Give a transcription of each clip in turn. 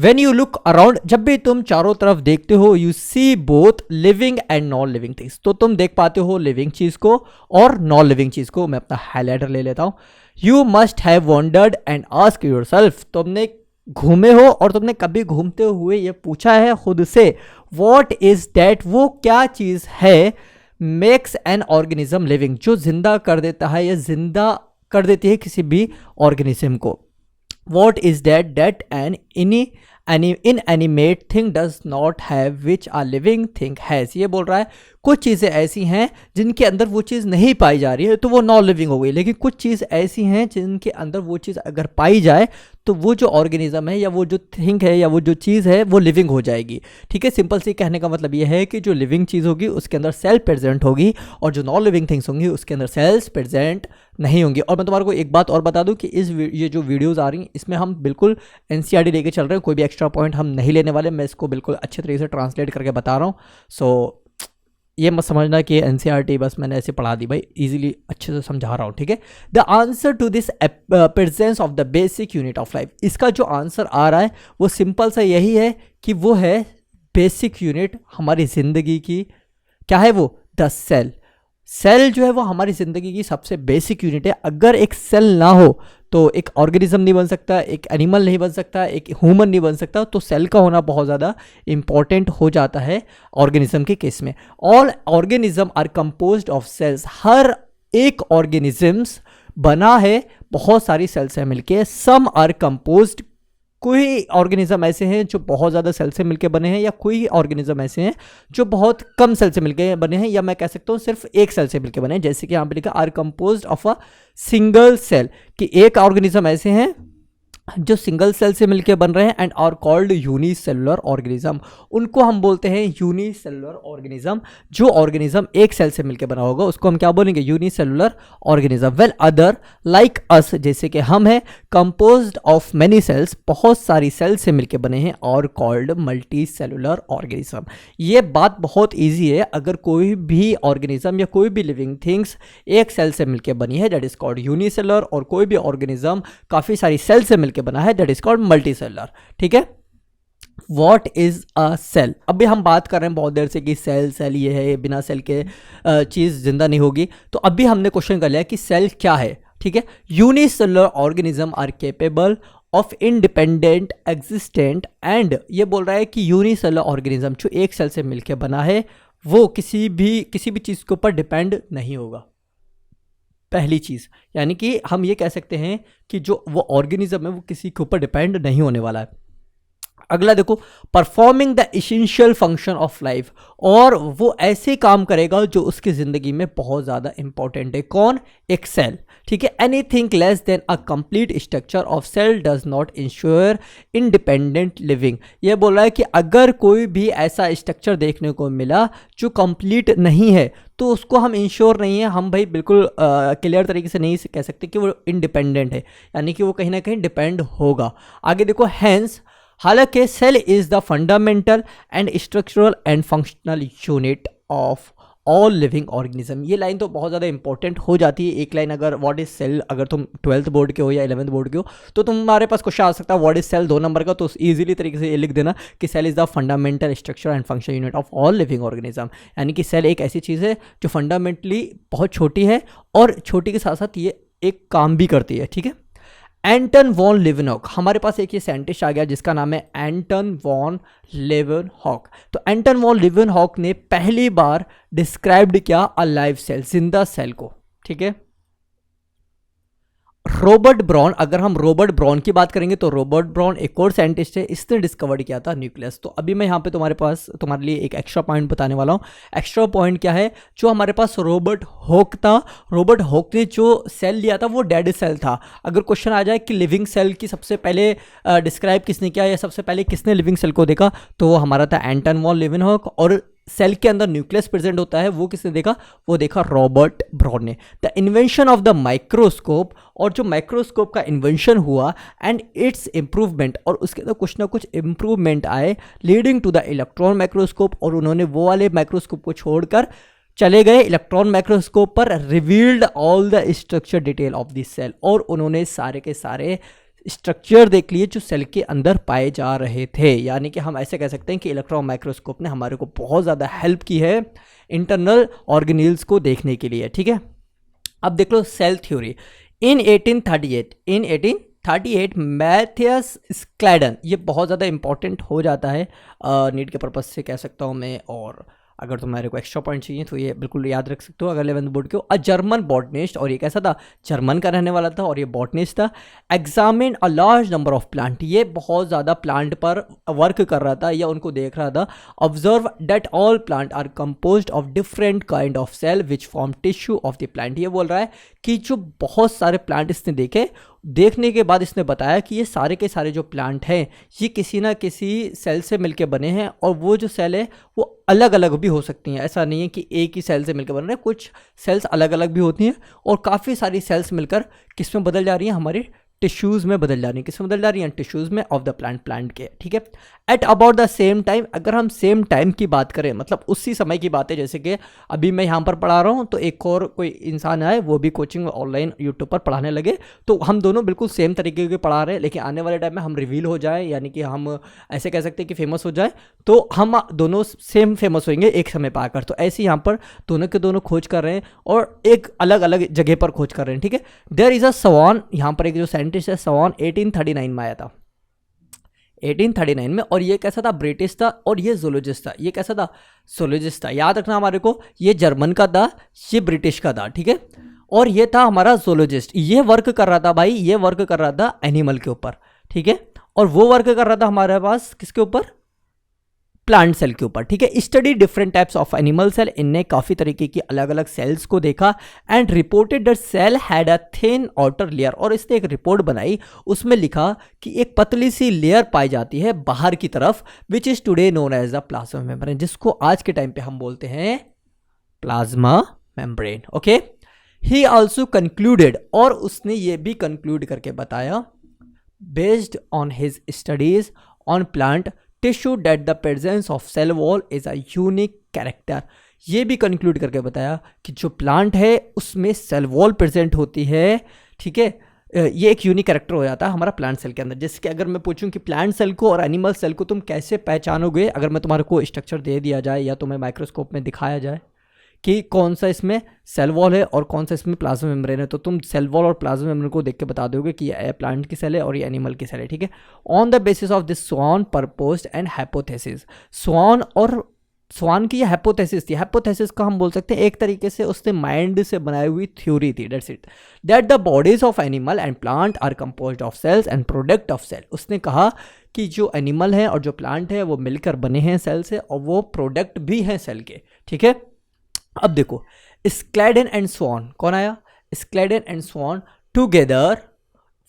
When you look around, जब भी तुम चारों तरफ देखते हो, you see both living and non living things, तो तुम देख पाते हो लिविंग चीज को और नॉन लिविंग चीज को। मैं अपना हाईलाइटर ले लेता हूं। You must have wondered and ask yourself, तुमने घूमे हो और तुमने कभी घूमते हुए ये पूछा है खुद से, वॉट इज दैट, वो क्या चीज है, मेक्स एन ऑर्गेनिज्म लिविंग, जो जिंदा कर देता है या जिंदा कर देती है किसी भी ऑर्गेनिज्म को। What is that an inanimate thing does not have which a living thing has? ये बोल रहा है कुछ चीज़ें ऐसी हैं जिनके अंदर वो चीज़ नहीं पाई जा रही है तो वो नॉन लिविंग हो गई, लेकिन कुछ चीज़ ऐसी हैं जिनके अंदर वो चीज़ अगर पाई जाए तो वो जो ऑर्गेनिज्म है या वो जो थिंग है या वो जो चीज़ है वो लिविंग हो जाएगी। ठीक है, सिंपल सी कहने का मतलब ये है कि जो लिविंग चीज़ होगी उसके अंदर सेल प्रेजेंट होगी और जो नॉन लिविंग थिंग्स होंगी उसके अंदर सेल्स प्रेजेंट नहीं होंगी। और मैं तुम्हारे को एक बात और बता दूं कि ये जो वीडियोस आ रही हैं इसमें हम बिल्कुल एनसीईआरटी लेके चल रहे हैं, कोई भी एक्स्ट्रा पॉइंट हम नहीं लेने वाले, मैं इसको बिल्कुल अच्छे तरीके से ट्रांसलेट करके बता रहा हूँ। सो ये मत समझना कि एनसीईआरटी बस मैंने ऐसे पढ़ा दी, भाई इजीली अच्छे से समझा रहा हूँ। ठीक है, the answer to this presence of the basic unit of life, इसका जो आंसर आ रहा है वो सिंपल सा यही है कि वो है बेसिक यूनिट हमारी ज़िंदगी की। क्या है वो? The cell. सेल जो है वो हमारी ज़िंदगी की सबसे बेसिक यूनिट है। अगर एक सेल ना हो तो एक ऑर्गेनिज्म नहीं बन सकता, एक एनिमल नहीं बन सकता, एक ह्यूमन नहीं बन सकता। तो सेल का होना बहुत ज़्यादा इंपॉर्टेंट हो जाता है ऑर्गेनिज्म के केस में। All organism are composed of cells, हर एक ऑर्गेनिजम्स बना है बहुत सारी सेल से मिलके। सम आर कंपोज्ड, कोई ऑर्गेनिज्म ऐसे हैं जो बहुत ज़्यादा सेल से मिलके बने हैं या कोई ऑर्गेनिज्म ऐसे हैं जो बहुत कम सेल से मिलके बने हैं, या मैं कह सकता हूँ सिर्फ एक सेल से मिलके बने हैं। जैसे कि यहाँ पे लिखा are composed of a single cell, कि एक ऑर्गेनिज्म ऐसे हैं जो सिंगल सेल से मिलके बन रहे हैं and are called unicellular organism, उनको हम बोलते हैं यूनिसेलुलर ऑर्गेनिज्म। जो ऑर्गेनिज्म एक सेल से मिलके बना होगा उसको हम क्या बोलेंगे? Unicellular organism. Well other like us, जैसे कि हम हैं, कंपोज्ड ऑफ मेनी सेल्स, बहुत सारी सेल से मिलके बने हैं, और कॉल्ड मल्टी सेलुलर ऑर्गेनिज्म। ये बात बहुत ईजी है, अगर कोई भी ऑर्गेनिज्म या कोई भी लिविंग थिंग्स एक सेल से मिलके बनी है दैट इज कॉल्ड यूनिसेलुलर, और कोई भी ऑर्गेनिज्म काफ़ी सारी सेल से के बना है that is called multi cellular. ठीक है, व्हाट इज अ सेल? अभी हम बात कर रहे हैं बहुत देर से कि सेल ये है, बिना सेल के चीज जिंदा नहीं होगी। तो अभी हमने क्वेश्चन कर लिया कि सेल क्या है। ठीक है, unicellular organism are capable of independent existent, एंड ये बोल रहा है कि यूनिसेलुलर ऑर्गेनिज्म जो एक सेल से मिलकर बना है वो किसी भी चीज़ के ऊपर डिपेंड नहीं होगा। पहली चीज़, यानी कि हम ये कह सकते हैं कि जो वो ऑर्गेनिज्म है वो किसी के ऊपर डिपेंड नहीं होने वाला है। अगला देखो, performing the essential function of life, और वो ऐसे काम करेगा जो उसकी ज़िंदगी में बहुत ज़्यादा इंपॉर्टेंट है। कौन? एक सेल। ठीक है, anything less than a complete structure of cell does not ensure independent living. ये बोल रहा है कि अगर कोई भी ऐसा स्ट्रक्चर देखने को मिला जो कंप्लीट नहीं है तो उसको हम इंश्योर नहीं है, हम भाई बिल्कुल क्लियर तरीके से नहीं कह सकते कि वो इंडिपेंडेंट है, यानी कि वो कहीं ना कहीं डिपेंड होगा। आगे देखो, हैंस, हालांकि cell is the fundamental and structural and functional unit of all living organism. ये लाइन तो बहुत ज़्यादा इंपॉर्टेंट हो जाती है। एक लाइन अगर व्हाट इज सेल, अगर तुम 12th बोर्ड के हो या 11th बोर्ड के हो तो तुम्हारे पास क्वेश्चन आ सकता है व्हाट इज सेल 2 नंबर का, तो ईजिली तरीके से ये लिख देना कि cell is the fundamental structure and function unit of all living organism. यानी कि सेल एक ऐसी चीज़ है जो फंडामेंटली बहुत छोटी है और छोटी के साथ साथ ये एक काम भी करती है। ठीक है, एंटन वॉन लिवेनहॉक, हमारे पास एक ये साइंटिस्ट आ गया जिसका नाम है एंटन वॉन लिवेनहॉक। तो एंटन वॉन लिवेनहॉक ने पहली बार डिस्क्राइब्ड किया अ लाइव सेल, जिंदा सेल को। ठीक है, रॉबर्ट ब्राउन, अगर हम रॉबर्ट ब्राउन की बात करेंगे तो रॉबर्ट ब्राउन एक और साइंटिस्ट है, इसने डिस्कवर्ड किया था न्यूक्लियस। तो अभी मैं यहाँ पे तुम्हारे लिए एक एक्स्ट्रा पॉइंट बताने वाला हूँ। एक्स्ट्रा पॉइंट क्या है? जो हमारे पास रॉबर्ट हॉक था, रॉबर्ट हॉक ने जो सेल लिया था वो डेड सेल था। अगर क्वेश्चन आ जाए कि लिविंग सेल की सबसे पहले डिस्क्राइब किसने किया या सबसे पहले किसने लिविंग सेल को देखा, तो वो हमारा था एंटन वॉन लिवेनहॉक। और सेल के अंदर न्यूक्लियस प्रेजेंट होता है वो किसने देखा? वो देखा रॉबर्ट ब्राउन ने। The invention of the microscope, और जो माइक्रोस्कोप का इन्वेंशन हुआ एंड इट्स इम्प्रूवमेंट, और उसके अंदर कुछ ना कुछ इम्प्रूवमेंट आए leading to the electron microscope, और उन्होंने वो वाले माइक्रोस्कोप को छोड़कर चले गए इलेक्ट्रॉन माइक्रोस्कोप पर, revealed all the structure detail of this cell, और उन्होंने सारे के सारे स्ट्रक्चर देख लिए जो सेल के अंदर पाए जा रहे थे। यानी कि हम ऐसे कह सकते हैं कि इलेक्ट्रॉन माइक्रोस्कोप ने हमारे को बहुत ज़्यादा हेल्प की है इंटरनल ऑर्गेनील्स को देखने के लिए। ठीक है, अब देख लो सेल थ्योरी इन 1838 मैथियस स्क्लैडन, ये बहुत ज़्यादा इंपॉर्टेंट हो जाता है नीट के पर्पज़ से कह सकता हूँ मैं, और अगर तुम्हारे को एक्स्ट्रा पॉइंट चाहिए तो ये बिल्कुल याद रख सकते हो अगर 11th बोर्ड के हो। अ जर्मन बॉटनिस्ट, और ये कैसा था, जर्मन का रहने वाला था और ये बॉटनिस्ट था। Examine a large number of plant, ये बहुत ज़्यादा प्लांट पर वर्क कर रहा था या उनको देख रहा था। Observe that all plant are composed of different kind of cell which form tissue of the plant. ये बोल रहा है कि जो बहुत सारे प्लांट इसने देखे, देखने के बाद इसने बताया कि ये सारे के सारे जो प्लांट हैं ये किसी ना किसी सेल से मिलके बने हैं, और वो जो सेल है वो अलग अलग भी हो सकती हैं। ऐसा नहीं है कि एक ही सेल से मिलकर बन रहे हैं, कुछ सेल्स अलग अलग भी होती हैं, और काफ़ी सारी सेल्स मिलकर किस में बदल जा रही हैं, हमारी टिश्यूज़ में बदल जा रही हैं। किस में बदल जा रही हैं, टिश्यूज़ में ऑफ द प्लांट के। ठीक है, at about the same time, अगर हम सेम टाइम की बात करें मतलब उसी समय की बात है, जैसे कि अभी मैं यहाँ पर पढ़ा रहा हूँ तो एक और कोई इंसान आए वो भी कोचिंग ऑनलाइन यूट्यूब पर पढ़ाने लगे, तो हम दोनों बिल्कुल सेम तरीके के पढ़ा रहे हैं, लेकिन आने वाले टाइम में हम रिवील हो जाए, यानी कि हम ऐसे कह सकते हैं कि फेमस हो जाए, तो हम दोनों सेम फेमस होंगे एक समय पर आकर। तो ऐसे यहाँ पर दोनों के दोनों खोज कर रहे हैं और एक अलग अलग जगह पर खोज कर रहे हैं। ठीक है, देयर इज़ अ स्वान, यहाँ पर एक जो साइंटिस्ट है स्वान 1839 में आया था, 1839 में, और ये कैसा था, ब्रिटिश था, और ये जूलॉजिस्ट था। ये कैसा था, जूलॉजिस्ट था। याद रखना हमारे को, ये जर्मन का था, ये ब्रिटिश का था। ठीक है, और ये था हमारा जूलॉजिस्ट। ये वर्क कर रहा था भाई, ये वर्क कर रहा था एनिमल के ऊपर। ठीक है, और वो वर्क कर रहा था हमारे पास किसके ऊपर, प्लांट सेल के ऊपर। ठीक है, study different types of animal cell, इनने काफ़ी तरीके की अलग अलग सेल्स को देखा, and reported that cell had a thin outer layer, और इसने एक रिपोर्ट बनाई, उसमें लिखा कि एक पतली सी लेयर पाई जाती है बाहर की तरफ, which is today known as the plasma membrane, जिसको आज के टाइम पे हम बोलते हैं plasma membrane. Okay, he also concluded, और उसने ये भी कंक्लूड करके बताया based on his studies on plant tissue that the presence of cell wall is a unique character. ये भी कंक्लूड करके बताया कि जो प्लांट है उसमें सेल वॉल प्रेजेंट होती है। ठीक है, ये एक यूनिक कैरेक्टर हो जाता है हमारा प्लांट सेल के अंदर। जैसे कि अगर मैं पूछूं कि प्लांट सेल को और एनिमल सेल को तुम कैसे पहचानोगे, अगर मैं तुम्हारे को स्ट्रक्चर दे दिया जाए या तुम्हें माइक्रोस्कोप में दिखाया जाए कि कौन सा इसमें सेल वॉल है और कौन सा इसमें प्लाज्मा मेम्ब्रेन है, तो तुम सेल वॉल और प्लाज्मा मेम्ब्रेन को देख के बता दोगे कि ये प्लांट की सेल है और ये एनिमल की सेल है। ठीक है, on the basis of this Schwann proposed and hypothesis, Schwann की ये हाइपोथेसिस थी। हाइपोथेसिस का हम बोल सकते हैं एक तरीके से उसने माइंड से बनाई हुई थ्योरी थी। That's it, that the bodies of animal and plant are composed of cells and product of cell. उसने कहा कि जो एनिमल है और जो प्लांट है वो मिलकर बने हैं सेल से, और वो प्रोडक्ट भी हैं सेल के। ठीक है, अब देखो स्क्लैडन एंड स्वान, कौन आया, Schleiden and Schwann together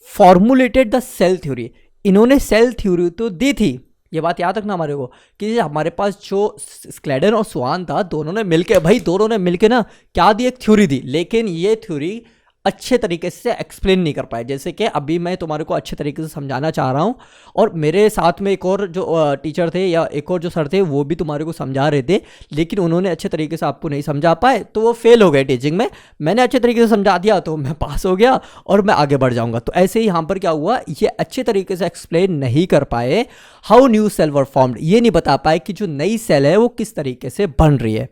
formulated the cell theory. इन्होंने सेल थ्योरी तो दी थी, ये बात याद रखना हमारे को, कि हमारे पास जो स्क्लैडन और स्वान था दोनों ने मिलके ना क्या दी, एक थ्योरी दी, लेकिन ये थ्योरी अच्छे तरीके से एक्सप्लेन नहीं कर पाए। जैसे कि अभी मैं तुम्हारे को अच्छे तरीके से समझाना चाह रहा हूँ, और मेरे साथ में एक और जो टीचर थे या एक और जो सर थे वो भी तुम्हारे को समझा रहे थे, लेकिन उन्होंने अच्छे तरीके से आपको नहीं समझा पाए तो वो फेल हो गए टीचिंग में। मैंने अच्छे तरीके से समझा दिया तो मैं पास हो गया और मैं आगे बढ़ जाऊँगा। तो ऐसे ही यहाँ पर क्या हुआ, ये अच्छे तरीके से एक्सप्लेन नहीं कर पाए how new cell were formed, ये नहीं बता पाए कि जो नई सेल है वो किस तरीके से बन रही है।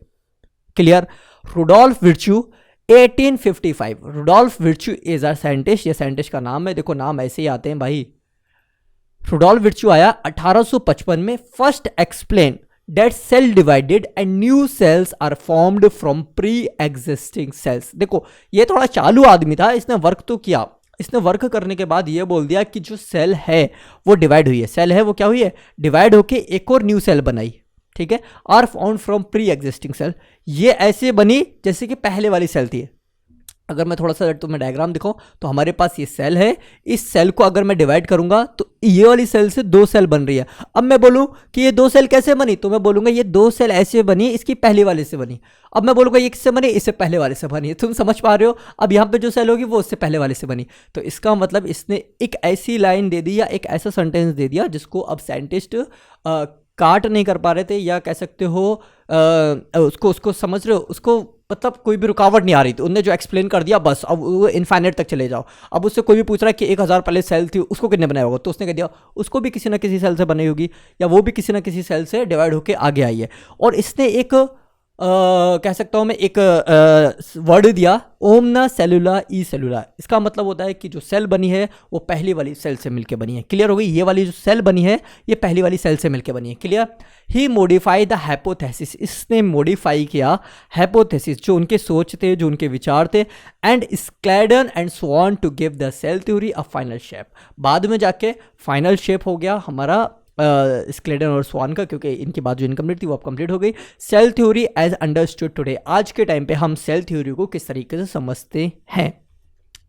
Clear. Rudolf Virchow 1855, Rudolf Virchow is a scientist, ये साइंटिस्ट का नाम है, देखो नाम ऐसे ही आते हैं भाई। रुडोल्फ विर्च्यू आया 1855 में, first explain that cell divided and new cells are formed from pre existing cells. देखो ये थोड़ा चालू आदमी था, इसने वर्क तो किया, इसने वर्क करने के बाद ये बोल दिया कि जो सेल है वो डिवाइड हुई है, सेल है वो क्या हुई है, डिवाइड होके एक और न्यू सेल बनाई। ठीक है, are found from pre existing cell, ये ऐसे बनी जैसे कि पहले वाली सेल थी। अगर मैं थोड़ा सा तुम्हें डायग्राम दिखाऊं तो हमारे पास ये सेल है, इस सेल को अगर मैं डिवाइड करूंगा तो ये वाली सेल से दो सेल बन रही है। अब मैं बोलूं कि ये दो सेल कैसे बनी, तो मैं बोलूंगा ये दो सेल ऐसे बनी, इसकी पहले वाले से बनी। अब मैं बोलूंगा ये किससे बनी, इससे पहले वाले से बनी। तुम समझ पा रहे हो, अब यहाँ पे जो सेल होगी वो उससे पहले वाले से बनी। तो इसका मतलब इसने एक ऐसी लाइन दे दी या एक ऐसा सेंटेंस दे दिया जिसको अब साइंटिस्ट काट नहीं कर पा रहे थे, या कह सकते हो उसको समझ रहे हो, उसको मतलब कोई भी रुकावट नहीं आ रही थी, उनने जो एक्सप्लेन कर दिया बस, अब वो इन्फाइनाइट तक चले जाओ। अब उससे कोई भी पूछ रहा है कि 1000 पहले सेल थी, उसको कितने बनाया होगा, तो उसने कह दिया उसको भी किसी ना किसी सेल से बनी होगी, या वो भी किसी ना किसी सेल से डिवाइड होकर आगे आई है। और इसने एक कह सकता हूँ मैं एक वर्ड दिया, ओमना सेलुला ई सेलुला। इसका मतलब होता है कि जो सेल बनी है वो पहली वाली सेल से मिलकर बनी है। क्लियर हो गई, ये वाली जो सेल बनी है ये पहली वाली सेल से मिलकर बनी है। Clear. He modify the hypothesis, इसने मॉडिफाई किया हाइपोथेसिस, जो उनके सोच थे, जो उनके विचार थे, and Schleiden and Schwann to give the cell theory a final shape. बाद में जाके फाइनल शेप हो गया हमारा स्क्लेडन और स्वान का, क्योंकि इनकी बात जो इनकम्प्लीट थी वो अब कंप्लीट हो गई। Cell theory as understood today, आज के टाइम पे हम सेल थ्योरी को किस तरीके से समझते हैं।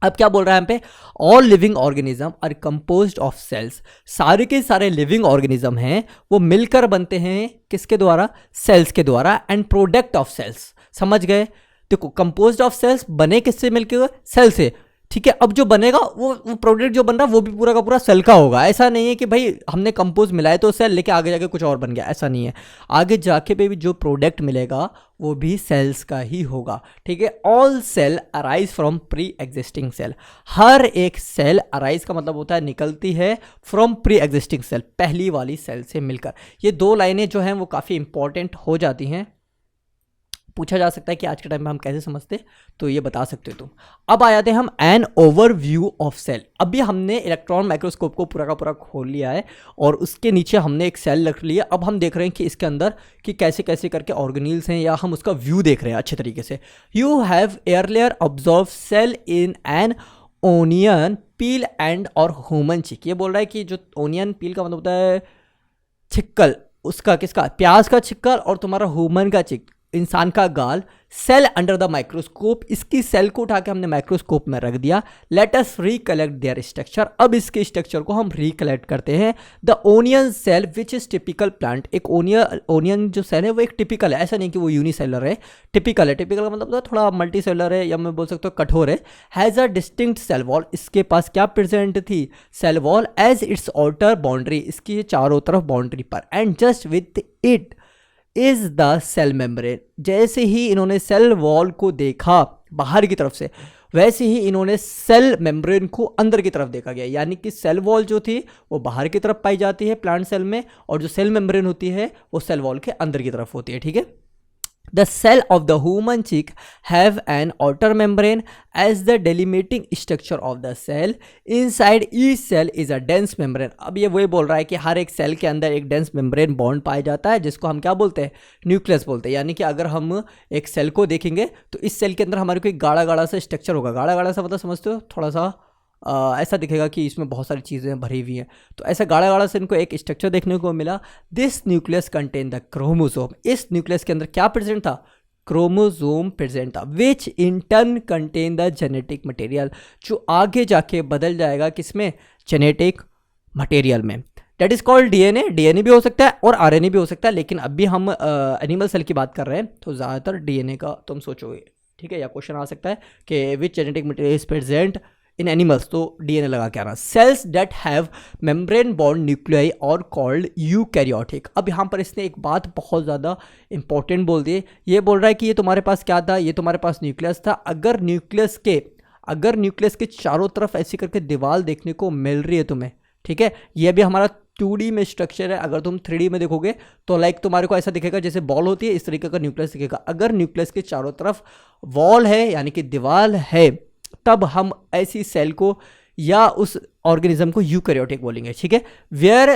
अब क्या बोल रहा है यहाँ पे, all living organism are composed of cells, सारे के सारे लिविंग ऑर्गेनिज्म हैं वो मिलकर बनते हैं किसके द्वारा, सेल्स के द्वारा, एंड प्रोडक्ट ऑफ सेल्स। समझ गए, देखो कंपोज्ड ऑफ सेल्स बने किससे मिलकर, सेल से, ठीक है। अब जो बनेगा वो प्रोडक्ट जो बन रहा है वो भी पूरा का पूरा सेल का होगा। ऐसा नहीं है कि भाई हमने कंपोज मिलाए तो सेल लेके आगे जाके कुछ और बन गया, ऐसा नहीं है। आगे जाके भी जो प्रोडक्ट मिलेगा वो भी सेल्स का ही होगा, ठीक है। All cell arise from pre existing cell, हर एक सेल अराइज का मतलब होता है निकलती है फ्रॉम प्री एग्जिस्टिंग सेल, पहली वाली सेल से मिलकर। ये दो लाइनें जो हैं वो काफ़ी इंपॉर्टेंट हो जाती हैं, पूछा जा सकता है कि आज के टाइम में हम कैसे समझते, तो ये बता सकते हो तुम। अब आ जाते हैं हम एन ओवरव्यू ऑफ सेल। अभी हमने इलेक्ट्रॉन माइक्रोस्कोप को पूरा का पूरा खोल लिया है और उसके नीचे हमने एक सेल रख लिया। अब हम देख रहे हैं कि इसके अंदर कि कैसे कैसे करके ऑर्गेनील्स हैं, या हम उसका व्यू देख रहे हैं अच्छे तरीके से। You have earlier observe cell in an onion peel and और ह्यूमन चिक। ये बोल रहा है कि जो ओनियन पील का मतलब होता है छिक्कल, उसका किसका, प्याज का छिक्कल, और तुम्हारा ह्यूमन का चिक, इंसान का गाल, सेल अंडर द माइक्रोस्कोप, इसकी सेल को उठा के हमने माइक्रोस्कोप में रख दिया। Let us recollect their structure, अब इसके स्ट्रक्चर को हम रिकलेक्ट करते हैं। The onion cell which is typical plant, एक ओनियन जो सेल है वो एक टिपिकल है, ऐसा नहीं कि वो यूनिसेलर है, टिपिकल है। टिपिकल का मतलब थोड़ा मल्टी सेलर है, या मैं बोल सकता हूँ कठोर है। Has a distinct cell wall, इसके पास क्या प्रेजेंट थी, cell wall, as its outer boundary, इसकी चारों तरफ बाउंड्री पर, and just with it is the cell membrane. जैसे ही इन्होंने सेल वॉल को देखा बाहर की तरफ से, वैसे ही इन्होंने सेल मेम्ब्रेन को अंदर की तरफ देखा गया। यानी कि सेल वॉल जो थी वो बाहर की तरफ पाई जाती है प्लांट सेल में, और जो सेल मेम्ब्रेन होती है वो सेल वॉल के अंदर की तरफ होती है, ठीक है। The cell of the human cheek have an outer membrane as the delimiting structure of the cell. Inside each cell is a dense membrane. अब ये वही बोल रहा है कि हर एक सेल के अंदर एक डेंस मेम्ब्रेन बॉन्ड पाया जाता है, जिसको हम क्या बोलते हैं, न्यूक्लियस बोलते हैं। यानी कि अगर हम एक सेल को देखेंगे तो इस सेल के अंदर हमारे को एक गाढ़ा गाढ़ा सा स्ट्रक्चर होगा। गाढ़ा गाढ़ा सा मतलब समझते हो, थोड़ा सा ऐसा दिखेगा कि इसमें बहुत सारी चीज़ें भरी हुई हैं, तो ऐसा गाढ़ा गाढ़ा से इनको एक स्ट्रक्चर देखने को मिला। This nucleus contain the chromosome, इस न्यूक्लियस के अंदर क्या प्रेजेंट था, क्रोमोसोम प्रेजेंट था, which in turn contain the genetic material, जो आगे जाके बदल जाएगा किसमें, जेनेटिक मटेरियल में। That is called DNA. DNA भी हो सकता है और आरएनए भी हो सकता है, लेकिन अभी हम एनिमल सेल की बात कर रहे हैं तो ज़्यादातर डीएनए का तुम सोचोगे, ठीक है। या क्वेश्चन आ सकता है कि which genetic material is present in animals, तो डीएनए लगा के आना। Cells that have membrane bound nuclei और कॉल्ड यूकैरियोटिक। अब यहाँ पर इसने एक बात बहुत ज़्यादा इंपॉर्टेंट बोल दी। ये बोल रहा है कि ये तुम्हारे पास क्या था, ये तुम्हारे पास न्यूक्लियस था। अगर न्यूक्लियस के चारों तरफ ऐसी करके दीवार देखने को मिल रही है तुम्हें, ठीक है। ये भी हमारा 2D में स्ट्रक्चर है। अगर तुम 3D में देखोगे तो लाइक तुम्हारे को ऐसा दिखेगा जैसे बॉल होती है, इस तरीके का न्यूक्लियस दिखेगा। अगर न्यूक्लियस के चारों तरफ वॉल है यानी कि दीवार है, तब हम ऐसी सेल को या उस ऑर्गेनिज्म को यूकैरियोटिक बोलेंगे, ठीक है। वेयर,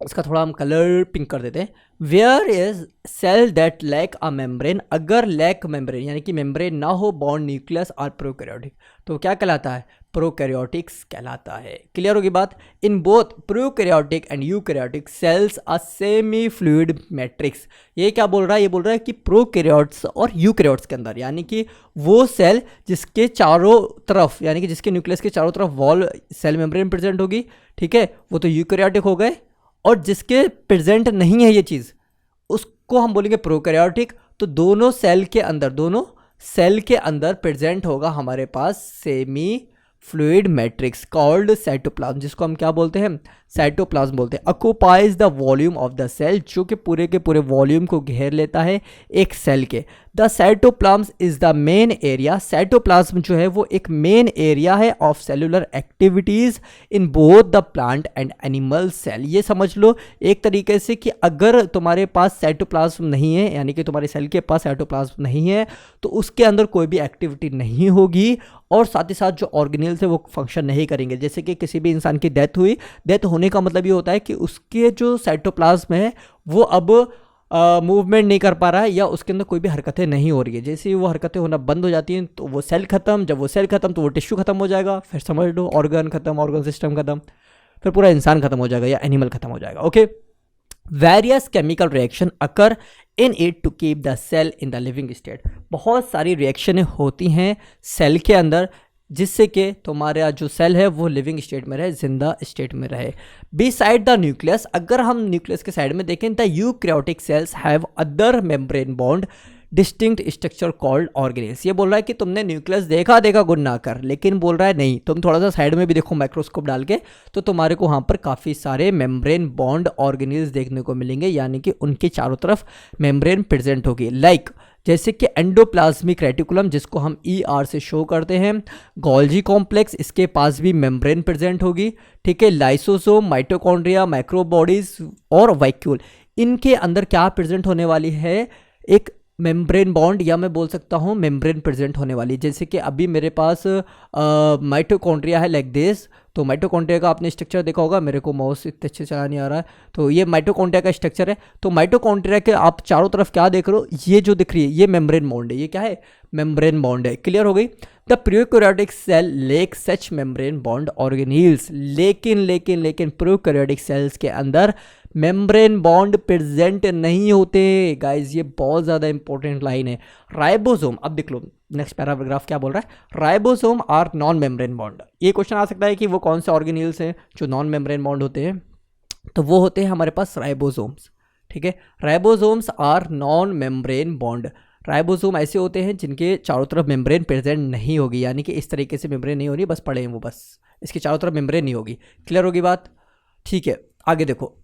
इसका थोड़ा हम कलर पिंक कर देते हैं। Where is cell that lack a membrane, अगर लैक मेम्ब्रेन यानी कि मेम्ब्रेन ना हो, बॉन्ड न्यूक्लियस और प्रोकैरियोटिक, तो क्या कहलाता है, प्रोकैरियोटिक्स कहलाता है। क्लियर होगी बात। In both prokaryotic and eukaryotic cells a semi fluid matrix. ये क्या बोल रहा है, ये बोल रहा है कि प्रोकैरियोट्स और यूकैरियोट्स के अंदर, यानी कि वो सेल जिसके चारों तरफ, यानी कि जिसके न्यूक्लियस के चारों तरफ वॉल सेल मेम्ब्रेन प्रेजेंट होगी, ठीक है, वो तो यूकैरियोटिक हो गए। और जिसके प्रेजेंट नहीं है ये चीज़, उसको हम बोलेंगे प्रोकैरियोटिक। तो दोनों सेल के अंदर प्रेजेंट होगा हमारे पास semi fluid matrix called cytoplasm, जिसको हम क्या बोलते हैं, साइटोप्लाज्म बोलते हैं। Occupies the volume of the cell, जो कि पूरे के पूरे वॉल्यूम को घेर लेता है एक सेल के। The cytoplasm is the main area, cytoplasm जो है वो एक मेन एरिया है of cellular activities in both the plant and animal cell. ये समझ लो एक तरीके से कि अगर तुम्हारे पास साइटोप्लाज्म नहीं है, यानी कि तुम्हारे सेल के पास साइटोप्लाज्म नहीं है, तो उसके अंदर कोई भी एक्टिविटी नहीं होगी और साथ ही साथ जो ऑर्गेनेल्स है वो फंक्शन नहीं करेंगे। जैसे कि किसी भी इंसान की डेथ हुई, डेथ होने का मतलब ये होता है कि उसके जो साइटोप्लाज्म है वो अब मूवमेंट नहीं कर पा रहा है या उसके अंदर कोई भी हरकतें नहीं हो रही है। जैसे ही वो हरकतें होना बंद हो जाती हैं तो वो सेल खत्म, जब वो सेल खत्म तो वो टिश्यू खत्म हो जाएगा, फिर समझ लो ऑर्गन खत्म, ऑर्गन सिस्टम खत्म, फिर पूरा इंसान खत्म हो जाएगा या एनिमल खत्म हो जाएगा। Okay, various chemical reaction occur in it to keep the cell in the living state. बहुत सारी रिएक्शनें होती हैं सेल के अंदर जिससे कि तुम्हारा जो सेल है वो लिविंग स्टेट में रहे, जिंदा स्टेट में रहे। बी साइड द न्यूक्लियस, अगर हम न्यूक्लियस के साइड में देखें, the eukaryotic cells have other membrane bond distinct structure called organelles. ये बोल रहा है कि तुमने न्यूक्लियस देखा गुड ना कर, लेकिन बोल रहा है नहीं, तुम थोड़ा सा साइड में भी देखो माइक्रोस्कोप डाल के तो तुम्हारे को वहाँ पर काफ़ी सारे मेम्ब्रेन बॉन्ड ऑर्गेनेल्स देखने को मिलेंगे, यानी कि उनके चारों तरफ मेम्ब्रेन प्रेजेंट होगी। लाइक जैसे कि एंडोप्लाज्मिक रेटिकुलम जिसको हम ER से शो करते हैं, गोल्जी कॉम्प्लेक्स इसके पास भी मेम्ब्रेन प्रेजेंट होगी, ठीक है। लाइसोसोम, माइटोकॉन्ड्रिया, माइक्रोबॉडीज और वैक्यूल, इनके अंदर क्या प्रेजेंट होने वाली है, एक मेम्ब्रेन बॉन्ड या मैं बोल सकता हूँ मेम्ब्रेन प्रेजेंट होने वाली। जैसे कि अभी मेरे पास माइटोकॉन्ड्रिया है लाइक दिस, तो माइटोकॉन्ड्रिया का आपने स्ट्रक्चर देखा होगा, मेरे को माउस इतने अच्छे चला नहीं आ रहा है, तो ये माइटोकॉन्ड्रिया का स्ट्रक्चर है। तो माइटोकॉन्ड्रिया के आप चारों तरफ क्या देख रहे हो, ये जो दिख रही है ये मेम्ब्रेन बॉन्ड है, ये क्या है, मेम्ब्रेन बॉन्ड है। क्लियर हो गई। The prokaryotic cell lack such membrane bound organelles, लेकिन प्रोकैरियोटिक सेल्स के अंदर मेम्ब्रेन बॉन्ड प्रेजेंट नहीं होते गाइज, ये बहुत ज़्यादा इंपॉर्टेंट लाइन है। राइबोसोम, अब देख लो नेक्स्ट पैराग्राफ क्या बोल रहा है, ribosome are non membrane bound. ये क्वेश्चन आ सकता है कि वो कौन से ऑर्गेनील्स हैं जो नॉन मेम्ब्रेन बॉन्ड होते हैं, तो वो होते हैं हमारे पास राइबोसोम्स, ठीक है। Ribosomes are non membrane bound. Ribosome ऐसे होते हैं जिनके चारों तरफ मेम्ब्रेन प्रेजेंट नहीं होगी, यानी कि इस तरीके से मेम्ब्रेन नहीं हो रही, बस पड़े हैं वो, बस इसके चारों तरफ मेम्ब्रेन नहीं होगी। क्लियर होगी बात, ठीक है। आगे देखो,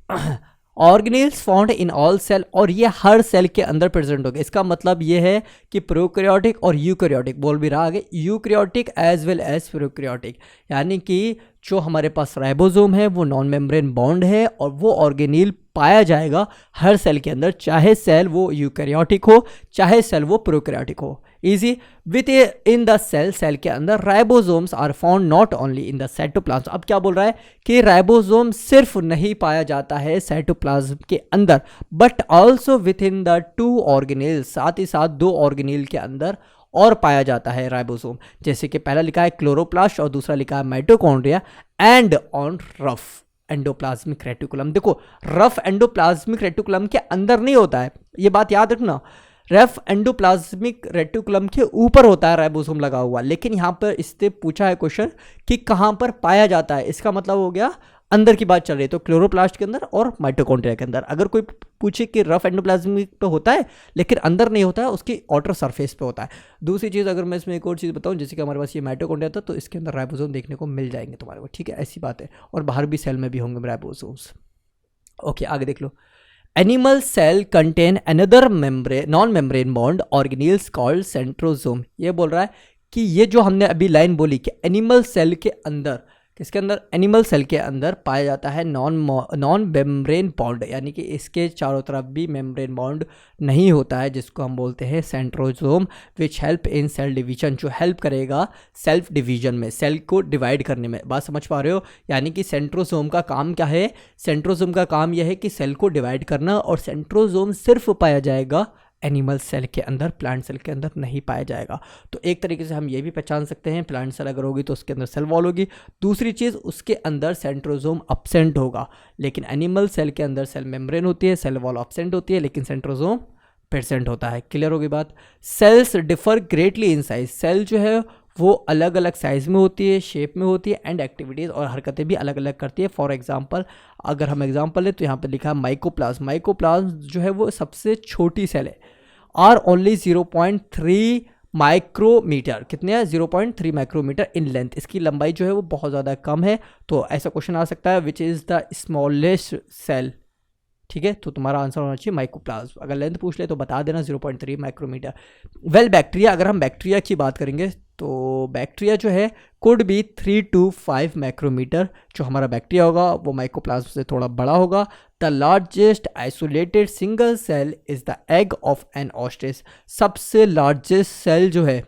organelles found in all cell, और ये हर सेल के अंदर प्रेजेंट होगा। इसका मतलब ये है कि प्रोकैरियोटिक और यूकैरियोटिक, बोल भी रहा आगे, eukaryotic as well as prokaryotic, यानी कि जो हमारे पास राइबोसोम है वो नॉन मेम्ब्रेन बॉन्ड है और वो ऑर्गेनील पाया जाएगा हर सेल के अंदर, चाहे सेल वो यूकैरियोटिक हो चाहे सेल वो प्रोकैरियोटिक हो। Easy within the cell के अंदर ribosomes are found not only in the cytoplasm. अब क्या बोल रहा है कि राइबोसोम सिर्फ नहीं पाया जाता है साइटोप्लाज्म के अंदर, but also with in the 2 organelle, साथ ही साथ 2 ऑर्गेनेल के अंदर और पाया जाता है राइबोसोम। जैसे कि पहला लिखा है क्लोरोप्लास्ट और दूसरा लिखा है mitochondria, and on rough endoplasmic reticulum. देखो रफ एंडोप्लाज्मिक रेटिकुलम के अंदर नहीं होता है, ये बात याद रखना, रफ एंडोप्लाज्मिक रेटिकुलम के ऊपर होता है राइबोसोम लगा हुआ, लेकिन यहाँ पर इससे पूछा है क्वेश्चन कि कहाँ पर पाया जाता है, इसका मतलब हो गया अंदर की बात चल रही है, तो क्लोरोप्लास्ट के अंदर और माइटोकॉन्ड्रिया के अंदर। अगर कोई पूछे कि रफ एंडोप्लाज्मिक पे होता है लेकिन अंदर नहीं होता है, उसकी आउटर सरफेस पे होता है। दूसरी चीज़ अगर मैं इसमें एक और चीज़ बताऊं, जैसे कि हमारे पास ये माइटोकॉन्ड्रिया था तो इसके अंदर राइबोसोम देखने को मिल जाएंगे तुम्हारे को, ठीक है, ऐसी बात है, और बाहर भी सेल में भी होंगे राइबोसोम्स। ओके, आगे देख लो, animal cell contain another membrane non membrane bound organelles called centrosome. ये बोल रहा है कि ये जो हमने अभी लाइन बोली कि एनिमल सेल के अंदर, किसके अंदर, एनिमल सेल के अंदर पाया जाता है नॉन मेम्ब्रेन बॉन्ड, यानी कि इसके चारों तरफ भी मेम्ब्रेन बॉन्ड नहीं होता है, जिसको हम बोलते हैं centrosome, which help in cell division, जो हेल्प करेगा सेल्फ डिवीजन में, सेल को डिवाइड करने में। बात समझ पा रहे हो, यानी कि सेंट्रोसोम का काम क्या है, सेंट्रोसोम का काम यह है कि सेल को डिवाइड करना, और सेंट्रोसोम सिर्फ पाया जाएगा एनिमल सेल के अंदर, प्लांट सेल के अंदर नहीं पाया जाएगा। तो एक तरीके से हम ये भी पहचान सकते हैं, प्लांट सेल अगर होगी तो उसके अंदर सेल वॉल होगी, दूसरी चीज़ उसके अंदर सेंट्रोसोम अब्सेंट होगा, लेकिन एनिमल सेल के अंदर सेल मेम्ब्रेन होती है, सेल वॉल अब्सेंट होती है, लेकिन सेंट्रोसोम प्रेजेंट होता है। क्लियर होगी बात। Cells differ greatly in size, cell जो है वो अलग अलग साइज़ में होती है, शेप में होती है, एंड एक्टिविटीज़ और हरकतें भी अलग अलग करती है। फॉर एग्जांपल अगर हम एग्जांपल लें तो यहाँ पर लिखा है माइकोप्लाज्म जो है वो सबसे छोटी सेल है, आर ओनली 0.3 माइक्रोमीटर, कितने हैं 0.3 माइक्रोमीटर इन लेंथ, इसकी लंबाई जो है वो बहुत ज़्यादा कम है। तो ऐसा क्वेश्चन आ सकता है which is the smallest cell, ठीक है, तो तुम्हारा आंसर होना चाहिए माइकोप्लाज्म। अगर लेंथ पूछ ले तो बता देना 0.3 माइक्रोमीटर। वेल बैक्टीरिया, अगर हम बैक्टीरिया की बात करेंगे तो बैक्टीरिया जो है कुड बी 3 to 5 माइक्रोमीटर, जो हमारा बैक्टीरिया होगा वो माइकोप्लाज्म से थोड़ा बड़ा होगा। The largest isolated single cell is the egg of an ostrich, सबसे लार्जेस्ट सेल जो है,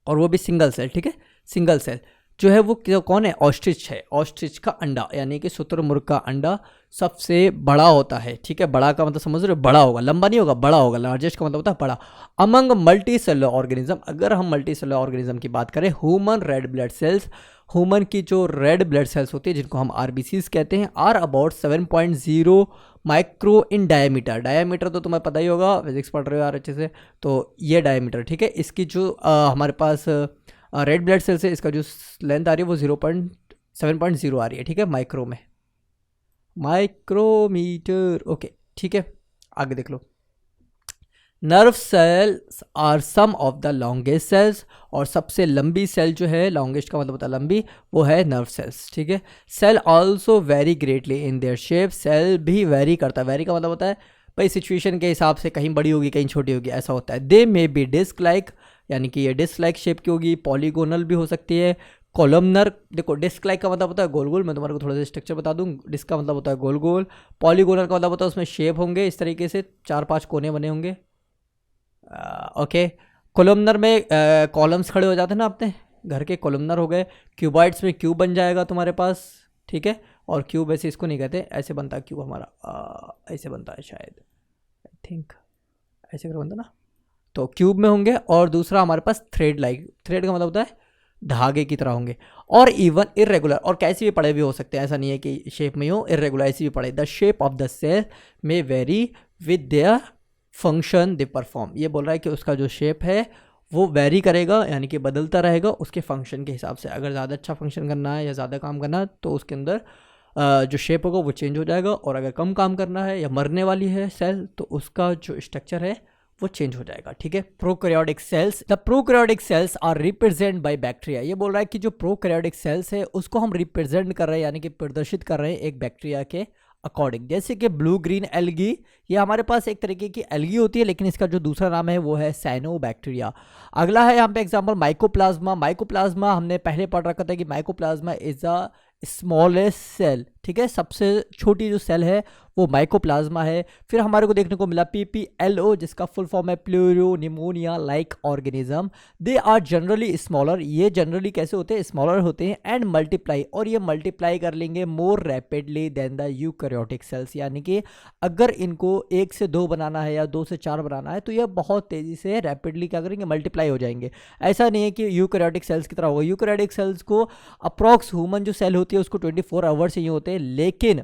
और वो भी सिंगल सेल, ठीक है, सिंगल सेल जो है वो कौन है, ऑस्ट्रिच है। ऑस्ट्रिच का अंडा यानी कि शुतुरमुर्ग का अंडा सबसे बड़ा होता है, ठीक है, बड़ा का मतलब समझ रहे हो, बड़ा होगा, लंबा नहीं होगा, बड़ा होगा। लार्जेस्ट का मतलब होता है बड़ा। अमंग मल्टी सेलुलर ऑर्गेनिज्म, अगर हम मल्टी सेलुलर ऑर्गेनिज्म की बात करें, human red blood sales, human की जो रेड ब्लड सेल्स होती है जिनको हम आरबीसीज कहते हैं, are about 7.0 micro in diameter. Diameter तो तुम्हें पता ही होगा, फिजिक्स पढ़ रहे हो यार अच्छे से, तो ये डायमीटर, ठीक है। इसकी जो हमारे पास रेड ब्लड सेल से इसका जो लेंथ आ रही है वो 7.0 आ रही है, ठीक है, माइक्रो में, माइक्रोमीटर, ओके, ठीक है। आगे देख लो, nerve cells are some of the longest cells, और सबसे लंबी सेल जो है, लॉन्गेस्ट का मतलब होता है लंबी, वो है नर्व सेल्स, ठीक है। Cell also vary greatly in their shape, cell भी वेरी करता है, वेरी का मतलब होता है भाई सिचुएशन के हिसाब से कहीं बड़ी होगी कहीं छोटी होगी, ऐसा होता है। They may be disc like, यानी कि ये डिस्क लाइक शेप की होगी, पॉलीगोनल भी हो सकती है, कॉलमनर, देखो डिस्क लाइक का मतलब होता है गोल गोल, मैं तुम्हारे को थोड़ा सा स्ट्रक्चर बता दूं, डिस्क का मतलब होता है गोल गोल, पॉलीगोनल का मतलब होता है उसमें शेप होंगे इस तरीके से, 4-5 कोने बने होंगे, ओके। कॉलमनर में कॉलम्स खड़े हो जाते हैं ना अपने घर के, कॉलमनर हो गए। क्यूबॉइड्स में क्यूब बन जाएगा तुम्हारे पास, ठीक है, और क्यूब ऐसे इसको नहीं कहते, ऐसे बनता है क्यूब हमारा, ऐसे बनता है शायद, आई थिंक ऐसे कर बनता ना, तो क्यूब में होंगे। और दूसरा हमारे पास थ्रेड लाइक, थ्रेड का मतलब होता है धागे की तरह होंगे, और इवन इरेगुलर, और कैसे भी पड़े भी हो सकते हैं, ऐसा नहीं है कि शेप में ही हो, इरेगुलर ऐसे भी पड़े। The shape of the cell may vary with their function they perform, ये बोल रहा है कि उसका जो शेप है वो वेरी करेगा, यानी कि बदलता रहेगा उसके फंक्शन के हिसाब से। अगर ज़्यादा अच्छा फंक्शन करना है या ज़्यादा काम करना है तो उसके अंदर जो शेप होगा वो चेंज हो जाएगा, और अगर कम काम करना है या मरने वाली है सेल तो उसका जो स्ट्रक्चर है वो चेंज हो जाएगा, ठीक है। Prokaryotic cells, the prokaryotic cells are represent by bacteria, ये बोल रहा है कि जो प्रोकैरियोटिक सेल्स है उसको हम रिप्रेजेंट कर रहे हैं, यानी कि प्रदर्शित कर रहे हैं एक बैक्टीरिया के अकॉर्डिंग। जैसे कि ब्लू ग्रीन एल्गी, ये हमारे पास एक तरीके की एल्गी होती है, लेकिन इसका जो दूसरा नाम है वो है साइनोबैक्टीरिया। अगला है यहाँ पे एग्जांपल माइकोप्लाज्मा। माइकोप्लाज्मा हमने पहले पढ़ रखा था कि mycoplasma is a smallest cell, ठीक है, सबसे छोटी जो सेल है वो माइकोप्लाज्मा है। फिर हमारे को देखने को मिला PPLO, जिसका फुल फॉर्म है pleuro pneumonia like organism. They are generally smaller, ये जनरली कैसे होते हैं, स्मॉलर होते हैं, एंड मल्टीप्लाई, और ये मल्टीप्लाई कर लेंगे more rapidly than the eukaryotic cells, यानी कि अगर इनको 1 से 2 बनाना है या 2 से 4 बनाना है तो ये बहुत तेज़ी से रैपिडली क्या करेंगे, मल्टीप्लाई हो जाएंगे। ऐसा नहीं है कि यूकैरियोटिक सेल्स की तरह होगा। यूकैरियोटिक सेल्स को अप्रॉक्स ह्यूमन जो सेल होती है उसको 24 आवर्स चाहिए होते हैं, लेकिन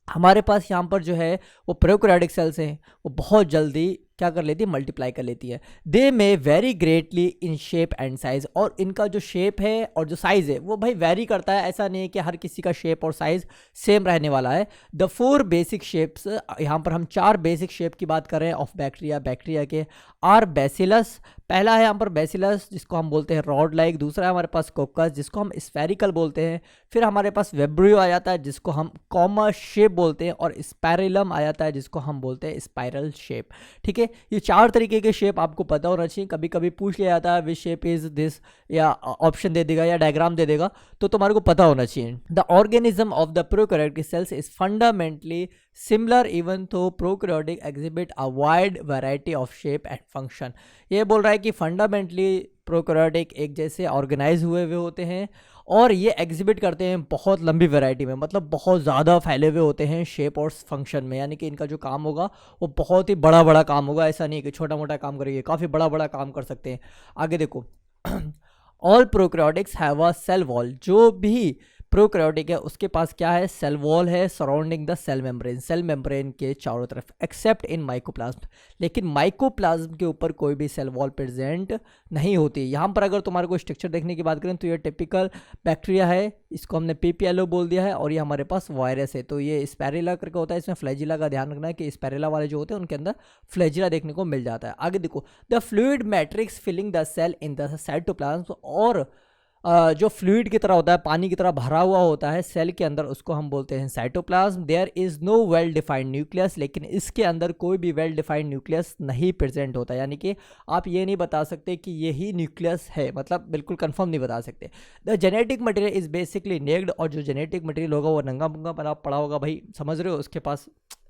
हमारे पास यहाँ पर जो है वो प्रोकैरियोटिक सेल्स हैं, वो बहुत जल्दी क्या कर लेती है, मल्टीप्लाई कर लेती है। They may vary greatly in shape and size, और इनका जो शेप है और जो साइज़ है वो भाई वेरी करता है, ऐसा नहीं है कि हर किसी का शेप और साइज़ सेम रहने वाला है। द 4 बेसिक शेप्स, यहाँ पर हम 4 बेसिक शेप की बात कर रहे हैं ऑफ बैक्टीरिया, बैक्टीरिया के, आर बैसिलस, पहला है यहाँ पर बैसिलस जिसको हम बोलते हैं रॉड लाइक, दूसरा है हमारे पास कोकस जिसको हम स्फेरिकल बोलते हैं, फिर हमारे पास वेब्रियो आ जाता है जिसको हम कॉमन शेप बोलते हैं, और स्पाइरलम आ जाता है जिसको हम बोलते हैं स्पाइरल शेप, ठीक है। ये 4 तरीके के शेप आपको पता होना चाहिए। कभी कभी पूछ लिया जाता है विच शेप इज दिस, या ऑप्शन दे देगा या डायग्राम दे देगा, तो तुम्हारे को पता होना चाहिए। The organism of the prokaryotic cells is fundamentally similar even though prokaryotic exhibit a wide variety of shape and function, ये बोल रहा है कि फंडामेंटली प्रोकैरियोटिक एक जैसे ऑर्गेनाइज हुए हुए होते हैं, और ये एग्जिबिट करते हैं बहुत लंबी वैरायटी में, मतलब बहुत ज़्यादा फैले हुए होते हैं शेप और फंक्शन में, यानी कि इनका जो काम होगा वो बहुत ही बड़ा बड़ा काम होगा, ऐसा नहीं है कि छोटा मोटा काम करेंगे, काफ़ी बड़ा बड़ा काम कर सकते हैं। आगे देखो, all prokaryotics have a cell wall, जो भी प्रोकैरियोटिक है उसके पास क्या है, सेल वॉल है surrounding the cell membrane, cell membrane के चारों तरफ, एक्सेप्ट इन माइकोप्लाज्म, लेकिन माइकोप्लाज्म के ऊपर कोई भी सेल वॉल प्रेजेंट नहीं होती। यहाँ पर अगर तुम्हारे को स्ट्रक्चर देखने की बात करें तो ये टिपिकल बैक्टीरिया है, इसको हमने पीपीएलओ बोल दिया है, और ये हमारे पास वायरस है। तो ये स्पैरेला करके होता है, इसमें फ्लैजिला का ध्यान रखना है कि स्पैरेला वाले जो होते हैं उनके अंदर फ्लैजिला देखने को मिल जाता है। आगे देखो, the fluid matrix filling the cell in the cytoplasm, और जो फ्लूइड की तरह होता है, पानी की तरह भरा हुआ होता है सेल के अंदर, उसको हम बोलते हैं cytoplasm. There is no well defined nucleus, लेकिन इसके अंदर कोई भी वेल डिफाइंड न्यूक्लियस नहीं प्रेजेंट होता, यानी कि आप ये नहीं बता सकते कि यही न्यूक्लियस है, मतलब बिल्कुल कंफर्म नहीं बता सकते। The genetic material is basically naked, और जो जेनेटिक मटेरियल होगा वो नंगा पुंगा पड़ा होगा, भाई समझ रहे हो, उसके पास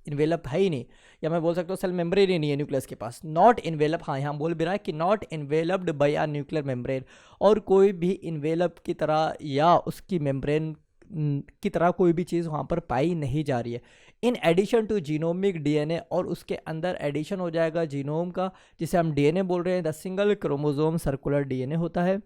इन्वेलप है ही नहीं, या मैं बोल सकता हूँ सेल मेम्ब्रेन ही नहीं है न्यूक्लियस के पास, नॉट इन्वेलप। हाँ, यहाँ बोल भी रहा है कि not enveloped by a nuclear membrane, और कोई भी इन्वेलप की तरह या उसकी मेम्ब्रेन की तरह कोई भी चीज़ वहाँ पर पाई नहीं जा रही है। In addition to genomic DNA, और उसके अंदर एडिशन हो जाएगा जीनोम का, जिसे हम डीएनए बोल रहे हैं। The single chromosome circular DNA होता है,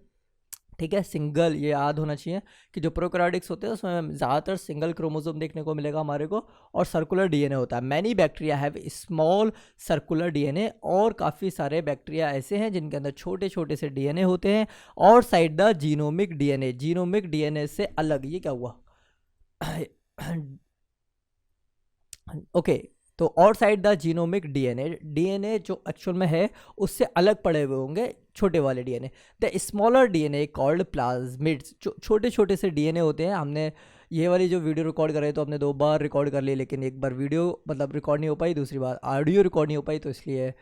ठीक है, सिंगल, ये याद होना चाहिए कि जो प्रोकैरियोटिक्स होते हैं उसमें ज़्यादातर सिंगल क्रोमोसोम देखने को मिलेगा हमारे को, और सर्कुलर डीएनए होता है। Many bacteria have small circular DNA, और काफ़ी सारे बैक्टीरिया ऐसे हैं जिनके अंदर छोटे छोटे से डीएनए होते हैं, और side the genomic DNA, genomic DNA से अलग। ये क्या हुआ ओके तो और side the genomic DNA, DNA जो एक्चुअल में है उससे अलग पड़े हुए होंगे छोटे वाले DNA. The smaller DNA called plasmids, छोटे छोटे से डीएनए होते हैं। हमने ये वाली जो वीडियो रिकॉर्ड कर रहे तो हमने 2 बार रिकॉर्ड कर ली, लेकिन एक बार वीडियो मतलब रिकॉर्ड नहीं हो पाई, दूसरी बार ऑडियो रिकॉर्ड नहीं हो पाई, तो इसलिए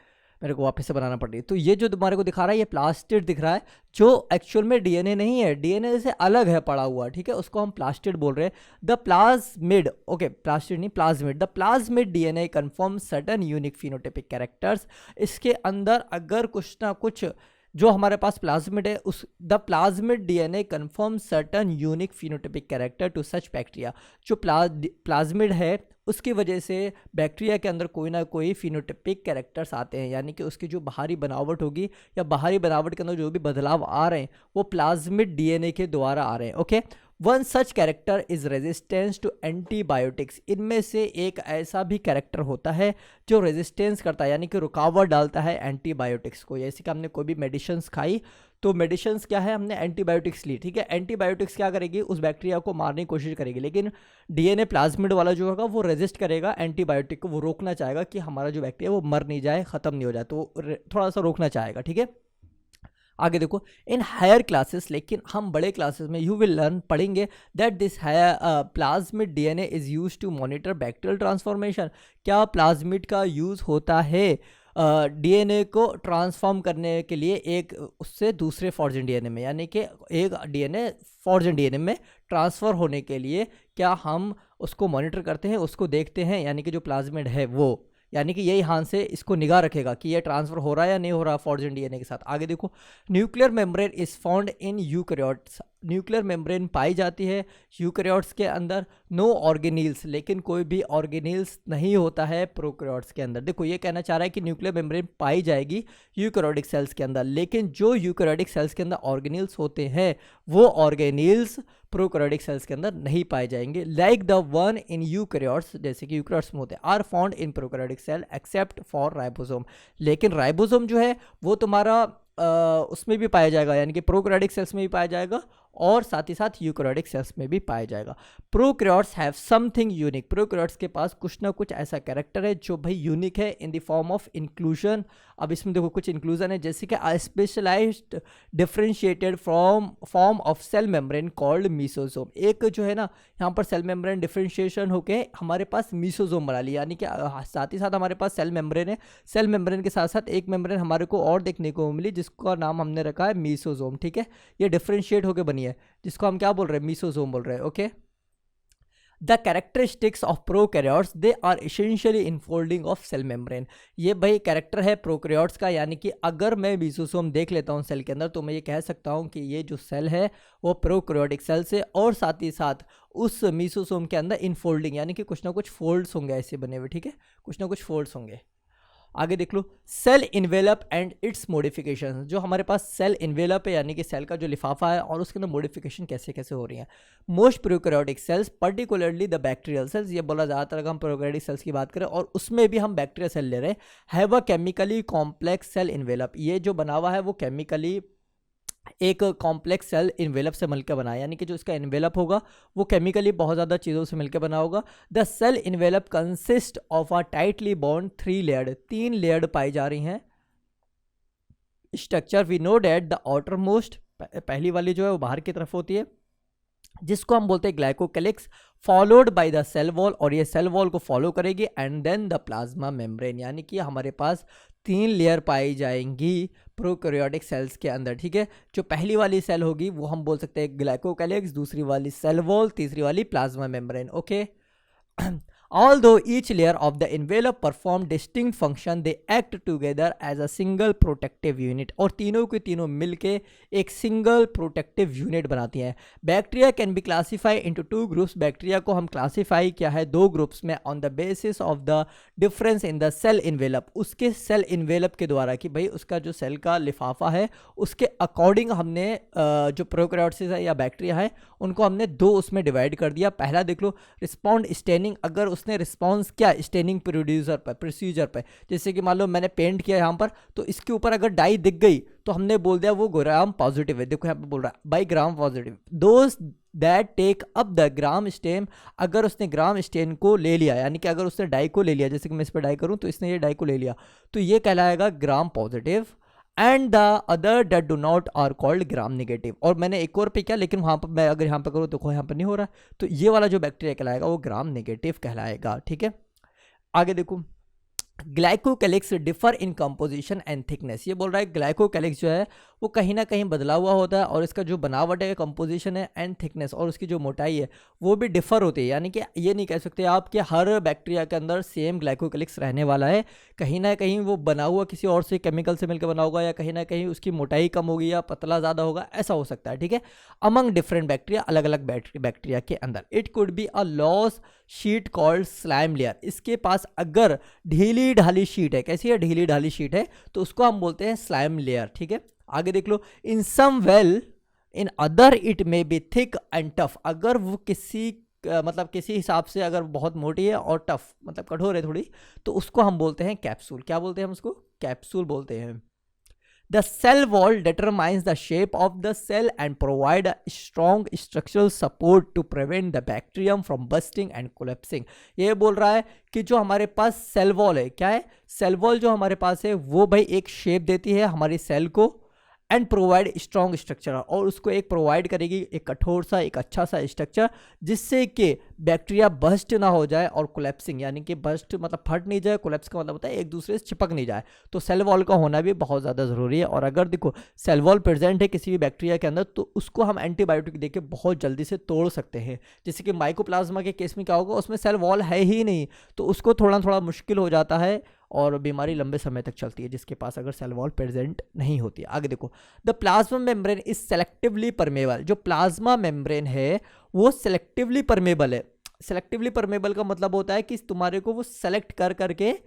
मेरे को वापस से बनाना पड़ रही है। तो ये जो तुम्हारे को दिखा रहा है ये प्लास्टिड दिख रहा है, जो एक्चुअल में डीएनए नहीं है, डीएनए से अलग है पड़ा हुआ, ठीक है, उसको हम प्लास्टिड बोल रहे हैं। द प्लाज्मिड, ओके प्लास्टिड नहीं plasmid, the plasmid DNA confirm certain unique phenotypic characters. इसके अंदर अगर कुछ ना कुछ जो हमारे पास प्लाज्मिड है, उस the plasmid DNA confirm certain unique phenotypic character to such bacteria, जो प्लाज्मिड है उसकी वजह से बैक्टीरिया के अंदर कोई ना कोई फिनोटाइपिक कैरेक्टर्स आते हैं, यानी कि उसकी जो बाहरी बनावट होगी या बाहरी बनावट के अंदर जो भी बदलाव आ रहे हैं वो प्लाज्मिड डीएनए के द्वारा आ रहे हैं। Okay, one such character is resistance to antibiotics, इनमें से एक ऐसा भी कैरेक्टर होता है जो रेजिस्टेंस करता है, यानी कि रुकावट डालता है एंटीबायोटिक्स को। जैसे कि हमने कोई भी मेडिसिन्स खाई तो मेडिसिन्स क्या है, हमने एंटीबायोटिक्स ली, ठीक है, एंटीबायोटिक्स क्या करेगी, उस बैक्टीरिया को मारने की कोशिश करेगी, लेकिन डीएनए प्लाज्मिड वाला जो होगा वो रेजिस्ट करेगा एंटीबायोटिक को, वो रोकना चाहेगा कि हमारा जो बैक्टीरिया वो मर नहीं जाए, ख़त्म नहीं हो जाए, तो थोड़ा सा रोकना चाहेगा, ठीक है। आगे देखो, इन हायर क्लासेस, लेकिन हम बड़े क्लासेस में यू विल लर्न पढ़ेंगे that this plasmid DNA is use to monitor bacterial transformation. क्या प्लाज्मिड का यूज़ होता है डीएनए को ट्रांसफॉर्म करने के लिए एक उससे दूसरे फॉर्जन डीएनए में, यानी कि एक डीएनए फॉर्जन डीएनए में ट्रांसफ़र होने के लिए क्या हम उसको मॉनिटर करते हैं, उसको देखते हैं, यानी कि जो प्लाज्मिड है वो, यानी कि यही हाथ से इसको निगाह रखेगा कि ये ट्रांसफर हो रहा है या नहीं हो रहा फॉर्जन डीएनए के साथ। आगे देखो, nuclear membrane is found in eukaryotes, nuclear membrane पाई जाती है यूकैरियोट्स के अंदर। नो ऑर्गेनील्स, लेकिन कोई भी ऑर्गेनील्स नहीं होता है प्रोकैरियोट्स के अंदर। देखो ये कहना चाह रहा है कि न्यूक्लियर मेम्ब्रेन पाई जाएगी यूकैरियोटिक सेल्स के अंदर, लेकिन जो यूकैरियोटिक सेल्स के अंदर ऑर्गेनील्स होते हैं वो ऑर्गेनील्स प्रोकैरियोटिक सेल्स के अंदर नहीं पाए जाएंगे। Like the one in eukaryotes, जैसे कि यूकैरियोट्स में होते हैं, are found in prokaryotic cell except for ribosome, लेकिन राइबोसोम जो है वो तुम्हारा उसमें भी पाया जाएगा, यानी कि प्रोकैरियोटिक सेल्स में भी पाया जाएगा और साथ ही साथ यूकैरियोटिक सेल्स में भी पाया जाएगा। Prokaryotes have something unique, prokaryotes के पास कुछ ना कुछ ऐसा कैरेक्टर है जो भाई यूनिक है in the form of inclusion. अब इसमें देखो कुछ इंक्लूजन है, जैसे कि specialised differentiated form of cell membrane called mesosome. एक जो है ना यहाँ पर सेल मेम्ब्रेन डिफरेंशिएशन होके हमारे पास मीसोसोम बना लिया, यानी कि साथ ही साथ हमारे पास सेल मेम्ब्रेन है, सेल मेम्ब्रेन के साथ साथ एक मेम्ब्रेन हमारे को और देखने को मिली जिसका नाम हमने रखा है मीसोसोम, ठीक है, ये डिफरेंशिएट होकर बनी है, जिसको हम क्या बोल रहे हैं, मीसोसोम बोल रहे हैं। Okay, the characteristics of prokaryotes, they are essentially infolding of cell membrane. ये भाई कैरेक्टर है प्रोकैरियोट्स का, यानी कि अगर मैं मीसोसोम देख लेता हूँ सेल के अंदर तो मैं ये कह सकता हूँ कि ये जो सेल है वो प्रोकैरियोटिक सेल से, और साथ ही साथ उस मीसोसोम के अंदर इनफोल्डिंग, यानी कि कुछ ना कुछ फोल्ड्स होंगे ऐसे बने हुए, ठीक है, कुछ ना कुछ फोल्ड्स होंगे। आगे देख लो, cell envelope and its modification. जो हमारे पास सेल इन्वेलप है यानी कि सेल का जो लिफाफा है और उसके अंदर मॉडिफिकेशन कैसे कैसे हो रही है। Most prokaryotic cells particularly the bacterial cells, ये बोला ज़्यादातर अगर हम प्रोकैरियोटिक सेल्स की बात करें और उसमें भी हम बैक्टीरिया सेल ले रहे हैं, have a chemically complex cell envelope. ये जो बना हुआ है वो केमिकली एक कॉम्प्लेक्स सेल इन्वेलप से मिलकर बना है, यानी कि जो इसका इन्वेलप होगा वो केमिकली बहुत ज़्यादा चीज़ों से मिलकर बना होगा। The cell envelope consist of a tightly bound 3 layered, 3 layered पाई जा रही हैं structure. We know that the outermost, पहली वाली जो है वो बाहर की तरफ होती है जिसको हम बोलते हैं glycocalyx, followed by the cell wall, और ये सेल वॉल को फॉलो करेगी, and then the plasma membrane, यानी कि हमारे पास 3 लेयर पाई जाएंगी प्रोकैरियोटिक सेल्स के अंदर। ठीक है, जो पहली वाली सेल होगी वो हम बोल सकते हैं ग्लाइकोकैलिक्स, दूसरी वाली सेल वॉल, तीसरी वाली plasma membrane. Okay, although each layer of the envelope perform distinct function, they act together as a single protective unit, और तीनों के तीनों मिलके एक सिंगल प्रोटेक्टिव यूनिट बनाती हैं। Bacteria can be classify into 2 groups, bacteria को हम क्लासीफाई किया है 2 ग्रुप्स में, on the basis of the difference in the cell envelope, उसके सेल इन्वेलप के द्वारा कि भाई उसका जो सेल का लिफाफा है उसके अकॉर्डिंग हमने जो प्रोकैरियोट्स है या बैक्टीरिया है उनको हमने 2 उसमें डिवाइड कर दिया। पहला देख लो, रिस्पॉन्ड स्टेनिंग, अगर उसने रिस्पॉन्स किया स्टेनिंग प्रोसीजर पर, जैसे कि मान लो मैंने पेंट किया यहाँ पर, तो इसके ऊपर अगर डाई दिख गई तो हमने बोल दिया वो ग्राम पॉजिटिव है। देखो यहाँ पे बोल रहा है बाई ग्राम पॉजिटिव, दोस्त that take up the Gram stain, अगर उसने ग्राम स्टेन को ले लिया, यानी कि अगर उसने डाई को ले लिया, जैसे कि मैं इस पर डाई करूँ तो इसने ये डाई को ले लिया, तो ये कहलाएगा Gram positive, and the other that do not are called Gram negative. और मैंने एक और पे किया, लेकिन वहाँ पर मैं अगर यहाँ पर करूँ तो यहाँ पर नहीं हो रहा, तो ये वाला जो बैक्टीरिया कहलाएगा वो ग्राम नेगेटिव कहलाएगा। ठीक है, आगे देखो, glycocalyx differ in composition and thickness, ये बोल रहा है ग्लाइकोकैलिक्स जो है वो कहीं ना कहीं बदला हुआ होता है, और इसका जो बनावट है, कंपोजिशन है, एंड थिकनेस, और उसकी जो मोटाई है वो भी डिफर होती है। यानी कि ये नहीं कह सकते आप कि हर बैक्टीरिया के अंदर सेम ग्लाइकोकैलिक्स रहने वाला है, कहीं ना कहीं वो बना हुआ किसी और से केमिकल से मिलकर बना होगा, या कहीं ना कहीं उसकी मोटाई कम होगी या पतला ज़्यादा होगा, ऐसा हो सकता है। ठीक है, अमंग डिफरेंट बैक्टीरिया, अलग अलग बैक्टीरिया के अंदर। It could be a loss sheet called slime layer, इसके पास अगर ढीली ढाली शीट है, कैसी है, ढीली ढाली शीट है, तो उसको हम बोलते हैं स्लाइम लेयर। ठीक है, आगे देख लो, in some well in other it may be thick and tough, अगर वो किसी मतलब किसी हिसाब से अगर बहुत मोटी है और टफ मतलब कठोर है थोड़ी, तो उसको हम बोलते हैं कैप्सूल। क्या बोलते हैं हम उसको, कैप्सूल बोलते हैं। The cell wall determines the shape of the cell and provide a strong structural support to prevent the bacterium from bursting and collapsing। ये बोल रहा है कि जो हमारे पास सेल वॉल है, क्या है, सेल वॉल जो हमारे पास है वो भाई एक शेप देती है हमारी सेल को, एंड प्रोवाइड स्ट्रॉन्ग स्ट्रक्चर, और उसको एक प्रोवाइड करेगी एक कठोर सा एक अच्छा सा स्ट्रक्चर, जिससे कि बैक्टीरिया बस्ट ना हो जाए और कोलैप्सिंग, यानी कि बस्ट मतलब फट नहीं जाए, कोलैप्स का मतलब होता है एक दूसरे से चिपक नहीं जाए, तो सेल वॉल का होना भी बहुत ज़्यादा ज़रूरी है। और अगर देखो सेल वॉल प्रेजेंट है किसी भी बैक्टीरिया के अंदर, तो उसको हम एंटीबायोटिक देके बहुत जल्दी से तोड़ सकते हैं। जैसे कि माइकोप्लाज्मा के केस में क्या होगा, उसमें सेल वॉल है ही नहीं, तो उसको थोड़ा थोड़ा मुश्किल हो जाता है और बीमारी लंबे समय तक चलती है जिसके पास अगर सेल वॉल प्रेजेंट नहीं होती है। आगे देखो, the plasma membrane is selectively permeable, जो प्लाज्मा मेम्ब्रेन है वो सेलेक्टिवली परमेबल है। सेलेक्टिवली परमेबल का मतलब होता है कि तुम्हारे को वो सेलेक्ट कर करके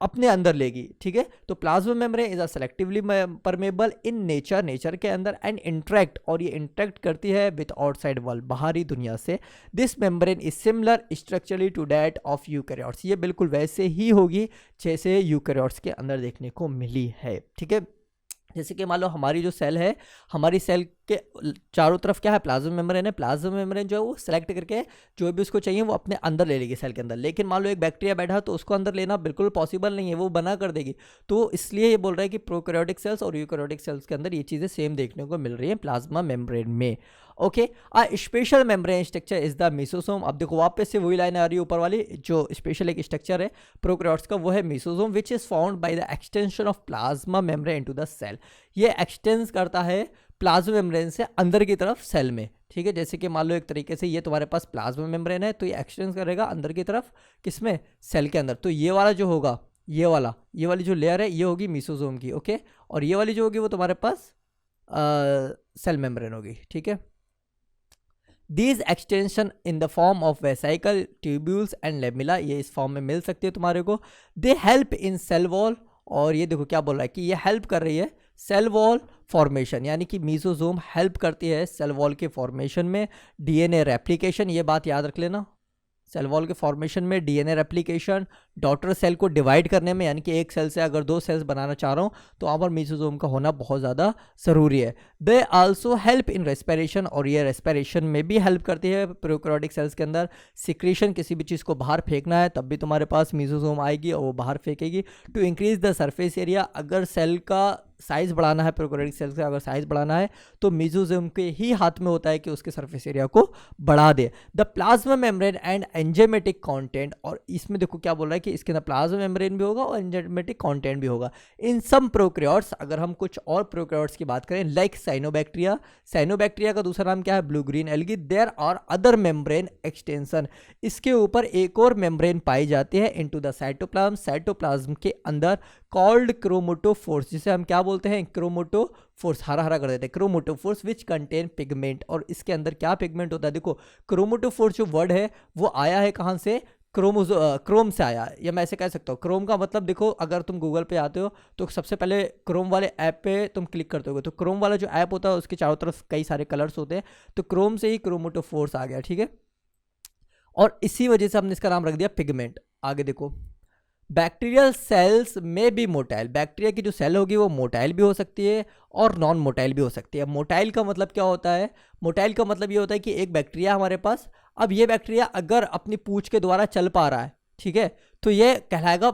अपने अंदर लेगी। ठीक है, तो plasma membrane is a selectively permeable in nature, nature के अंदर, एंड इंटरेक्ट, और ये इंटरेक्ट करती है विथ आउटसाइड वर्ल्ड, बाहरी दुनिया से। This membrane is similar structurally to that of eukaryotes, ये बिल्कुल वैसे ही होगी जैसे यूकैरियोट्स के अंदर देखने को मिली है। ठीक है, जैसे कि मान लो हमारी जो सेल है, हमारी सेल के चारों तरफ क्या है, प्लाज्मा मेम्ब्रेन है। प्लाज्मा मेम्ब्रेन जो है वो सेलेक्ट करके जो भी उसको चाहिए वो अपने अंदर ले लेगी सेल के अंदर, लेकिन मान लो एक बैक्टीरिया बैठा तो उसको अंदर लेना बिल्कुल पॉसिबल नहीं है, वो बना कर देगी। तो इसलिए ये बोल रहा है कि प्रोकैरियोटिक सेल्स और यूकैरियोटिक सेल्स के अंदर ये चीज़ें सेम देखने को मिल रही है प्लाज्मा मेम्ब्रेन में। Okay, a special membrane structure is the mesosome. अब देखो वापस से वही लाइन आ रही है ऊपर वाली, जो स्पेशल एक स्ट्रक्चर है प्रोकैरियोट्स का वो है mesosome, which is found by the extension of plasma membrane into the cell. ये एक्सटेंस करता है प्लाज्मा मेम्ब्रेन से अंदर की तरफ सेल में। ठीक है, जैसे कि मान लो एक तरीके से ये तुम्हारे पास प्लाज्मा मेम्ब्रेन है, तो ये एक्सटेंस करेगा अंदर की तरफ, किसमें, सेल के अंदर। तो ये वाला जो होगा, ये वाली जो लेयर है ये होगी मेसोसोम की। ओके, और ये वाली जो होगी वो तुम्हारे पास सेल मेम्ब्रेन होगी। ठीक है, these extension in the form of vesicle, tubules and lamellae, ये इस फॉर्म में मिल सकती है तुम्हारे को। They help in cell wall, और ये देखो क्या बोल रहा है कि ये हेल्प कर रही है सेल वॉल फॉर्मेशन, यानी कि मीजोजोम हेल्प करती है सेल वॉल के फॉर्मेशन में। डीएनए रेप्लिकेशन, ये बात याद रख लेना, सेल वॉल के फॉर्मेशन में डीएनए रेप्लिकेशन, डॉटर सेल को डिवाइड करने में, यानी कि एक सेल से अगर 2 सेल्स बनाना चाह रहा हूँ तो वहाँ पर मीजोजोम का होना बहुत ज़्यादा ज़रूरी है। They also help in respiration, और ये रेस्पिरेशन में भी हेल्प करती है प्रोकैरियोटिक सेल्स के अंदर। सिक्रीशन, किसी भी चीज़ को बाहर फेंकना है तब भी तुम्हारे पास मीजोजोम आएगी और वो बाहर फेंकेगी। To increase the surface area, अगर सेल का साइज़ बढ़ाना है, प्रोकैरियोटिक सेल्स का अगर साइज़ बढ़ाना है तो मीजोजोम के ही हाथ में होता है कि उसके सरफेस एरिया को बढ़ा दे। The plasma membrane and enzymatic content, और इसमें देखो क्या बोल रहा है कि इसके अंदर प्लाज्मा मेम्ब्रेन भी होगा और एंजाइमेटिक कंटेंट भी होगा। इन सम प्रोकैरियोट्स, अगर हम कुछ और प्रोकैरियोट्स की बात करें लाइक साइनोबैक्टीरिया, साइनोबैक्टीरिया का दूसरा नाम क्या है, blue green algae, there are other membrane extension, इसके ऊपर एक और मेम्ब्रेन पाई जाती है इनटू द साइटोप्लाज्म, साइटोप्लाज्म के अंदर, कॉल्ड क्रोमोटोफोर्स, जिसे हम क्या बोलते हैं, क्रोमोटोफोर्स, हरा हरा कर देते हैं, क्रोमोटोफोर्स विच कंटेन पिगमेंट, और इसके अंदर क्या पिगमेंट होता है। देखो क्रोमोटोफोर्स जो वर्ड है वो आया है कहाँ से, क्रोम से आया, या मैं ऐसे कह सकता हूँ। क्रोम का मतलब देखो, अगर तुम गूगल पे आते हो तो सबसे पहले क्रोम वाले ऐप पे तुम क्लिक करते हो, तो क्रोम वाला जो ऐप होता है उसके चारों तरफ कई सारे कलर्स होते हैं, तो क्रोम से ही क्रोमोटोफोर्स आ गया, ठीक है, और इसी वजह से हमने इसका नाम रख दिया पिगमेंट। आगे देखो, बैक्टीरियल सेल्स में भी मोटाइल, बैक्टीरिया की जो सेल होगी वो मोटाइल भी हो सकती है और नॉन मोटाइल भी हो सकती है। मोटाइल का मतलब क्या होता है, मोटाइल का मतलब ये होता है कि एक बैक्टीरिया हमारे पास, अब ये बैक्टीरिया अगर अपनी पूंछ के द्वारा चल पा रहा है, ठीक है, तो ये कहलाएगा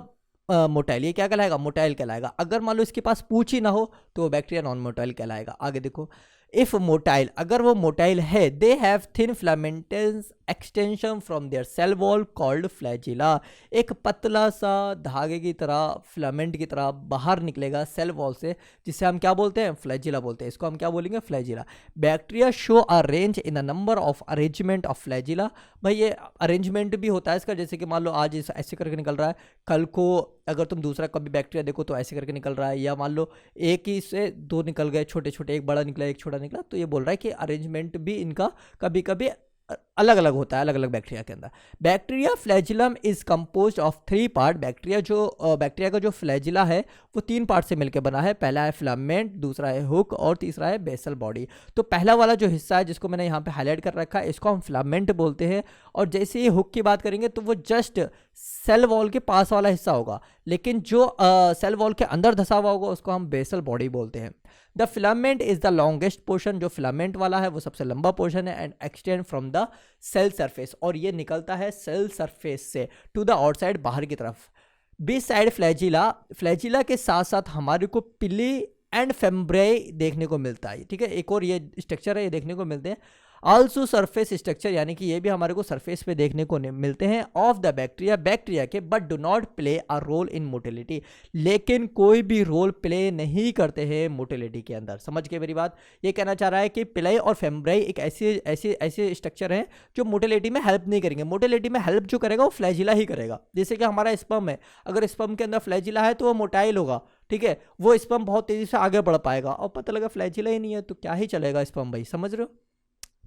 मोटाइल। ये क्या कहलाएगा, मोटाइल कहलाएगा। अगर मान लो इसके पास पूंछ ही ना हो तो वो बैक्टीरिया नॉन मोटाइल कहलाएगा। आगे देखो, इफ मोटाइल, अगर वो मोटाइल है, they have thin filamentous extension from their cell wall called flagella, एक पतला सा धागे की तरह, फिलामेंट की तरह बाहर निकलेगा सेल वॉल से, जिसे हम क्या बोलते हैं, फ्लैजिला बोलते हैं। इसको हम क्या बोलेंगे, flagella. Bacteria show a range in the number of arrangement of flagella, भाई ये अरेंजमेंट भी होता है इसका, जैसे कि मान लो आज ऐसे करके निकल रहा है, कल को अगर तुम दूसरा कभी बैक्टीरिया देखो तो ऐसे करके निकल रहा है, या मान लो एक ही से 2 निकल गए छोटे छोटे, एक बड़ा निकला एक छोटा निकला, तो ये बोल रहा है कि अरेंजमेंट भी इनका कभी कभी अलग अलग होता है, अलग अलग बैक्टीरिया के अंदर। Bacteria flagellum is composed of 3 part, bacteria का जो फ्लैजिला है वो 3 पार्ट से मिलकर बना है। पहला है फिलामेंट, दूसरा है हुक और तीसरा है बेसल बॉडी। तो पहला वाला जो हिस्सा है जिसको मैंने यहाँ पे हाईलाइट कर रखा है, इसको हम फिलामेंट बोलते हैं, और जैसे ही हुक की बात करेंगे तो वो जस्ट सेल वॉल के पास वाला हिस्सा होगा, लेकिन जो सेल वॉल के अंदर धसा हुआ होगा उसको हम बेसल बॉडी बोलते हैं। The filament is the longest portion, जो फिलामेंट वाला है वो सबसे लंबा पोर्शन है, and extend from the cell surface, और ये निकलता है सेल सरफेस से टू द आउटसाइड, बाहर की तरफ। बी साइड फ्लैजिला, फ्लैजिला के साथ साथ हमारे को पिली एंड फेम्ब्रेई देखने को मिलता है, ठीक है, एक और ये स्ट्रक्चर है, ये देखने को मिलते हैं। आल्सो सरफेस स्ट्रक्चर, यानी कि ये भी हमारे को सरफेस पे देखने को मिलते हैं ऑफ द बैक्टीरिया, बैक्टीरिया के, but do not play a role in motility, लेकिन कोई भी रोल प्ले नहीं करते हैं मोटिलिटी के अंदर। समझ के मेरी बात, ये कहना चाह रहा है कि पिलाई और फेम्ब्रेई एक ऐसे स्ट्रक्चर हैं जो मोटिलिटी में हेल्प नहीं करेंगे। मोटिलिटी में हेल्प जो करेगा वो फ्लैजिला ही करेगा। जैसे कि हमारा स्पर्म है, अगर स्पर्म के अंदर फ्लैजिला है तो वो मोटाइल होगा, ठीक है, वो स्पर्म बहुत तेजी से आगे बढ़ पाएगा, और पता लगा फ्लैजिला ही नहीं है तो क्या ही चलेगा स्पर्म, भाई समझ रहे हो।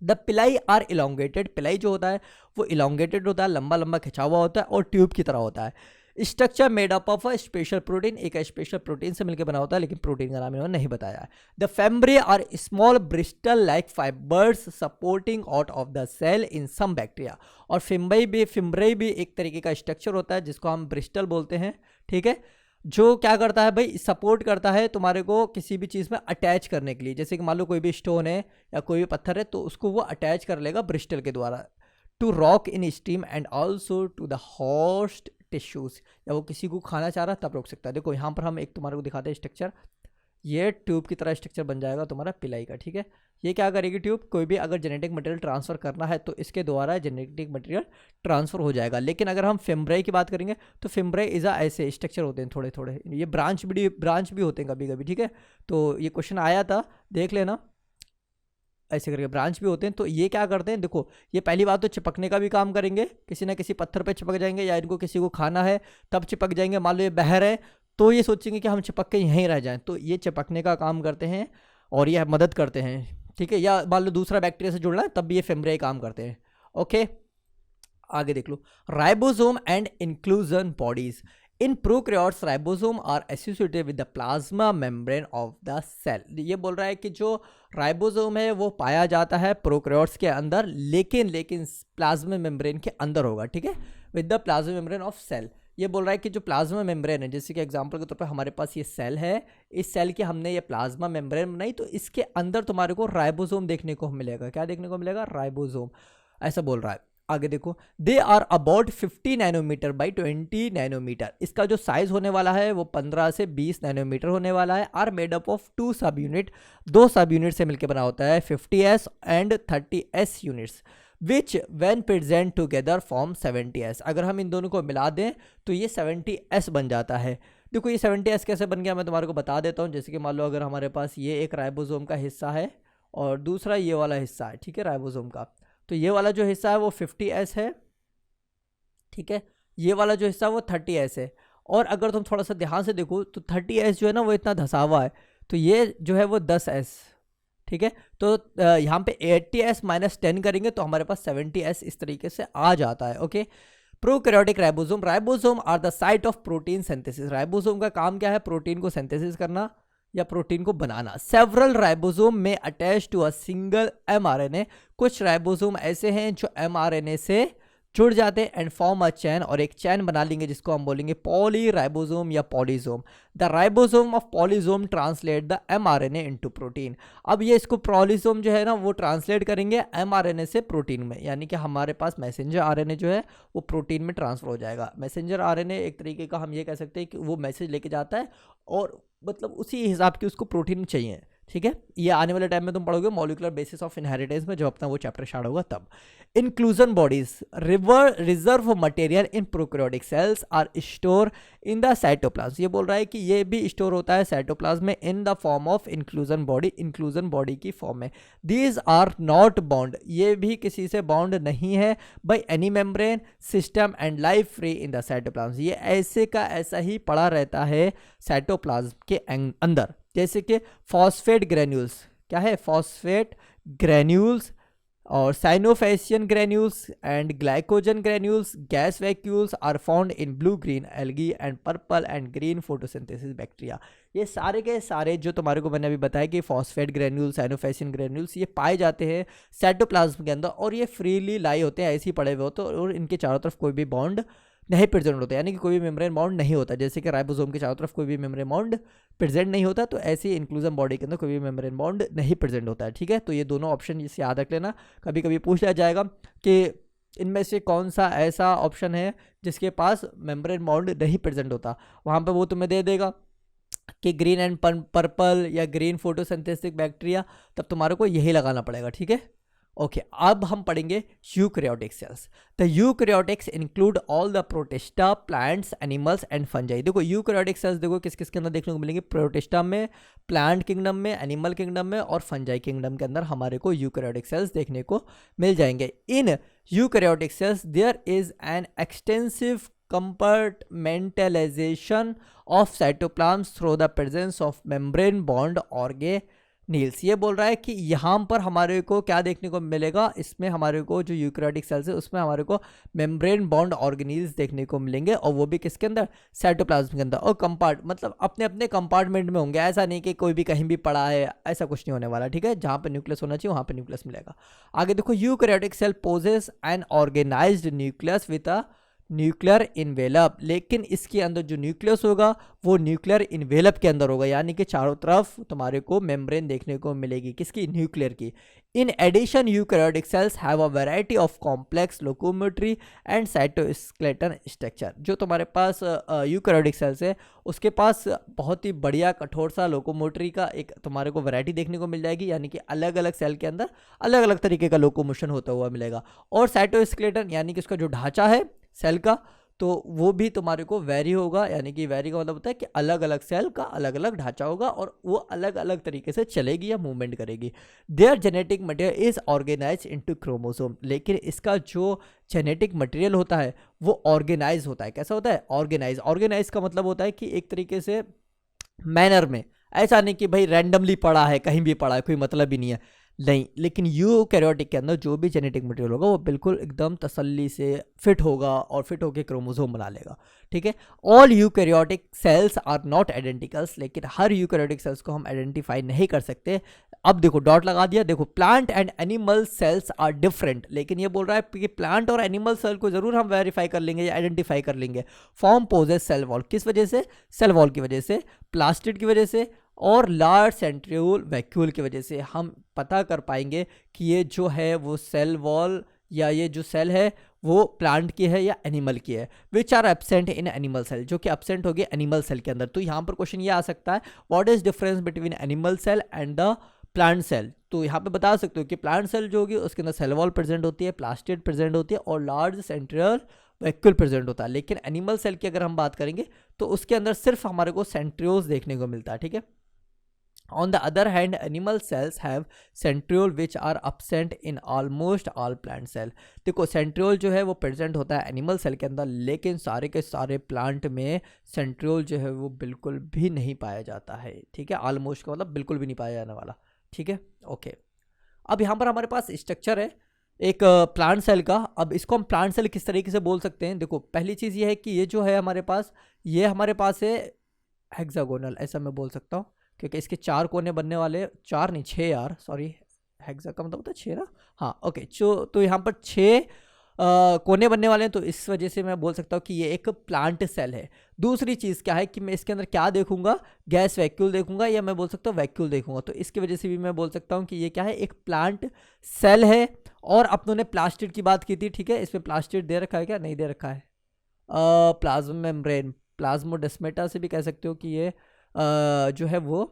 द पिलाई आर इलोंगेटेड, पिलाई जो होता है वो इलोंगेटेड होता है, लंबा लंबा खिंचा हुआ होता है और ट्यूब की तरह होता है। Structure made up of a special protein, एक स्पेशल प्रोटीन से मिलकर बना होता है, लेकिन प्रोटीन का नाम इन्होंने नहीं बताया है। The fimbriae are small bristle like fibres supporting out of the cell in some bacteria, और फिम्ब्रे भी एक तरीके का स्ट्रक्चर होता है जिसको हम ब्रिस्टल बोलते हैं, ठीक है, जो क्या करता है भाई, सपोर्ट करता है तुम्हारे को किसी भी चीज़ में अटैच करने के लिए। जैसे कि मान लो कोई भी स्टोन है या कोई भी पत्थर है तो उसको वो अटैच कर लेगा ब्रिस्टल के द्वारा। To rock in steam and also to the host tissues, या वो किसी को खाना चाह रहा है तब रोक सकता है। देखो यहाँ पर हम एक तुम्हारे को दिखाते हैं स्ट्रक्चर, ये ट्यूब की तरह स्ट्रक्चर बन जाएगा तुम्हारा पिलाई का, ठीक है। ये क्या करेगी ट्यूब, कोई भी अगर जेनेटिक मटेरियल ट्रांसफ़र करना है तो इसके द्वारा जेनेटिक मटेरियल ट्रांसफ़र हो जाएगा। लेकिन अगर हम फेम्ब्रे की बात करेंगे तो फेम्ब्रे इज़ा ऐसे स्ट्रक्चर होते हैं थोड़े थोड़े, ये ब्रांच भी होते हैं कभी कभी, ठीक है। तो ये क्वेश्चन आया था, देख लेना, ऐसे करके ब्रांच भी होते हैं। तो ये क्या करते हैं, देखो ये पहली बात तो चिपकने का भी काम करेंगे, किसी ना किसी पत्थर पे चिपक जाएंगे, या इनको किसी को खाना है तब चिपक जाएंगे। मान लो ये बह रहे हैं तो ये सोचेंगे कि हम चिपक के यहीं रह जाएं, तो ये चिपकने का काम करते हैं और ये मदद करते हैं ठीक है, या मान लो दूसरा बैक्टीरिया से जुड़ना है तब भी ये फिमरिया काम करते हैं। ओके, आगे देख लो, ribosome and inclusion bodies. In prokaryotes ribosome are associated with the plasma membrane of the cell. ये बोल रहा है कि जो राइबोसोम है वो पाया जाता है प्रोकैरियोट्स के अंदर, लेकिन प्लाज्मा मेम्ब्रेन के अंदर होगा, ठीक है, with the plasma membrane of cell. ये बोल रहा है कि जो प्लाज्मा मेम्ब्रेन है, जैसे कि एग्जांपल के तौर पर हमारे पास ये सेल है, इस सेल की हमने ये प्लाज्मा मेम्ब्रेन बनाई, तो इसके अंदर तुम्हारे को राइबोसोम देखने को मिलेगा। क्या देखने को मिलेगा? राइबोसोम, ऐसा बोल रहा है। आगे देखो, they are about 50 nanometre by 20 nanometre. इसका जो साइज होने वाला है वो 15 से 20 नैनोमीटर होने वाला है। आर मेड अप ऑफ 2 सब यूनिट, 2 सब यूनिट से मिलकर बना होता है, 50s and 30s units, which when present together form 70s। अगर हम इन दोनों को मिला दें तो ये 70s बन जाता है। देखो ये 70s कैसे बन गया मैं तुम्हारे को बता देता हूँ। जैसे कि मान लो अगर हमारे पास ये एक राइबोसोम का हिस्सा है और दूसरा ये वाला हिस्सा है, ठीक है, राइबोसोम का, तो ये वाला जो हिस्सा है वो 50s है, ठीक है, ये वाला जो हिस्सा है वो 30s है। और अगर तुम थोड़ा सा ध्यान से देखो तो 30s जो है ना वो इतना धसा हुआ है, तो ये जो है वो 10s, ठीक है। तो यहाँ पे 80s माइनस 10 करेंगे तो हमारे पास 70s इस तरीके से आ जाता है। Okay, prokaryotic ribosome. Ribosome are the site of protein synthesis. Ribosome का काम क्या है? प्रोटीन को सिंथेसिस करना या प्रोटीन को बनाना। सेवरल राइबोसोम में attach to a single mRNA। कुछ राइबोसोम ऐसे हैं जो mRNA से जुड़ जाते हैं एंड फॉर्म अ चैन, और एक चैन बना लेंगे जिसको हम बोलेंगे पॉली राइबोसोम या polysome. The ribosome of polysome translate the mRNA into protein. अब ये इसको पॉलीसोम जो है ना वो ट्रांसलेट करेंगे mRNA से प्रोटीन में, यानी कि हमारे पास मैसेंजर RNA जो है वो प्रोटीन में ट्रांसफर हो जाएगा। मैसेंजर RNA एक तरीके का हम ये कह सकते हैं कि वो मैसेज लेके जाता है और मतलब उसी हिसाब की उसको प्रोटीन चाहिए, ठीक है। ये आने वाले टाइम में तुम पढ़ोगे मॉलिक्यूलर बेसिस ऑफ इनहेरिटेंस में, जो अपना वो चैप्टर स्टार्ट होगा तब। Inclusion bodies. Reserve material in prokaryotic cells are store in the cytoplasm. ये बोल रहा है कि ये भी स्टोर होता है साइटोप्लाज्म में इन the form of inclusion body, inclusion body की फॉर्म में। दीज आर नॉट बॉन्ड, ये भी किसी से बॉन्ड नहीं है, by any membrane system and life free in the cytoplasm. ये ऐसे का ऐसा ही पड़ा रहता है साइटोप्लाज्म के अंदर। जैसे कि फॉस्फेट ग्रेन्यूल्स, क्या है? फॉस्फेट ग्रेन्यूल्स और cyanophycean granules and glycogen granules, gas vacuoles are found in blue green algae and purple and green photosynthesis bacteria. ये सारे के सारे जो तुम्हारे को मैंने अभी बताया कि फॉस्फेट ग्रेन्यूल्स, साइनोफेसियन ग्रेन्यूल्स, ये पाए जाते हैं साइटोप्लाज्म के अंदर और ये फ्रीली लाई होते हैं, ऐसे ही पड़े हुए होते हैं और इनके चारों तरफ कोई भी बॉन्ड नहीं प्रेजेंट होता, यानी कि कोई भी मेम्ब्रेन बॉन्ड नहीं होता। जैसे कि राइबोसोम के चारों तरफ कोई भी मेम्ब्रेन बॉन्ड प्रेजेंट नहीं होता, तो ऐसे ही इंक्लूजन बॉडी के अंदर कोई भी मेम्ब्रेन बॉन्ड नहीं प्रेजेंट होता है, ठीक है। तो ये दोनों ऑप्शन इसे याद रख लेना, कभी कभी पूछ लिया जाएगा कि इनमें से कौन सा ऐसा ऑप्शन है जिसके पास मेम्ब्रेन बॉन्ड नहीं प्रेजेंट होता, वहाँ पर वो तुम्हें दे देगा कि ग्रीन एंड पर्पल या ग्रीन फोटोसिंथेटिक बैक्टीरिया, तब तुम्हारे को यही लगाना पड़ेगा, ठीक है। ओके, अब हम पढ़ेंगे eukaryotic cells. The eukaryotics include all the protista, plants, animals and fungi. देखो यूकैरियोटिक सेल्स देखो किस किस के अंदर देखने को मिलेंगे? प्रोटिस्टा में, प्लांट किंगडम में, एनिमल किंगडम में और फंजाई किंगडम के अंदर हमारे को यूकैरियोटिक सेल्स देखने को मिल जाएंगे। In eukaryotic cells there is an extensive compartmentalization of cytoplasm through the presence of membrane bond organelles। ये बोल रहा है कि यहाँ पर हमारे को क्या देखने को मिलेगा? इसमें हमारे को जो यूकैरियोटिक सेल्स है उसमें हमारे को मेम्ब्रेन बॉन्ड ऑर्गेनील्स देखने को मिलेंगे, और वो भी किसके अंदर? साइटोप्लाज्म के अंदर। और कंपार्ट मतलब अपने अपने कंपार्टमेंट में होंगे, ऐसा नहीं कि कोई भी कहीं भी पड़ा है, ऐसा कुछ नहीं होने वाला, ठीक है। जहाँ पे न्यूक्लियस होना चाहिए वहाँ पे न्यूक्लियस मिलेगा। आगे देखो, eukaryotic cell possess an organised nucleus with a nuclear envelope. लेकिन इसके अंदर जो न्यूक्लियस होगा वो न्यूक्लियर इन्वेलप के अंदर होगा, यानी कि चारों तरफ तुम्हारे को मेम्ब्रेन देखने को मिलेगी, किसकी? न्यूक्लियर की। In addition eukaryotic cells have a variety of complex locomotory and cytoskeleton structure. जो तुम्हारे पास यूकैरियोटिक सेल्स है उसके पास बहुत ही बढ़िया कठोर सा लोकोमोटरी का एक तुम्हारे को वैरायटी देखने को मिल जाएगी, यानी कि अलग अलग सेल के अंदर अलग अलग तरीके का लोकोमोशन होता हुआ मिलेगा। और साइटोस्केलेटन यानी कि उसका जो ढांचा है सेल का, तो वो भी तुम्हारे को वेरी होगा, यानी कि वेरी का मतलब होता है कि अलग अलग सेल का अलग अलग ढांचा होगा और वो अलग अलग तरीके से चलेगी या मूवमेंट करेगी। Their genetic material is organise into chromosome. लेकिन इसका जो जेनेटिक मटेरियल होता है वो ऑर्गेनाइज होता है। कैसा होता है? ऑर्गेनाइज। ऑर्गेनाइज का मतलब होता है कि एक तरीके से मैनर में, ऐसा नहीं कि भाई रैंडमली पड़ा है, कहीं भी पड़ा है, कोई मतलब ही नहीं है। नहीं, लेकिन यूकैरियोटिक के अंदर जो भी जेनेटिक मटेरियल होगा वो बिल्कुल एकदम तसल्ली से फिट होगा और फिट होकर क्रोमोसोम बना लेगा, ठीक है। All eukaryotic cells are not identicals, लेकिन हर यूकैरियोटिक सेल्स को हम आइडेंटिफाई नहीं कर सकते। अब देखो डॉट लगा दिया, देखो plant and animal cells are different, लेकिन ये बोल रहा है कि प्लांट और एनिमल सेल को जरूर हम वेरीफाई कर लेंगे या आइडेंटिफाई कर लेंगे। फॉर्म पोजेस सेल वॉल, किस वजह से? सेल वॉल की वजह से, प्लास्टिड की वजह से और लार्ज सेंट्रियोल वैक्यूल की वजह से हम पता कर पाएंगे कि ये जो है वो सेल वॉल या ये जो सेल है वो प्लांट की है या एनिमल की है। Which are absent in animal cell, जो कि एब्सेंट होगी एनिमल सेल के अंदर। तो यहाँ पर क्वेश्चन ये आ सकता है, what is difference between animal cell and the plant cell. तो यहाँ पे बता सकते हो कि प्लांट सेल जो होगी उसके अंदर सेल वॉल प्रेजेंट होती है, प्लास्टिड प्रेजेंट होती है और लार्ज सेंट्रियल वैक्यूल प्रेजेंट होता है। लेकिन एनिमल सेल की अगर हम बात करेंगे तो उसके अंदर सिर्फ हमारे को सेंट्रियोल्स देखने को मिलता है, ठीक है। On the other hand, animal cells have centriole which are absent in almost all plant cell। देखो सेंट्रियोल जो है वो प्रेजेंट होता है एनिमल सेल के अंदर, लेकिन सारे के सारे प्लांट में सेंट्रियोल जो है वो बिल्कुल भी नहीं पाया जाता है, ठीक है। ऑलमोस्ट का मतलब बिल्कुल भी नहीं पाया जाने वाला, ठीक है, ओके। अब यहाँ पर हमारे पास स्ट्रक्चर है एक प्लांट सेल का। अब इसको हम प्लांट सेल किस तरीके से बोल सकते हैं? देखो पहली चीज़ ये है कि ये जो है हमारे पास, ये हमारे पास है हेक्सागोनल, ऐसा मैं बोल सकता हूँ, क्योंकि इसके 4 कोने बनने वाले, 4 नहीं 6 यार, सॉरी, हेक्सा का मतलब होता है 6 ना, हाँ ओके। तो यहाँ पर 6 कोने बनने वाले हैं, तो इस वजह से मैं बोल सकता हूँ कि ये एक प्लांट सेल है। दूसरी चीज़ क्या है कि मैं इसके अंदर क्या देखूंगा? गैस वैक्यूल देखूंगा या मैं बोल सकता हूँ वैक्यूल देखूंगा। तो इसकी वजह से भी मैं बोल सकता हूँ कि ये क्या है, एक प्लांट सेल है। और अपनों ने प्लास्टिड की बात की थी, ठीक है, इसमें प्लास्टिड दे रखा है क्या? नहीं दे रखा है। प्लाज्मा मेम्ब्रेन, प्लाज्मोडेस्माटा से भी कह सकते हो कि ये जो है वो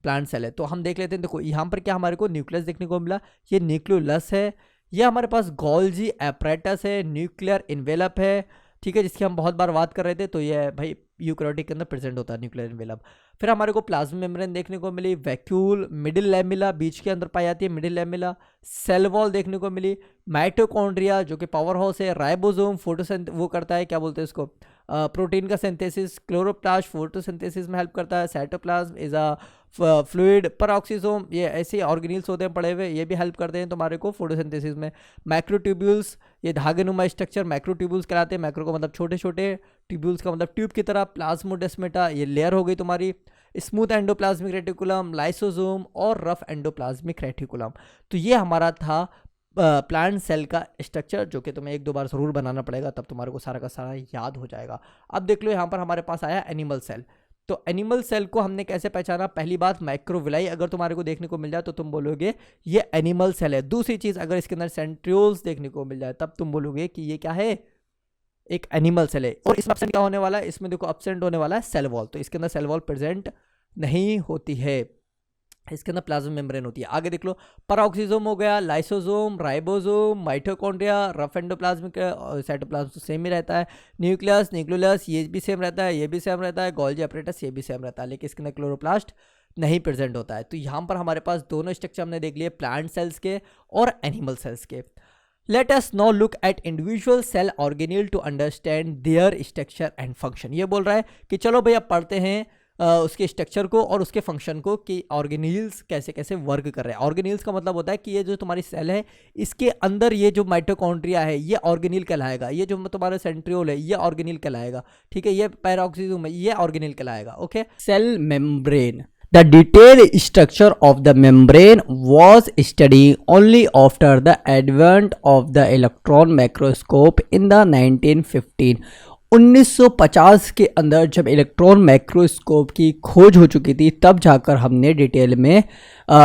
प्लांट सेल है। तो हम देख लेते हैं, देखो यहाँ पर क्या हमारे को न्यूक्लियस देखने को मिला, ये न्यूक्लियोलस है। ये हमारे पास गोल्जी एपरेटस है, न्यूक्लियर इन्वेलप है, ठीक है, जिसकी हम बहुत बार बात कर रहे थे। तो ये भाई यूकैरियोटिक के अंदर प्रेजेंट होता है न्यूक्लियर इन्वेलप। फिर हमारे को प्लाज्मा मेम्ब्रेन देखने को मिली, वैक्यूल, मिडिल लैमिला बीच के अंदर पाई जाती है मिडिल लैमिला, सेल वॉल देखने को मिली, माइटोकॉन्ड्रिया जो कि पावर हाउस है, राइबोसोम वो करता है, क्या बोलते हैं इसको, प्रोटीन का सिंथेसिस, क्लोरोप्लास्ट फोटोसिंथेसिस में हेल्प करता है, cytoplasm is a fluid, peroxisome, ये ऐसे ऑर्गेनिल्स होते हैं पड़े हुए, ये भी हेल्प करते हैं तुम्हारे को फोटोसिंथेसिस में। मैक्रोट्यूब्यूल्स, ये धागेनुमा स्ट्रक्चर मैक्रोट्यूब्यूल्स कहलाते हैं। मैक्रो का मतलब छोटे छोटे, ट्यूब्यूल्स का मतलब ट्यूब की तरह। प्लाज्मोडेस्माटा, ये लेयर हो गई तुम्हारी। स्मूथ एंडोप्लाज्मिक रेटिकुलम, लाइसोसोम और रफ एंडोप्लाज्मिक रेटिकुलम। तो ये हमारा था प्लांट सेल का स्ट्रक्चर, जो कि तुम्हें 1-2 बार ज़रूर बनाना पड़ेगा, तब तुम्हारे को सारा का सारा याद हो जाएगा। अब देख लो यहाँ पर हमारे पास आया एनिमल सेल। तो एनिमल सेल को हमने कैसे पहचाना? पहली बात, माइक्रोविलाई अगर तुम्हारे को देखने को मिल जाए तो तुम बोलोगे ये एनिमल सेल है। दूसरी चीज़, अगर इसके अंदर सेंट्रियोल्स देखने को मिल जाए तब तुम बोलोगे कि ये क्या है, एक एनिमल सेल है। और इसमें एब्सेंट क्या होने वाला है? इसमें देखो एब्सेंट होने वाला है सेल वॉल, तो इसके अंदर सेल वॉल प्रेजेंट नहीं होती है, इसके अंदर प्लाज्मा मेम्ब्रेन होती है। आगे देख लो, पेरोक्सिसोम हो गया, lysosome, ribosome, mitochondria, rough endoplasmic, cytoplasm तो सेम ही रहता है, न्यूक्लियस, न्यूक्लियोलस ये भी सेम रहता है, ये भी सेम रहता है, गोल्जी एपरेटस ये भी सेम रहता है, लेकिन इसके अंदर क्लोरोप्लास्ट नहीं प्रेजेंट होता है। तो यहाँ पर हमारे पास दोनों स्ट्रक्चर हमने देख लिए, प्लांट सेल्स के और एनिमल सेल्स के। Let us now look at individual cell organelle to understand their structure and function. ये बोल रहा है कि चलो भैया पढ़ते हैं उसके स्ट्रक्चर को और उसके फंक्शन को, कि ऑर्गेनिल्स कैसे कैसे वर्क कर रहे हैं। ऑर्गेनिल्स का मतलब होता है कि ये जो तुम्हारी सेल है इसके अंदर ये जो माइटोकॉन्ड्रिया है ये ऑर्गेनिल कहलाएगा, ये जो तुम्हारा सेंट्रियोल है ये ऑर्गेनिल कहलाएगा, ठीक है, ये पेरोक्सिसोम है ये ऑर्गेनिल कहलाएगा, okay. Cell membrane, the detailed structure of the membrane was studied only after the advent of the electron microscope in the 1915। 1950 के अंदर जब इलेक्ट्रॉन माइक्रोस्कोप की खोज हो चुकी थी तब जाकर हमने डिटेल में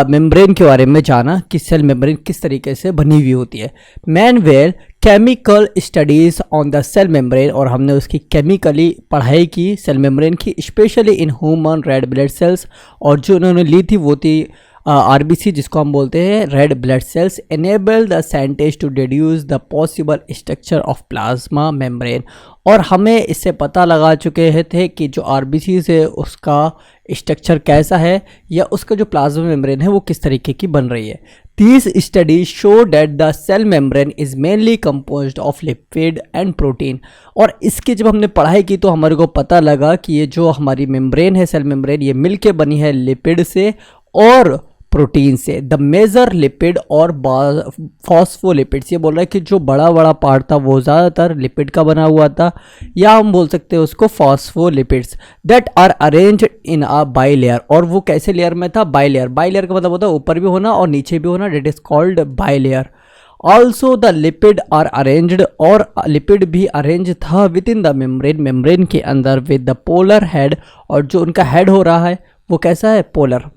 मेम्ब्रेन के बारे में जाना कि सेल मेम्ब्रेन किस तरीके से बनी हुई होती है। मैनवेल chemical studies on the cell membrane, और हमने उसकी केमिकली पढ़ाई की सेल मेम्ब्रेन की, specially in human red blood cells, और जो उन्होंने ली थी वो थी आरबीसी जिसको हम बोलते हैं red blood cells. Enable the scientist to deduce the possible structure of plasma membrane, और हमें इससे पता लगा चुके थे कि जो आरबीसी है उसका स्ट्रक्चर कैसा है या उसका जो प्लाज्मा मेम्ब्रेन है वो किस तरीके की बन रही है। These studies show that the cell membrane is mainly composed of lipid and protein। और इसकी जब हमने पढ़ाई की तो हमारे को पता लगा कि ये जो हमारी मेम्ब्रेन है सेल मेम्ब्रेन ये मिलके बनी है लिपिड से और प्रोटीन से। द मेजर लिपिड और फॉस्फोलिपिड्स, ये बोल रहा है कि जो बड़ा बड़ा पार्ट था वो ज़्यादातर लिपिड का बना हुआ था, या हम बोल सकते हैं उसको phospholipids, that are arranged in a bilayer. और वो कैसे लेयर में था? By layer. बाई लेयर का मतलब होता है ऊपर भी होना और नीचे भी होना, that is called bilayer. Also the lipid are arranged, और लिपिड भी अरेंज था within the membrane, membrane के अंदर, विद द पोलर हेड, और जो उनका हेड हो रहा है वो कैसा है? Polar,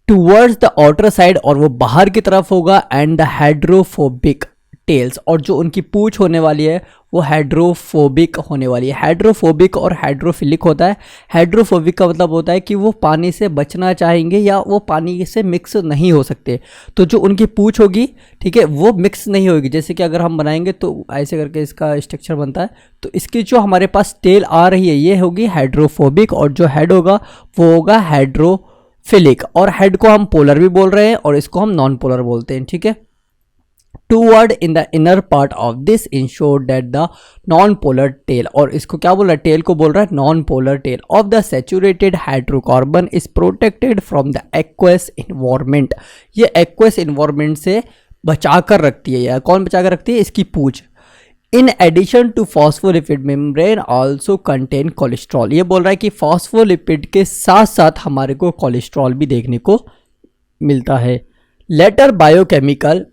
towards the outer side, और वो बाहर की तरफ होगा, एंड द हाइड्रोफोबिक टेल्स, और जो उनकी पूंछ होने वाली है वो हाइड्रोफोबिक होने वाली है। हाइड्रोफोबिक और हाइड्रोफिलिक होता है। हाइड्रोफोबिक का मतलब होता है कि वो पानी से बचना चाहेंगे या वो पानी से मिक्स नहीं हो सकते, तो जो उनकी पूंछ होगी, ठीक है, वो मिक्स नहीं होगी। जैसे कि अगर हम बनाएंगे तो ऐसे करके इसका स्ट्रक्चर बनता है, तो इसकी जो हमारे पास टेल आ रही है ये होगी हाइड्रोफोबिक, और जो हेड होगा वो होगा हाइड्रोफिलिक। और हेड को हम पोलर भी बोल रहे हैं और इसको हम नॉन पोलर बोलते हैं, ठीक है। Toward in the inner part of this ensure that the non polar tail, और इसको क्या बोल रहा है? टेल को बोल रहा है non polar tail of the saturated hydrocarbon is protected from the aqueous environment. ये एक्वस इन्वायरमेंट से बचा कर रखती है, या कौन बचा कर रखती है? इसकी पूंछ। In addition to phospholipid membrane also contain cholesterol, ये बोल रहा है कि फॉस्फोलिपिड के साथ साथ हमारे को कोलेस्ट्रॉल भी देखने को मिलता है। Later biochemical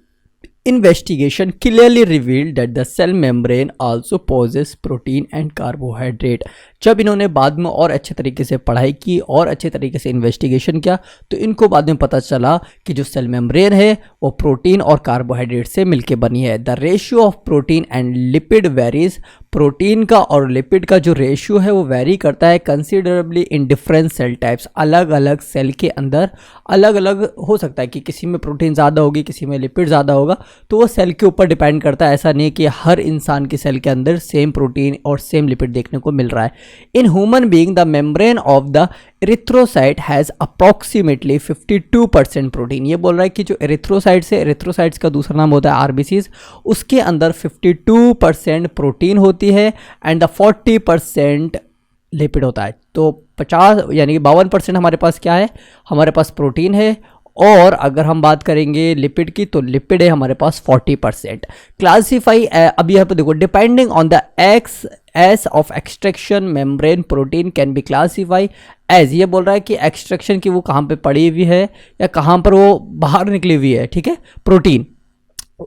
investigation clearly revealed that the cell membrane also possesses protein and carbohydrate। जब इन्होंने बाद में और अच्छे तरीके से पढ़ाई की और अच्छे तरीके से इन्वेस्टिगेशन किया तो इनको बाद में पता चला कि जो सेल मेम्ब्रेन है वो प्रोटीन और कार्बोहाइड्रेट से मिलकर बनी है। The ratio of protein and lipid varies, protein का और लिपिड का जो रेशियो है वो वेरी करता है considerably in different cell types. अलग अलग सेल के अंदर अलग अलग हो सकता है कि किसी में प्रोटीन ज़्यादा होगी, किसी में लिपिड ज़्यादा होगा, तो वो सेल के ऊपर डिपेंड करता है। ऐसा नहीं कि हर इंसान की सेल के अंदर सेम प्रोटीन और सेम लिपिड देखने को मिल रहा है। In human being the membrane of the erythrocyte has approximately 52% protein. ये बोल रहा है कि जो एरिथ्रोसाइट्स है, एरिथ्रोसाइट्स का दूसरा नाम होता है आरबीसीज, उसके अंदर 52% प्रोटीन होती है एंड 40% लिपिड होता है। तो 50 यानी कि 52% हमारे पास क्या है? हमारे पास प्रोटीन है, और अगर हम बात करेंगे लिपिड की तो लिपिड है हमारे पास 40%। क्लासीफाई, अब यहाँ पर देखो, depending on the ease of extraction membrane protein can be classify as. ये बोल रहा है कि एक्सट्रैक्शन की वो कहाँ पे पड़ी हुई है या कहाँ पर वो बाहर निकली हुई है, ठीक है, प्रोटीन,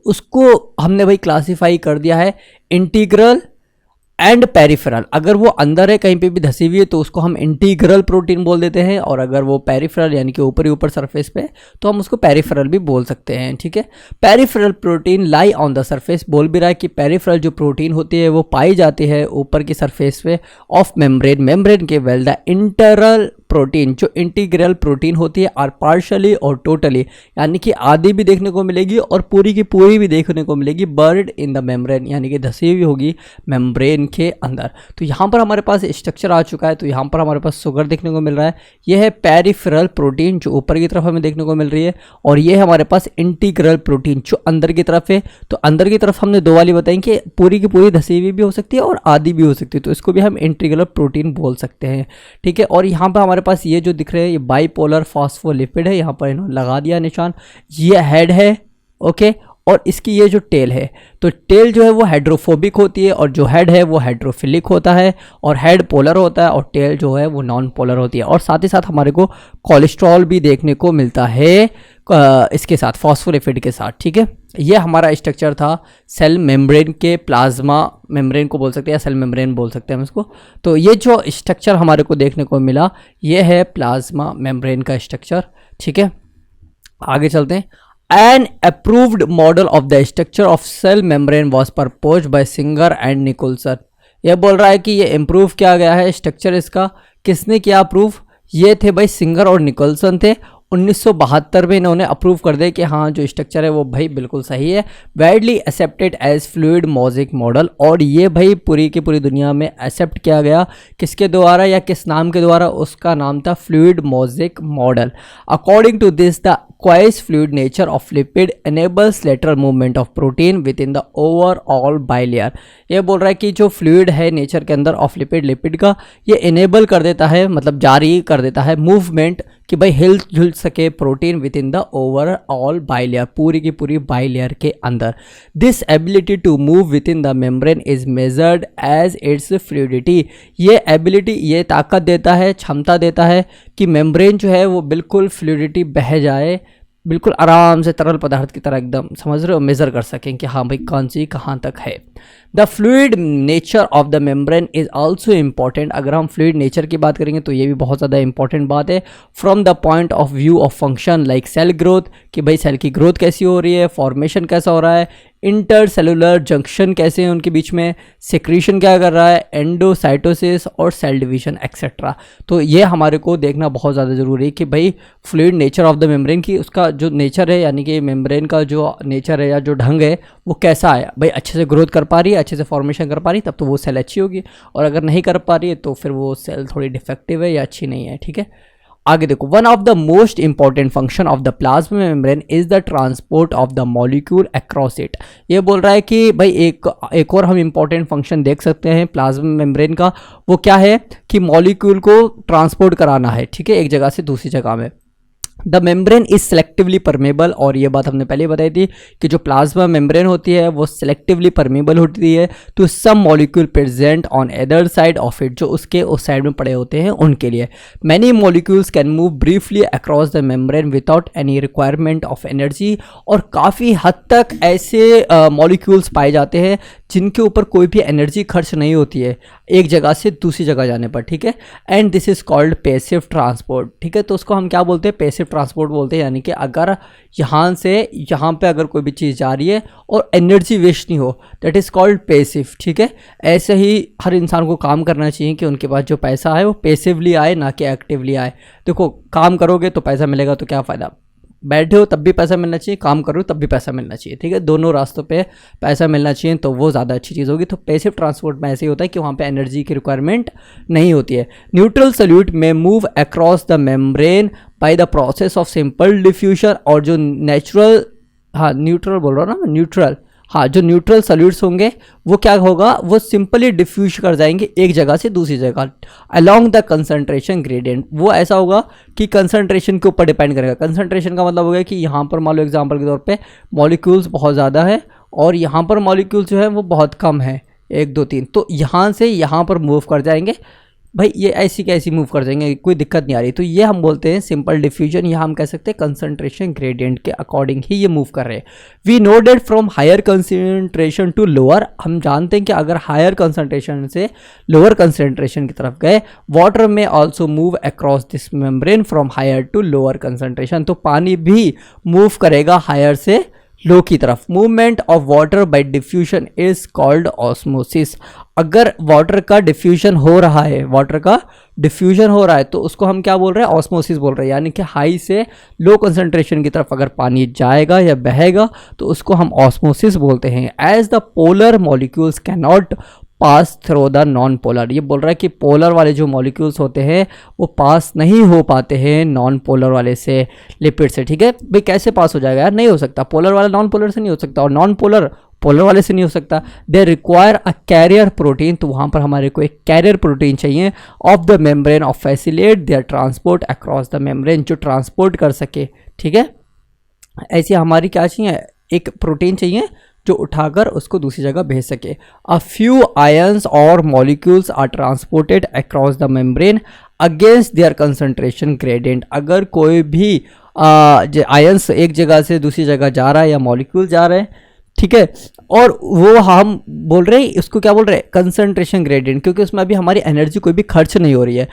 उसको हमने भाई क्लासीफाई कर दिया है इंटीग्रल एंड पेरिफेरल। अगर वो अंदर है कहीं पे भी धसी हुई है तो उसको हम इंटीग्रल प्रोटीन बोल देते हैं, और अगर वो पेरिफेरल यानी कि ऊपर ही ऊपर सरफेस पे तो हम उसको पेरिफेरल भी बोल सकते हैं, ठीक है। Peripheral protein lie on the surface, बोल भी रहा है कि पेरिफेरल जो प्रोटीन होती है वो पाई जाती है ऊपर की सरफेस पे ऑफ मेम्ब्रेन, मेम्ब्रेन के। वेल द इंटरल प्रोटीन, जो इंटीग्रल प्रोटीन होती है, आर पार्शली और टोटली, यानी कि आधी भी देखने को मिलेगी और पूरी की पूरी भी देखने को मिलेगी, बर्ड इन द मेम्ब्रेन, यानी कि धसी हुई होगी मेम्ब्रेन के अंदर। तो यहाँ पर हमारे पास स्ट्रक्चर आ चुका है। तो यहाँ पर हमारे पास शुगर देखने को मिल रहा है, यह है पेरिफेरल प्रोटीन जो ऊपर की तरफ हमें देखने को मिल रही है, और ये है हमारे पास इंटीग्रल प्रोटीन जो अंदर की तरफ है। तो अंदर की तरफ हमने दो वाली बताई कि पूरी की पूरी धसी हुई भी हो सकती है और आधी भी हो सकती है, तो इसको भी हम इंटीग्रल प्रोटीन बोल सकते हैं, ठीक है। और यहाँ पर हमारे पास ये जो दिख रहे हैं ये बाइपोलर फॉस्फोलिपिड है, यहाँ पर इन्होंने लगा दिया निशान, ये हेड है, ओके, और इसकी ये जो टेल है, तो टेल जो है वो हाइड्रोफोबिक होती है और जो हेड है वो हाइड्रोफिलिक होता है, और हेड पोलर होता है और टेल जो है वो नॉन पोलर होती है। और साथ ही साथ हमारे को कोलेस्ट्रॉल भी देखने को मिलता है इसके साथ, फॉस्फोलिपिड के साथ, ठीक है। ये हमारा स्ट्रक्चर था सेल मेम्ब्रेन के, प्लाज्मा मेम्ब्रेन को बोल सकते हैं या सेल मेम्ब्रेन बोल सकते हैं हम इसको। तो ये जो स्ट्रक्चर हमारे को देखने को मिला ये है प्लाज्मा मेम्ब्रेन का स्ट्रक्चर, ठीक है। आगे चलते हैं। An approved model of the structure of cell membrane was proposed by Singer and Nicholson। यह बोल रहा है कि ये इम्प्रूव किया गया है स्ट्रक्चर इसका, किसने किया अप्रूव? ये थे भाई सिंगर और निकोलसन थे। 1972 में इन्होंने अप्रूव कर दिया कि हाँ जो स्ट्रक्चर है वो भाई बिल्कुल सही है, widely accepted as fluid mosaic model. और ये भाई पूरी की पूरी दुनिया में एक्सेप्ट किया गया, किसके द्वारा या किस नाम के द्वारा? उसका नाम था fluid mosaic model. According to this the quasi fluid nature of lipid enables lateral movement of protein within the overall bilayer। ये बोल रहा है कि जो फ्लूइड है नेचर के अंदर ऑफ लिपिड, लिपिड का, ये इनेबल कर देता है, मतलब जारी कर देता है मूवमेंट कि भाई हिल जुल सके protein within the overall bilayer, पूरी की पूरी बाइलेयर के अंदर। This ability to move within the membrane is measured as its fluidity. ये एबिलिटी, ये ताकत देता है, क्षमता देता है कि मेम्ब्रेन जो है वो बिल्कुल फ्लूइडिटी बह जाए, बिल्कुल आराम से तरल पदार्थ की तरह एकदम, समझ रहे हो, मेज़र कर सकें कि हाँ भाई कौन सी कहाँ तक है। The fluid nature of the membrane is also important. अगर हम फ्लूइड नेचर की बात करेंगे तो ये भी बहुत ज़्यादा इंपॉर्टेंट बात है। From the point of view of function like cell growth, कि भाई सेल की ग्रोथ कैसी हो रही है, फॉर्मेशन कैसा हो रहा है, इंटर सेलुलर जंक्शन कैसे हैं उनके बीच में, सिक्रीशन क्या कर रहा है, एंडोसाइटोसिस और सेल डिवीजन एक्सेट्रा। तो ये हमारे को देखना बहुत ज़्यादा ज़रूरी है कि भाई fluid nature of the membrane की, उसका जो नेचर है यानी कि मेम्ब्रेन का जो नेचर है या जो ढंग है वो कैसा है। भाई अच्छे से ग्रोथ कर पा रही है, अच्छे से फॉर्मेशन कर पा रही है, तब तो वो सेल अच्छी होगी, और अगर नहीं कर पा रही है तो फिर वो सेल थोड़ी डिफेक्टिव है या अच्छी नहीं है। ठीक है, आगे देखो, one of the most important function of the plasma membrane is the transport of the molecule across it. ये बोल रहा है कि भाई एक और हम इंपॉर्टेंट फंक्शन देख सकते हैं प्लाज्मा मेम्ब्रेन का, वो क्या है कि मॉलिक्यूल को ट्रांसपोर्ट कराना है, ठीक है, एक जगह से दूसरी जगह में। The membrane is selectively permeable, और ये बात हमने पहले बताई थी कि जो प्लाज्मा मेम्ब्रेन होती है वो सेलेक्टिवली परमेबल होती है to some molecule present on other side of it, जो उसके उस साइड में पड़े होते हैं उनके लिए। Many molecules can move briefly across the membrane without any requirement of energy, और काफ़ी हद तक ऐसे मॉलिक्यूल्स पाए जाते हैं जिनके ऊपर कोई भी एनर्जी खर्च नहीं होती है एक जगह से दूसरी जगह जाने पर। ठीक है, and this is called passive transport. ठीक है, तो उसको हम क्या बोलते हैं, पैसिव ट्रांसपोर्ट बोलते हैं, यानी कि अगर यहाँ से यहाँ पे अगर कोई भी चीज़ जा रही है और एनर्जी वेस्ट नहीं हो, दैट इज़ कॉल्ड पैसिव। ठीक है, ऐसे ही हर इंसान को काम करना चाहिए कि उनके पास जो पैसा है वो पैसिवली आए, ना कि एक्टिवली आए। देखो, काम करोगे तो पैसा मिलेगा तो क्या फ़ायदा, बैठे हो तब भी पैसा मिलना चाहिए, काम करो तब भी पैसा मिलना चाहिए। ठीक है, दोनों रास्तों पे पैसा मिलना चाहिए, तो वो ज़्यादा अच्छी चीज़ होगी। तो पैसिव ट्रांसपोर्ट में ऐसे ही होता है कि वहाँ पे एनर्जी की रिक्वायरमेंट नहीं होती है। न्यूट्रल सॉल्यूट में move across the membrane by the process of simple diffusion, और जो नेचुरल, हाँ न्यूट्रल बोल रहा हूँ ना मैं, न्यूट्रल, हाँ, जो न्यूट्रल सॉल्यूट्स होंगे वो क्या होगा, वो सिंपली डिफ्यूज कर जाएंगे एक जगह से दूसरी जगह अलोंग द कंसंट्रेशन ग्रेडियंट। वो ऐसा होगा कि कंसंट्रेशन के ऊपर डिपेंड करेगा। कंसंट्रेशन का मतलब होगा कि यहाँ पर मान लो एग्जांपल के तौर पे मॉलिक्यूल्स बहुत ज़्यादा है और यहाँ पर मॉलिक्यूल्स जो है वो बहुत कम है, 1 2 3, तो यहाँ से यहाँ पर मूव कर जाएंगे। भाई ये ऐसी कैसी मूव कर जाएंगे, कोई दिक्कत नहीं आ रही, तो ये हम बोलते हैं सिंपल डिफ्यूजन, या हम कह सकते हैं कंसंट्रेशन ग्रेडियंट के अकॉर्डिंग ही ये मूव कर रहे हैं। We know that from higher concentration to lower, हम जानते हैं कि अगर हायर कंसंट्रेशन से लोअर कंसंट्रेशन की तरफ गए, water may also move across this membrane from higher to lower concentration, तो पानी भी मूव करेगा हायर से लो की तरफ। Movement of water bye diffusion is called osmosis. अगर वाटर का डिफ्यूजन हो रहा है, वाटर का डिफ्यूजन हो रहा है, तो उसको हम क्या बोल रहे हैं, ऑस्मोसिस बोल रहे हैं, यानी कि हाई से लो कंसंट्रेशन की तरफ अगर पानी जाएगा या बहेगा तो उसको हम ऑस्मोसिस बोलते हैं। As the polar molecules can not pass through the non polar, ये बोल रहा है कि पोलर वाले जो मॉलिक्यूल्स होते हैं वो पास नहीं हो पाते हैं नॉन पोलर वाले से, लिपिड से। ठीक है भाई, कैसे पास हो जाएगा यार, नहीं हो सकता, पोलर वाला नॉन पोलर से नहीं हो सकता और नॉन पोलर पोलर वाले से नहीं हो सकता। They require a carrier protein, तो वहाँ पर हमारे को एक कैरियर प्रोटीन चाहिए of the membrane of facilitate there transport across the membrane, जो ट्रांसपोर्ट कर सके। ठीक है, ऐसी हमारी क्या चाहिए, एक प्रोटीन चाहिए जो उठाकर उसको दूसरी जगह भेज सके। अ फ्यू आयंस और molecules are transported across the membrane against their concentration gradient. अगर कोई भी आयंस एक जगह से दूसरी जगह जा रहा है या मॉलिक्यूल जा रहे हैं, ठीक है, और वो हम बोल रहे हैं, उसको क्या बोल रहे हैं, कंसंट्रेशन ग्रेडियंट, क्योंकि उसमें अभी हमारी एनर्जी कोई भी खर्च नहीं हो रही है।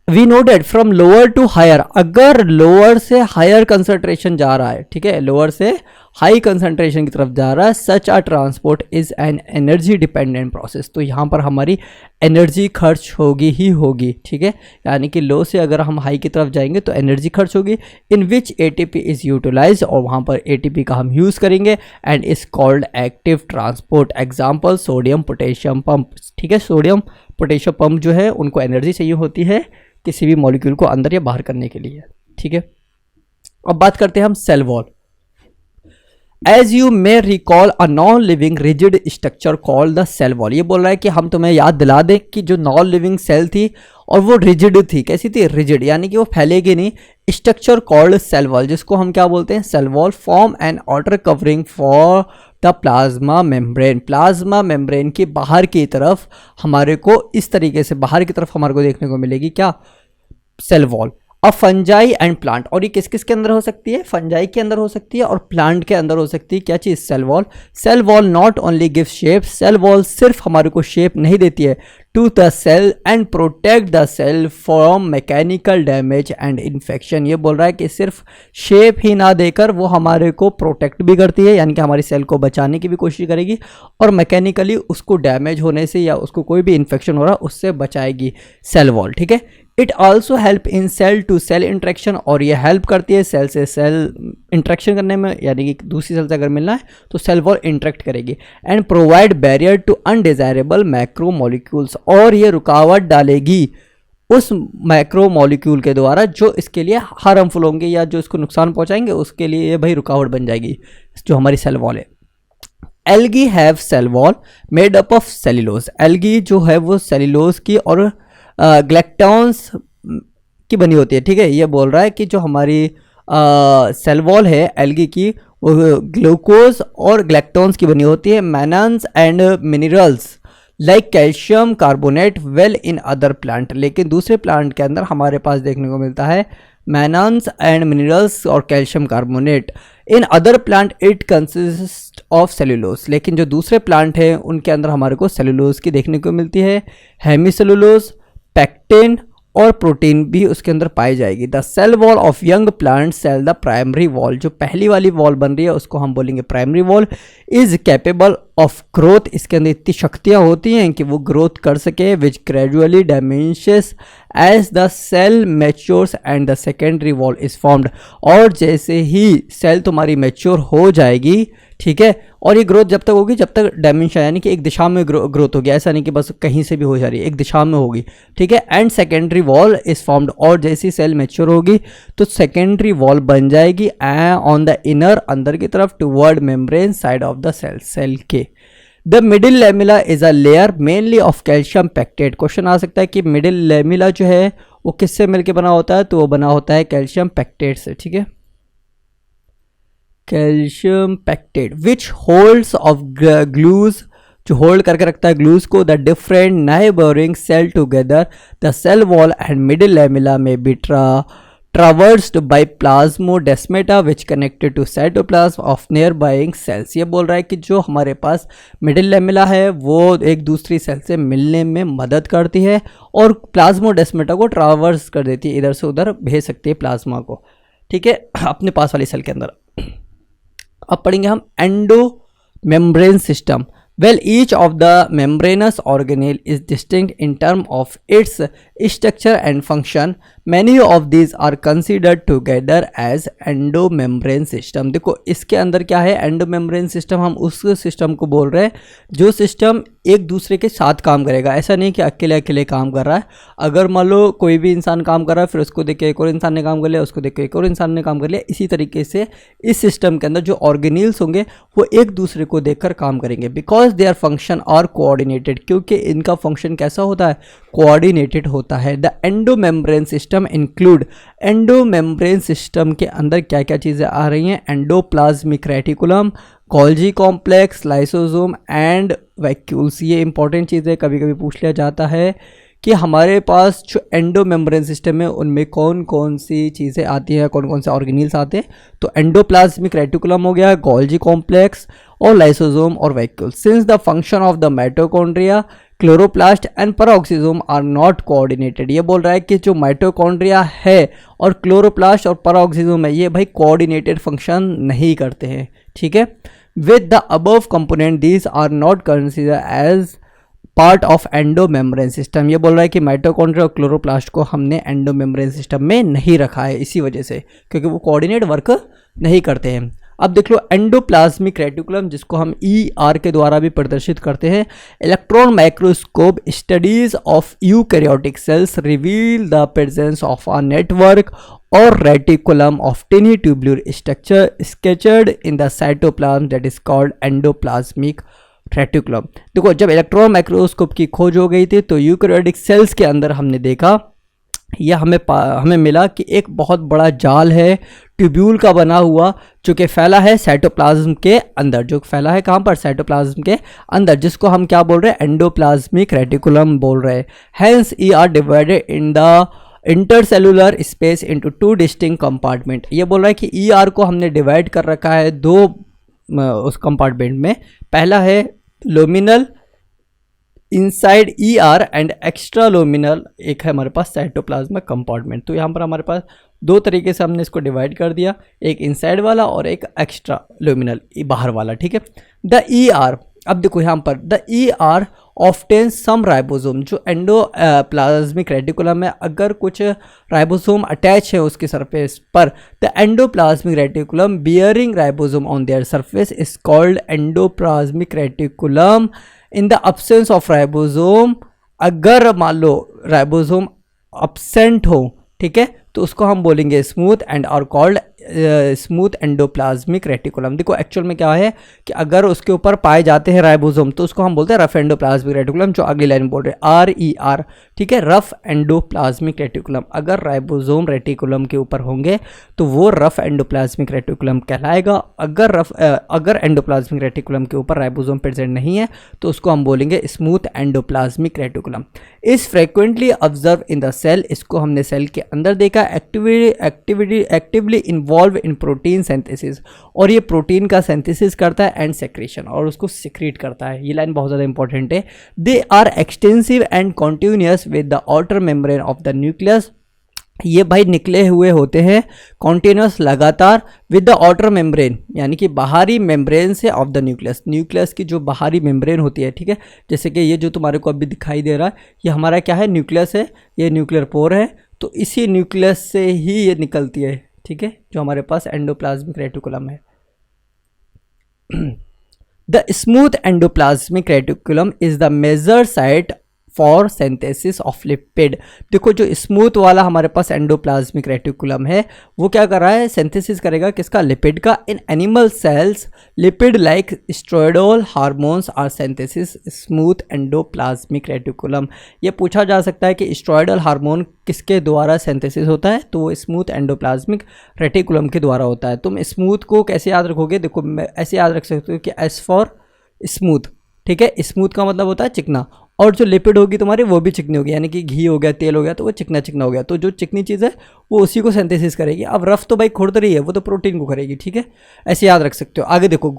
We know that from lower to higher, अगर लोअर से हायर कंसंट्रेशन जा रहा है, ठीक है, लोअर से हाई कंसंट्रेशन की तरफ जा रहा है, such a transport is an energy dependent process, तो यहाँ पर हमारी एनर्जी खर्च होगी ही होगी। ठीक है, यानी कि लो से अगर हम हाई की तरफ जाएंगे तो एनर्जी खर्च होगी, इन विच एटीपी इज यूटिलाइज, और वहाँ पर एटीपी का हम यूज़ करेंगे, and is called active transport. Example sodium potassium pump. ठीक है, सोडियम पोटेशियम पंप जो है उनको एनर्जी चाहिए होती है किसी भी मॉलिक्यूल को अंदर या बाहर करने के लिए। ठीक है, अब बात करते हैं हम cell wall. As you may recall a non living rigid structure called the cell wall. ये बोल रहा है कि हम तुम्हें याद दिला दें कि जो नॉन लिविंग सेल थी और वो रिजिड थी, कैसी थी, रिजिड, यानी कि वो फैलेगी नहीं, स्ट्रक्चर कॉल्ड सेल वॉल, जिसको हम क्या बोलते हैं, cell wall, form and outer covering for the plasma membrane. Plasma membrane के बाहर की तरफ हमारे को इस तरीके से बाहर की तरफ हमारे को देखने को मिलेगी क्या, सेल वॉल। अब फंजाई एंड प्लांट, और ये किस किस के अंदर हो सकती है, फंजाई के अंदर हो सकती है और प्लांट के अंदर हो सकती है क्या चीज़, cell wall. Cell wall not only give shape, cell wall सिर्फ हमारे को शेप नहीं देती है to the cell and protect the cell from mechanical damage and infection. ये बोल रहा है कि सिर्फ शेप ही ना देकर वो हमारे को प्रोटेक्ट भी करती है, यानी कि हमारी सेल को बचाने की भी कोशिश करेगी और मैकेनिकली उसको डैमेज होने से या उसको कोई भी इन्फेक्शन हो रहा उससे बचाएगी सेल वॉल, ठीक है। It also help in cell to cell interaction, और ये हेल्प करती है सेल से सेल इंट्रैक्शन करने में, यानी कि दूसरी सेल से अगर मिलना है तो सेल वॉल इंट्रैक्ट करेगी। And provide barrier to undesirable macro molecules, और ये रुकावट डालेगी उस मैक्रो मॉलिक्यूल के द्वारा जो इसके लिए हार्मफुल होंगे या जो इसको नुकसान पहुंचाएंगे, उसके लिए ये भाई रुकावट बन जाएगी जो हमारी सेल वॉल है। Algae have cell wall made up of cellulose, algae जो है वो सेल्यूलोज की और ग्लैक्टॉन्स की बनी होती है, ठीक है। ये बोल रहा है कि जो हमारी सेल वॉल है एल्गी की, वो ग्लूकोज और ग्लैक्टॉन्स की बनी होती है। Mannans and minerals like calcium carbonate well in other plant, लेकिन दूसरे प्लांट के अंदर हमारे पास देखने को मिलता है मैनन्स एंड मिनरल्स और calcium carbonate. In other plant it consist of cellulose, लेकिन जो दूसरे प्लांट हैं उनके अंदर हमारे को सेल्यूलोज की देखने को मिलती है। हेमीसेलुलोज, पैक्टिन और प्रोटीन भी उसके अंदर पाई जाएगी। The cell wall of young plant cell the primary wall, जो पहली वाली वॉल बन रही है उसको हम बोलेंगे primary wall, is capable of growth, इसके अंदर इतनी शक्तियाँ होती हैं कि वो ग्रोथ कर सके, which gradually diminishes as the cell matures and the secondary wall is formed, और जैसे ही सेल तुम्हारी मैच्योर हो जाएगी, ठीक है, और ये ग्रोथ जब तक होगी जब तक डायमेंशन यानी कि एक दिशा में ग्रोथ होगी, ऐसा नहीं कि बस कहीं से भी हो जा रही है, एक दिशा में होगी, ठीक है। And secondary wall is formed, और जैसी सेल मैच्योर होगी तो सेकेंडरी वॉल बन जाएगी ऑन द इनर, अंदर की तरफ, toward membrane side of the cell, cell के। The middle lamella is a layer mainly of calcium pectate, question आ सकता है कि मिडिल लेमिला जो है वो किससे मिलकर बना होता है, तो वो बना होता है कैल्शियम पैक्टेट से, ठीक है, calcium pectate, which holds of glues, जो होल्ड करके रखता है ग्लूज को, the different neighbouring cell together, the cell wall and middle lamella में be traversed by plasmodesmata which connected to cytoplasm of nearby cells। ये बोल रहा है कि जो हमारे पास मिडिल लेमिला है वो एक दूसरी सेल से मिलने में मदद करती है और प्लाज्मोडेस्मेटा को ट्रावर्स कर देती है, इधर से उधर भेज सकती है प्लाज्मा को, ठीक है, अपने पास वाली सेल के अंदर। अब पढ़ेंगे हम endo membrane system. Well, each of the membranous organelle is distinct in terms of its structure and function. Many of these are considered together as endomembrane system। देखो इसके अंदर क्या है, एंडोमेम्ब्रेन सिस्टम, हम उस सिस्टम को बोल रहे हैं जो सिस्टम एक दूसरे के साथ काम करेगा, ऐसा नहीं कि अकेले अकेले काम कर रहा है। अगर मान लो कोई भी इंसान काम कर रहा है, फिर उसको देख के एक और इंसान ने काम कर लिया, उसको देख के एक और इंसान ने काम कर लिया, इसी तरीके से इस सिस्टम के अंदर जो ऑर्गेनील्स होंगे वो एक दूसरे को देखकर काम करेंगे, because their function are coordinated, क्योंकि इनका फंक्शन कैसा होता है, कोऑर्डिनेटेड होता है। The endomembrane system include, endomembrane system के अंदर क्या क्या चीज़ें आ रही हैं, endoplasmic reticulum, Golgi complex, lysosome and vacuoles. ये इंपॉर्टेंट चीज़ें कभी कभी पूछ लिया जाता है कि हमारे पास जो एंडोमेम्ब्रेन सिस्टम है उनमें कौन कौन सी चीज़ें आती हैं, कौन कौन से ऑर्गेनील्स आते हैं, तो एंडोप्लाज्मिक रेटिकुलम हो गया, गोल्जी कॉम्प्लेक्स और लाइसोसोम और vacuole. Since the function of the mitochondria, chloroplast and peroxisome are not coordinated. ये बोल रहा है कि जो माइटोकॉन्ड्रिया है और क्लोरोप्लास्ट और पेरोक्सिसोम है ये भाई कोऑर्डिनेटेड फंक्शन नहीं करते हैं, ठीक है। With the above component these are not considered as part of endomembrane system. ये बोल रहा है कि माइटोकॉन्ड्रिया और क्लोरोप्लास्ट को हमने एंडोमेम्ब्रेन सिस्टम में नहीं रखा है इसी वजह से, क्योंकि वो कोऑर्डिनेट वर्क नहीं करते हैं। अब देख लो एंडोप्लाज्मिक रेटिकुलम, जिसको हम ER के द्वारा भी प्रदर्शित करते हैं। Electron microscope studies of eukaryotic cells reveal the presence of a network और reticulum of tiny tubular structure scattered in the cytoplasm that is called endoplasmic reticulum. देखो जब इलेक्ट्रॉन माइक्रोस्कोप की खोज हो गई थी तो यूकैरियोटिक सेल्स के अंदर हमने देखा ये हमें मिला कि एक बहुत बड़ा जाल है ट्यूब्यूल का बना हुआ, जो कि फैला है साइटोप्लाज्म के अंदर, जो फैला है कहाँ पर, साइटोप्लाज्म के अंदर, जिसको हम क्या बोल रहे हैं, एंडोप्लाज्मिक रेटिकुलम बोल रहे हैं। Hence E R divided in the intercellular space into 2 distinct compartment. ये बोल रहा है कि ई आर को हमने डिवाइड कर रखा है 2 उस कंपार्टमेंट में। पहला है luminal inside E R and extra luminal, एक है हमारे पास साइटोप्लाज्मिक कंपार्टमेंट। तो यहाँ पर हमारे पास 2 तरीके से हमने इसको डिवाइड कर दिया, एक इनसाइड वाला और एक एक्स्ट्रा लुमिनल बाहर वाला, ठीक है। द ई आर, अब देखो यहाँ पर the E R often some ribosome, जो एंडोप्लाज्मिक रेटिकुलम में अगर कुछ राइबोसोम अटैच है उसके सरफेस पर, the endoplasmic reticulum bearing ribosome on their surface is called endoplasmic reticulum. In the absence of ribosome, अगर मान लो राइबोसोम अब्सेंट हो, ठीक है, तो उसको हम बोलेंगे smooth and are called smooth endoplasmic reticulum. देखो एक्चुअल में क्या है कि अगर उसके ऊपर पाए जाते हैं राइबोसोम तो उसको हम बोलते हैं रफ एंडोप्लाज्मिक रेटिकुलम, जो अगली लाइन बोल रहे हैं RER, ठीक है, रफ एंडोप्लाज्मिक रेटिकुलम। अगर राइबोसोम रेटिकुलम के ऊपर होंगे तो वो रफ एंडोप्लाज्मिक रेटिकुलम कहलाएगा। अगर एंडोप्लाज्मिक रेटिकुलम के ऊपर राइबोसोम प्रेजेंट नहीं है तो उसको हम बोलेंगे smooth endoplasmic reticulum. Is frequently observe in the cell, इसको हमने सेल के अंदर देखा। Actively involve in protein synthesis, और ये प्रोटीन का सिंथेसिस करता है एंड सेक्रेशन, और उसको सिक्रीट करता है। ये लाइन बहुत ज़्यादा इंपॉर्टेंट है। They are extensive and continuous with the outer membrane of the nucleus, ये भाई निकले हुए होते हैं कॉन्टिन्यूस लगातार विद द आउटर मेम्ब्रेन, यानी कि बाहरी मेम्ब्रेन से ऑफ द न्यूक्लियस। न्यूक्लियस की जो बाहरी मेम्ब्रेन होती है, ठीक है, जैसे कि ये जो तुम्हारे को अभी दिखाई दे रहा है, ये हमारा क्या है, न्यूक्लियस है, ये न्यूक्लियर पोर है, तो इसी न्यूक्लियस से ही ये निकलती है, ठीक है, जो हमारे पास एंडोप्लाज्मिक रेटिकुलम है। The smooth endoplasmic reticulum is the major site for synthesis of lipid. देखो जो स्मूथ वाला हमारे पास एंडोप्लाज्मिक रेटिकुलम है वो क्या कर रहा है, सिंथेसिस करेगा किसका, लिपिड का। In animal cells lipid like steroidal hormones are synthesis smooth endoplasmic reticulum. ये पूछा जा सकता है कि स्टेरॉयडल हार्मोन किसके द्वारा सिंथेसिस होता है, तो वो स्मूथ एंडोप्लाज्मिक रेटिकुलम के द्वारा होता है। तुम स्मूथ को कैसे याद रखोगे, देखो मैं ऐसे याद रख सकते हो कि एस फॉर स्मूथ, ठीक है, स्मूथ का मतलब होता है चिकना, और जो लिपिड होगी तुम्हारी वो भी चिकनी होगी, यानी कि घी हो गया, तेल हो गया, तो वो चिकना चिकना हो गया। तो जो चिकनी चीज़ है वो उसी को सिंथेसिस करेगी। अब रफ तो भाई खुद रही है, वो तो प्रोटीन को करेगी, ठीक है, ऐसे याद रख सकते हो। आगे देखो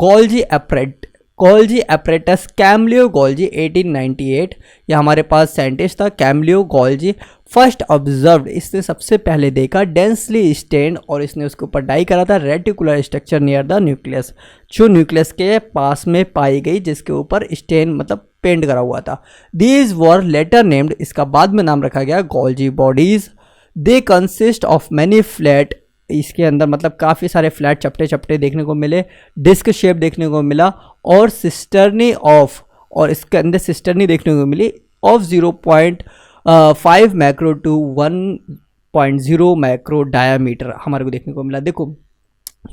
गोल्जी एपरेटस कैम्लियो गोल्जी 1898, ये हमारे पास साइंटिस्ट था कैम्लियो गोल्जी। फर्स्ट ऑब्जर्व्ड, इसने सबसे पहले देखा डेंसली स्टेन्ड, और इसने उसके ऊपर डाई करा था reticular structure near the nucleus, जो न्यूक्लियस के पास में पाई गई, जिसके ऊपर स्टेन मतलब पेंट करा हुआ था। दीज वर लेटर नेम्ड, इसका बाद में नाम रखा गया Golgi bodies. They consist of many flat, इसके अंदर मतलब काफ़ी सारे फ्लैट चपटे चपटे देखने को मिले, डिस्क शेप देखने को मिला, और सिस्टर्नी ऑफ, और इसके अंदर सिस्टर्नी देखने को मिली of 0.5 macro to 1.0 macro diameter हमारे को देखने को मिला। देखो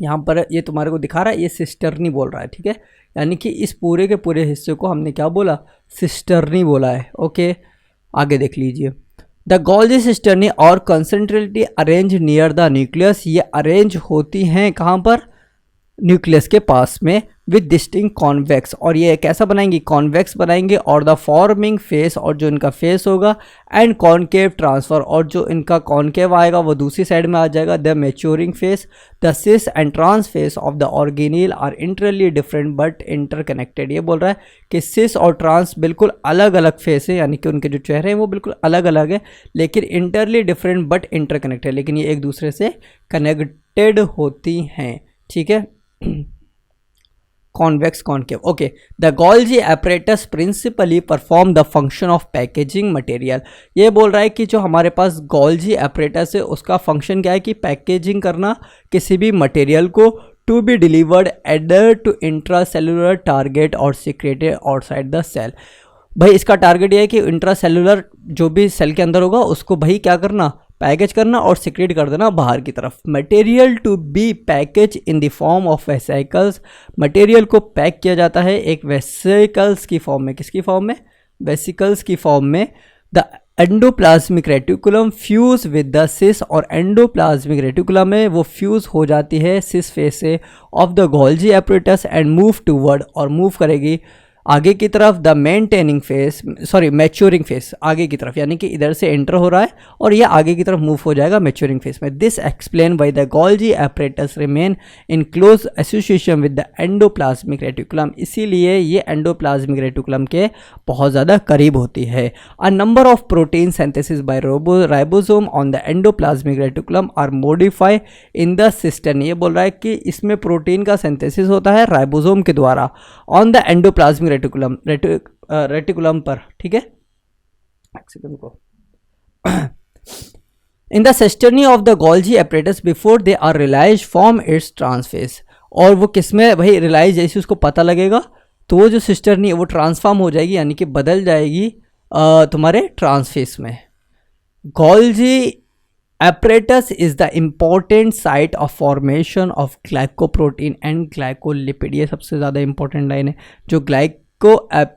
यहाँ पर ये तुम्हारे को दिखा रहा है, ये सिस्टर्नी बोल रहा है, ठीक है, यानी कि इस पूरे के पूरे हिस्से को हमने क्या बोला, सिस्टर्नी बोला है। ओके, आगे देख लीजिए। द गोल्जी सिस्टर्नी और कंसंट्रेटली अरेंज नियर द न्यूक्लियस, ये अरेंज होती हैं कहाँ पर, न्यूक्लियस के पास में, विद डिस्टिंक्ट कॉन्वेक्स, और ये कैसा बनाएंगी, कॉन्वेक्स बनाएंगे, और द फॉर्मिंग फेस, और जो इनका फेस होगा, एंड कॉनकेव ट्रांसफर, और जो इनका कॉनकेव आएगा वो दूसरी साइड में आ जाएगा, the maturing face. The cis and trans face of the organelle are entirely different but interconnected. ये बोल रहा है कि सिस और ट्रांस बिल्कुल अलग अलग फेस है, यानी कि उनके जो चेहरे हैं वो बिल्कुल अलग अलग है, लेकिन इंटरली डिफरेंट बट इंटरकनेक्टेड, लेकिन ये एक दूसरे से कनेक्टेड होती हैं, ठीक है। Convex concave, okay. The Golgi apparatus principally perform the function of packaging material. ये बोल रहा है कि जो हमारे पास गोल्जी apparatus है उसका फंक्शन क्या है कि पैकेजिंग करना किसी भी मटेरियल को, to be delivered either to intracellular target और सिक्रेटेड आउटसाइड द सेल। भाई इसका टारगेट ये है कि इंट्रा सेलुलर जो भी सेल के अंदर होगा उसको भाई क्या करना, पैकेज करना और सिक्रेट कर देना बाहर की तरफ। Material to be package in the form of vesicles, material को पैक किया जाता है एक वेसिकल्स की फॉर्म में, किसकी फॉर्म में, वेसिकल्स की फॉर्म में। The endoplasmic reticulum fuse with the cis, और एंडोप्लाज्मिक रेटिकुलम में वो फ्यूज हो जाती है सिस फेस से of the Golgi apparatus and move toward, और मूव करेगी आगे की तरफ the maintaining face, sorry maturing face, आगे की तरफ, यानी कि इधर से एंटर हो रहा है और ये आगे की तरफ मूव हो जाएगा मैच्योरिंग फेस में. This explain why the Golgi apparatus remain in close association with the endoplasmic reticulum, इसीलिए ये एंडोप्लाज्मिक रेटिकुलम के बहुत ज़्यादा करीब होती है. A number of protein synthesis by ribosome on the endoplasmic reticulum are modify in the system. ये बोल रहा है कि इसमें प्रोटीन का सिंथेसिस होता है राइबोसोम के द्वारा ऑन द एंडोप्लाज्मिक रेटिकुलम पर, ठीक है. एक सेकंड को in the cisternae of the Golgi apparatus before they are release form its trans face, और वो किसमें भाई रिलाइज, जैसे उसको पता लगेगा तो वो जो सिस्टर्नी है वो ट्रांसफॉर्म हो जाएगी, यानी कि बदल जाएगी तुम्हारे ट्रांसफेस में. Golgi apparatus is the important site of formation of glycoprotein and glycolipid. ये सबसे ज़्यादा इंपॉर्टेंट लाइन है. जो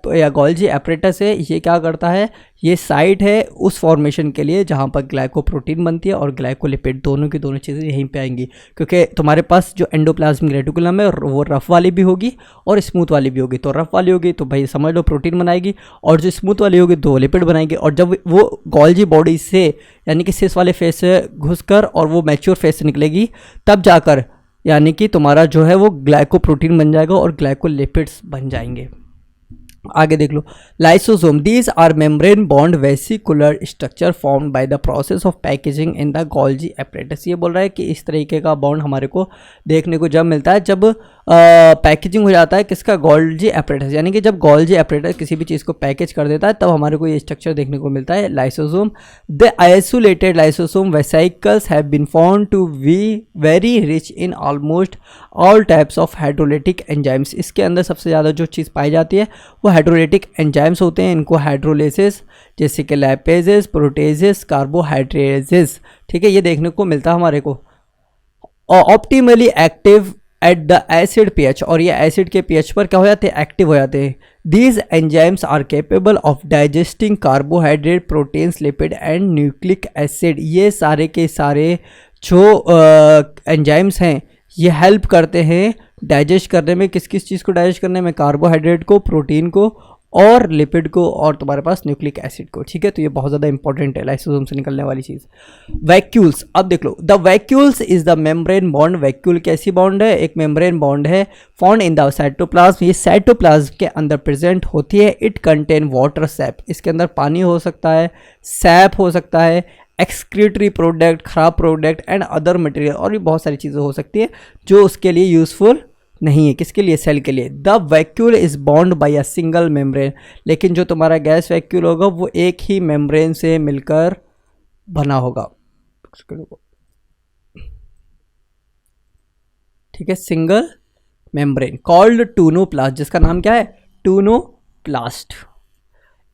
या गोल्जी एपरेटस है ये क्या करता है, ये साइट है उस फॉर्मेशन के लिए जहाँ पर ग्लाइकोप्रोटीन बनती है और ग्लाइकोलिपिड, दोनों की दोनों चीज़ें यहीं पे आएंगी, क्योंकि तुम्हारे पास जो एंडोप्लाज्मिक रेटिकुलम है वो रफ़ वाली भी होगी और स्मूथ वाली भी होगी. तो रफ़ वाली होगी तो भाई समझ लो प्रोटीन बनाएगी, और जो स्मूथ वाली होगी तो लिपिड बनाएगी. और जब वो गोल्जी बॉडी से यानी कि सिस वाले फेस से घुसकर और वो मैच्योर फेस से निकलेगी, तब जाकर यानी कि तुम्हारा जो है वो ग्लाइकोप्रोटीन बन जाएगा और ग्लाइकोलिपिड्स बन जाएंगे. आगे देख लो. Lysosome, these are membrane bond vesicular structure formed by the process of packaging in the Golgi apparatus. ये बोल रहा है कि इस तरीके का बॉन्ड हमारे को देखने को जब मिलता है जब पैकेजिंग हो जाता है किसका, गोल्जी एपरेटस, यानी कि जब गोल्जी एपरेटस किसी भी चीज़ को पैकेज कर देता है तब हमारे को ये स्ट्रक्चर देखने को मिलता है, lysosome. The isolated lysosome vesicles have been found to be very rich in almost all types of hydrolytic enzymes. इसके अंदर सबसे ज़्यादा जो चीज़ पाई जाती है वो हाइड्रोलिटिक एंजाइम्स होते हैं. इनको हाइड्रोलिसिस जैसे कि लैपेजेस, प्रोटेजेस, कार्बोहाइड्रेजेस, ठीक है, ये देखने को मिलता है हमारे को. Optimally active at the acid pH, और ये एसिड के पीएच पर क्या हो जाते हैं, एक्टिव हो जाते हैं. These enzymes are capable of digesting carbohydrate, proteins, lipid and nucleic acid. ये सारे के सारे जो एंजाइम्स हैं ये हेल्प करते हैं डाइजेस्ट करने में. किस किस चीज़ को डाइजेस्ट करने में, कार्बोहाइड्रेट को, प्रोटीन को और लिपिड को, और तुम्हारे पास न्यूक्लिक एसिड को, ठीक है. तो ये बहुत ज़्यादा इंपॉर्टेंट है लाइसोसोम से निकलने वाली चीज़. वैक्यूल्स, अब देख लो. The vacuoles is the membrane bond. Vacuole कैसी बॉन्ड है, एक मेम्ब्रेन बॉन्ड है फाउंड इन द साइटोप्लाज्म. ये साइटोप्लाज्म के अंदर प्रेजेंट होती है. इट कंटेन वाटर सैप, इसके अंदर पानी हो सकता है, सैप हो सकता है, एक्सक्रीटरी प्रोडक्ट, खराब प्रोडक्ट एंड अदर मटेरियल, और भी बहुत सारी चीज़ें हो सकती है जो उसके लिए यूज़फुल नहीं है. किसके लिए, सेल के लिए. The vacuole is bond by a single membrane, लेकिन जो तुम्हारा गैस वैक्यूल होगा वो एक ही मेम्ब्रेन से मिलकर बना होगा, ठीक है, सिंगल मेम्ब्रेन कॉल्ड टूनोप्लास्ट, जिसका नाम क्या है, tonoplast.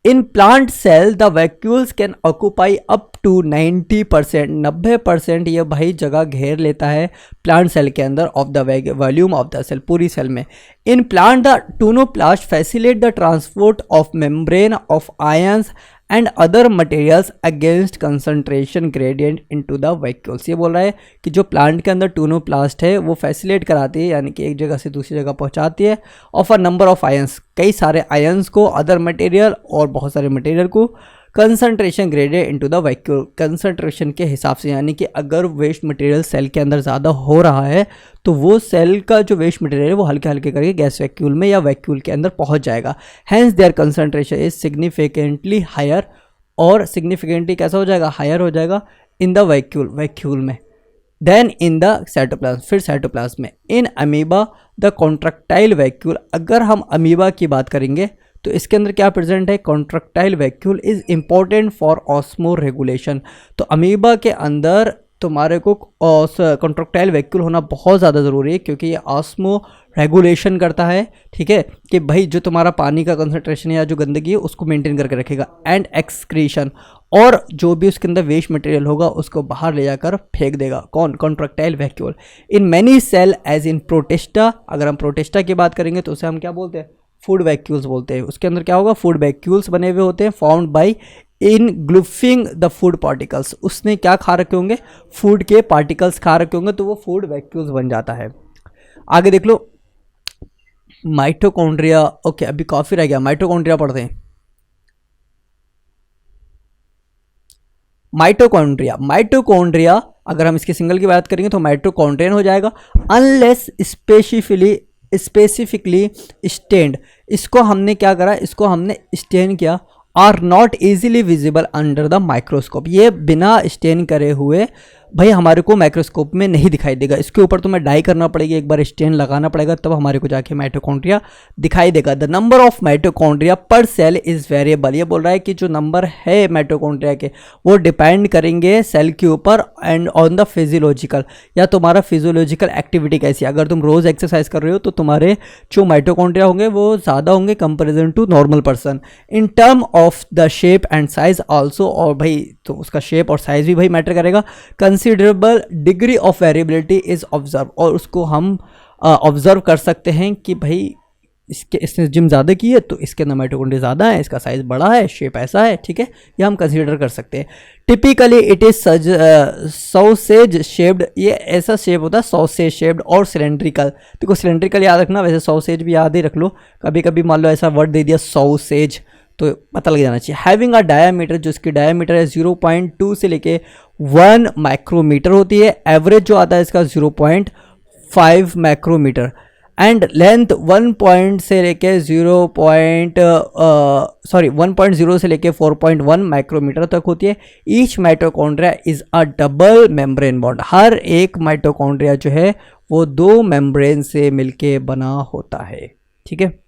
In plant cell the vacuoles can occupy up to 90%, 90% ये भाई जगह घेर लेता है प्लांट सेल के अंदर of the volume of the cell, पूरी सेल में. In plant the tonoplast facilitate the transport of membrane of ions and other materials against concentration gradient into the vacuoles. ये बोल रहा है कि जो प्लांट के अंदर टूनोप्लास्ट है वो फैसिलिटेट कराती है, यानी कि एक जगह से दूसरी जगह पहुंचाती है, of a number of ions, कई सारे आयंस को, अदर मटेरियल और बहुत सारे मटेरियल को, concentration graded into the vacuole, concentration के हिसाब से, यानी कि अगर वेस्ट मटेरियल सेल के अंदर ज़्यादा हो रहा है तो वो सेल का जो वेस्ट मटेरियल है वो हल्के हल्के करके गैस वैक्यूल में या वैक्यूल के अंदर पहुंच जाएगा. Hence their concentration is significantly higher, और सिग्निफिकेंटली कैसा हो जाएगा, हायर हो जाएगा इन द वैक्यूल में, देन इन द साइटोप्लाज्म, फिर साइटोप्लाज्म में. In amoeba the contractile vacuole, अगर हम अमीबा की बात करेंगे तो इसके अंदर क्या प्रेजेंट है, contractile vacuole is important for osmo regulation. तो अमीबा के अंदर तुम्हारे को कॉन्ट्रैक्टाइल वैक्यूल होना बहुत ज़्यादा ज़रूरी है, क्योंकि ये ऑस्मो रेगुलेशन करता है, ठीक है, कि भाई जो तुम्हारा पानी का कंसंट्रेशन या जो गंदगी है उसको मेंटेन करके रखेगा. एंड एक्सक्रीशन, और जो भी उसके अंदर वेस्ट मटेरियल होगा उसको बाहर ले जाकर फेंक देगा. कौन, contractile vacuole. In many cell as in protista, अगर हम प्रोटेस्टा की बात करेंगे तो उसे हम क्या बोलते हैं, फूड वैक्यूल्स बोलते हैं. उसके अंदर क्या होगा, फूड वैक्यूल्स बने हुए होते हैं, found by engulfing the food particles, उसने क्या खा रखे होंगे, फूड के पार्टिकल्स खा रखे होंगे, तो वो फूड वैक्यूल्स बन जाता है। आगे देख लो माइटोकॉन्ड्रिया। ओके अभी काफी रह गया, माइटोकॉन्ड्रिया पढ़ते हैं। माइटोकॉन्ड्रिया, माइटोकॉन्ड्रिया अगर हम इसके सिंगल की बात करेंगे तो माइटोकॉन्ड्रियन हो जाएगा, अनलेस स्पेसिफिकली स्टेन्ड। इसको हमने क्या करा, इसको हमने स्टेन किया, are not easily visible under the microscope. ये बिना स्टेन करे हुए भाई हमारे को माइक्रोस्कोप में नहीं दिखाई देगा, इसके ऊपर तो मैं डाई करना पड़ेगी, एक बार स्टेन लगाना पड़ेगा, तब हमारे को जाके माइटोकॉन्ड्रिया दिखाई देगा। द नंबर ऑफ माइटोकॉन्ड्रिया पर सेल इज वेरिएबल। ये बोल रहा है कि जो नंबर है माइटोकॉन्ड्रिया के वो डिपेंड करेंगे सेल के ऊपर एंड ऑन द फिजियोलॉजिकल, या तुम्हारा फिजियोलॉजिकल एक्टिविटी कैसी है। अगर तुम रोज एक्सरसाइज कर रहे हो तो तुम्हारे जो माइटोकॉन्ड्रिया होंगे वो ज़्यादा होंगे comparison to normal person. In term of the shape and size also, और भाई तो उसका शेप और साइज भी भाई मैटर करेगा। Considerable degree of variability is observe, और उसको हम ऑब्जर्व कर सकते हैं कि भाई इसने जिम ज़्यादा की है तो इसके अंदर माइटोकॉन्ड्रिया ज़्यादा है, इसका साइज़ बड़ा है, शेप ऐसा है, ठीक है, ये हम कंसीडर कर सकते हैं। Typically it is sausage shaped, ये ऐसा शेप होता है सॉसेज शेप्ड और सिलेंड्रिकल। देखो सिलेंड्रिकल याद रखना, वैसे सॉसेज भी याद ही रख लो, कभी कभी मान लो ऐसा वर्ड दे दिया सॉसेज तो पता लग जाना चाहिए। हैविंग अ डायामीटर, जो इसकी डायामीटर है 0.2 से लेके 1 माइक्रोमीटर होती है, एवरेज जो आता है इसका 0.5 माइक्रोमीटर, एंड लेंथ 1.0 से लेके 4.1 माइक्रोमीटर तक होती है। Each mitochondria is a double membrane bond, हर एक माइटोकॉन्ड्रिया जो है वो 2 मेम्ब्रेन से मिलके बना होता है, ठीक है।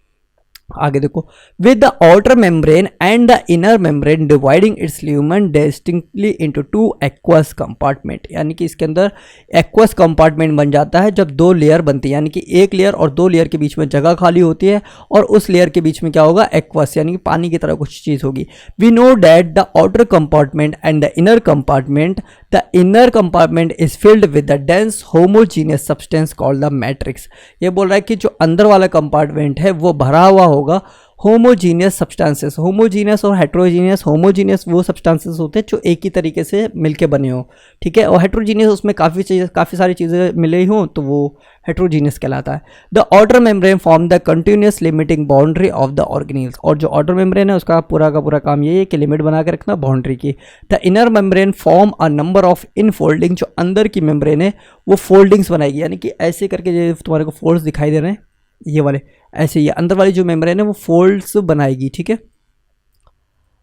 आगे देखो, with the outer membrane and the inner membrane dividing it's lumen distinctly into 2 aqueous compartment, यानी कि इसके अंदर एक्वस कंपार्टमेंट बन जाता है जब 2 लेयर बनती है, यानी कि एक लेयर और 2 लेयर के बीच में जगह खाली होती है, और उस लेयर के बीच में क्या होगा, एक्वस यानी कि पानी की तरह कुछ चीज़ होगी। We know that the outer compartment and the inner compartment, the inner compartment is filled with the dense homogeneous substance called the matrix. ये बोल रहा है कि जो अंदर वाला कंपार्टमेंट है वो भरा हुआ होगा होमोजीनियस सब्सटेंसेस। होमोजीनियस और हेट्रोजीनियस, होमोजीनियस वो सब्सटेंसेस होते हैं जो एक ही तरीके से मिलके बने हो, ठीक है, और हेट्रोजीनियस उसमें काफ़ी सारी चीज़ें मिले हों तो वो हेट्रोजीनियस कहलाता है। The outer membrane form the continuous limiting boundary of the organelles, और जो आउटर मेम्ब्रेन है उसका पूरा का पूरा काम ये है कि लिमिट बना के रखना बाउंड्री की। The inner membrane form a number of infolding, जो अंदर की मेम्ब्रेन है वो फोल्डिंग्स बनाएगी, यानी कि ऐसे करके जो तुम्हारे को फोल्ड्स दिखाई दे रहे हैं ये वाले, ऐसे ये अंदर वाली जो मेम्ब्रेन है वो फोल्ड्स बनाएगी, ठीक है।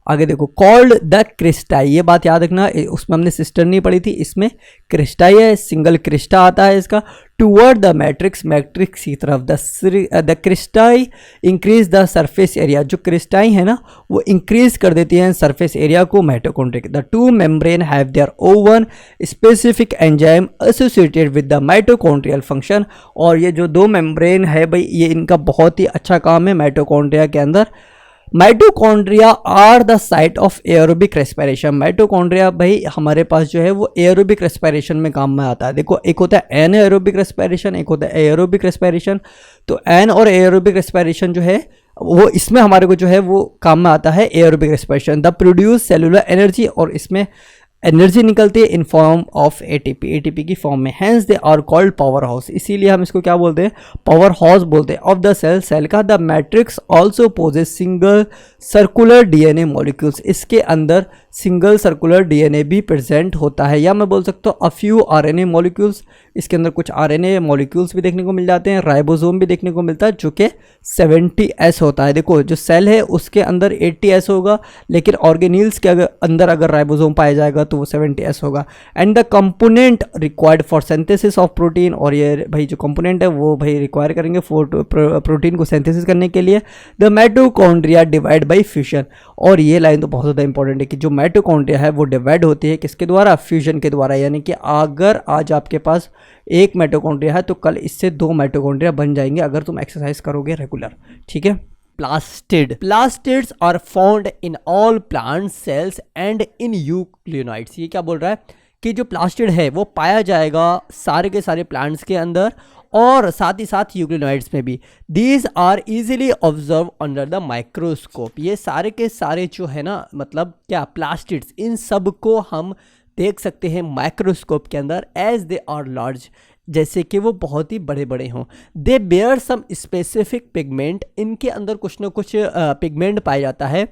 आगे देखो, कॉल्ड द क्रिस्टाई, ये बात याद रखना, उसमें हमने सिस्टर नहीं पढ़ी थी, इसमें क्रिस्टाई है, सिंगल क्रिस्टा आता है इसका। टूवर्ड द मैट्रिक्स, मैट्रिक्स की तरफ, the cristae increase the surface area, जो क्रिस्टाई है ना वो इंक्रीज कर देती है सरफेस एरिया को mitochondria. The 2 membrane have their own specific enzyme associated with the mitochondrial function, और ये जो 2 मेम्ब्रेन है भाई ये इनका बहुत ही अच्छा काम है माइटोकॉन्ड्रिया के अंदर। Mitochondria are the site of aerobic respiration, mitochondria भाई हमारे पास जो है वो एरोबिक रेस्पिरेशन में काम में आता है। देखो एक होता है एनाएरोबिक रेस्पिरेशन, एक होता है एरोबिक रेस्पिरेशन। तो एन और एरोबिक रेस्पिरेशन जो है वो इसमें हमारे को जो है वो काम में आता है aerobic respiration. The produce cellular energy, और इसमें एनर्जी निकलती है in form of ATP, ATP की फॉर्म में। Hence they are called power house, इसीलिए हम इसको क्या बोलते हैं, पावर हाउस बोलते हैं ऑफ द सेल, सेल का। The matrix also possess single circular DNA molecules, इसके अंदर सिंगल सर्कुलर डीएनए भी प्रेजेंट होता है, या मैं बोल सकता हूँ अ फ्यू आरएनए मॉलिक्यूल्स, इसके अंदर कुछ आरएनए मॉलिक्यूल्स भी देखने को मिल जाते हैं। राइबोसोम भी देखने को मिलता है जो कि 70S होता है। देखो जो सेल है उसके अंदर 80S होगा, लेकिन ऑर्गेनील्स के अंदर अगर राइबोसोम पाया जाएगा तो वो 70S होगा। And the component required for synthesis of protein, और ये भाई जो कंपोनेंट है वो भाई रिक्वायर करेंगे प्रोटीन को सिंथेसिस करने के लिए। The mitochondria divide by fusion, और ये लाइन तो बहुत ज़्यादा इंपॉर्टेंट है कि जो माइटोकॉन्ड्रिया है वो डिवाइड होती है किसके द्वारा, फ्यूजन के द्वारा। यानी कि अगर आज आपके पास एक माइटोकॉन्ड्रिया है तो कल इससे 2 माइटोकॉन्ड्रिया बन जाएंगे अगर तुम एक्सरसाइज करोगे रेगुलर, ठीक है। Plastids are found in all plant cells and in euglenoids, ये क्या बोल रहा है कि जो प्लास्टिड है वो पाया जाएगा सारे के सारे प्लांट्स के अंदर और साथ ही साथ यूक्लिनॉइड्स में भी। These are easily observe under the microscope. ये सारे के सारे जो है ना, मतलब क्या, प्लास्टिड्स, इन सब को हम देख सकते हैं माइक्रोस्कोप के अंदर, एज दे आर लार्ज, जैसे कि वो बहुत ही बड़े बड़े हों। They bear some specific pigment, इनके अंदर कुछ ना कुछ पिगमेंट पाया जाता है,